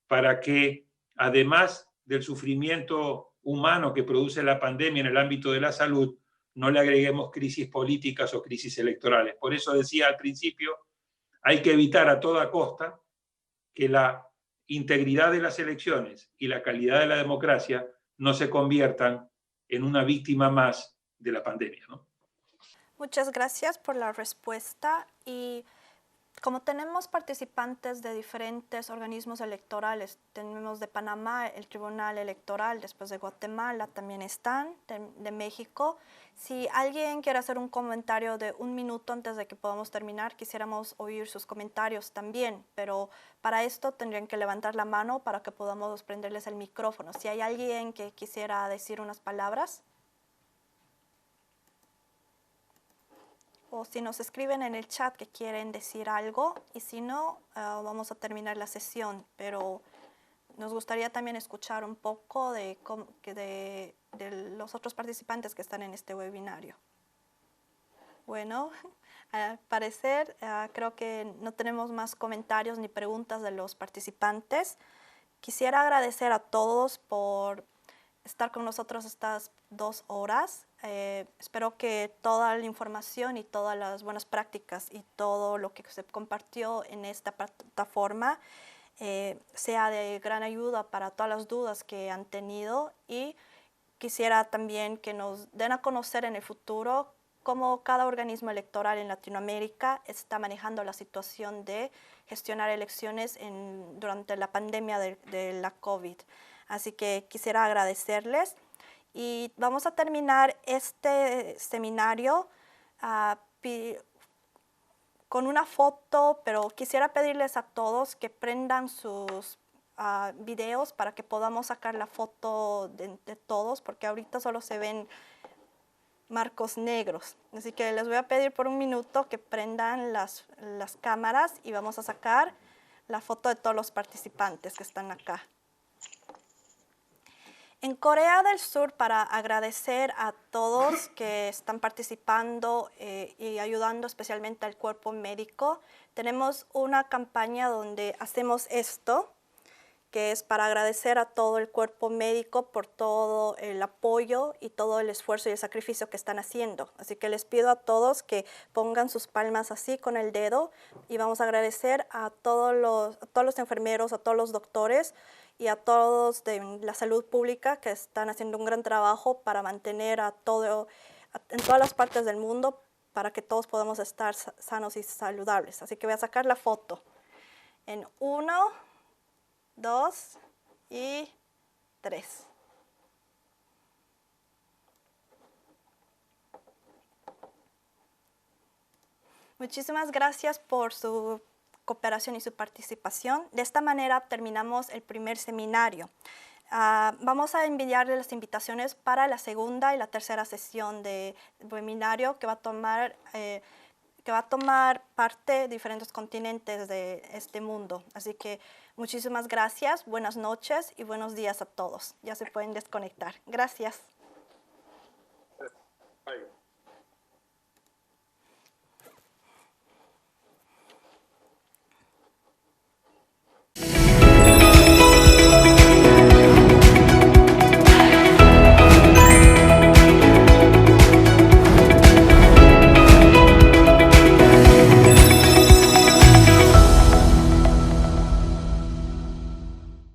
para que, además del sufrimiento humano que produce la pandemia en el ámbito de la salud, no le agreguemos crisis políticas o crisis electorales. Por eso decía al principio, hay que evitar a toda costa que la integridad de las elecciones y la calidad de la democracia no se conviertan en una víctima más de la pandemia, ¿no? Muchas gracias por la respuesta. Y como tenemos participantes de diferentes organismos electorales, tenemos de Panamá el Tribunal Electoral, después de Guatemala también están, de México. Si alguien quiere hacer un comentario de 1 minuto antes de que podamos terminar, quisiéramos oír sus comentarios también, pero para esto tendrían que levantar la mano para que podamos prenderles el micrófono. Si hay alguien que quisiera decir unas palabras, o si nos escriben en el chat que quieren decir algo, y si no, vamos a terminar la sesión, pero nos gustaría también escuchar un poco de los otros participantes que están en este webinario. Bueno, al parecer creo que no tenemos más comentarios ni preguntas de los participantes. Quisiera agradecer a todos por estar con nosotros estas 2 horas. Espero que toda la información y todas las buenas prácticas y todo lo que se compartió en esta plataforma sea de gran ayuda para todas las dudas que han tenido, y quisiera también que nos den a conocer en el futuro cómo cada organismo electoral en Latinoamérica está manejando la situación de gestionar elecciones durante la pandemia de la COVID. Así que quisiera agradecerles, y vamos a terminar este seminario con una foto, pero quisiera pedirles a todos que prendan sus videos para que podamos sacar la foto de todos, porque ahorita solo se ven marcos negros. Así que les voy a pedir por un minuto que prendan las cámaras y vamos a sacar la foto de todos los participantes que están acá. En Corea del Sur, para agradecer a todos que están participando y ayudando especialmente al cuerpo médico, tenemos una campaña donde hacemos esto, que es para agradecer a todo el cuerpo médico por todo el apoyo y todo el esfuerzo y el sacrificio que están haciendo. Así que les pido a todos que pongan sus palmas así con el dedo y vamos a agradecer a todos los enfermeros, a todos los doctores y a todos de la salud pública que están haciendo un gran trabajo para mantener en todas las partes del mundo para que todos podamos estar sanos y saludables. Así que voy a sacar la foto. En 1, 2 y 3. Muchísimas gracias por su cooperación y su participación. De esta manera terminamos el primer seminario. Vamos a enviarle las invitaciones para la segunda y la tercera sesión de webinario que va a tomar parte de diferentes continentes de este mundo. Así que muchísimas gracias, buenas noches y buenos días a todos. Ya se pueden desconectar. Gracias. Bye.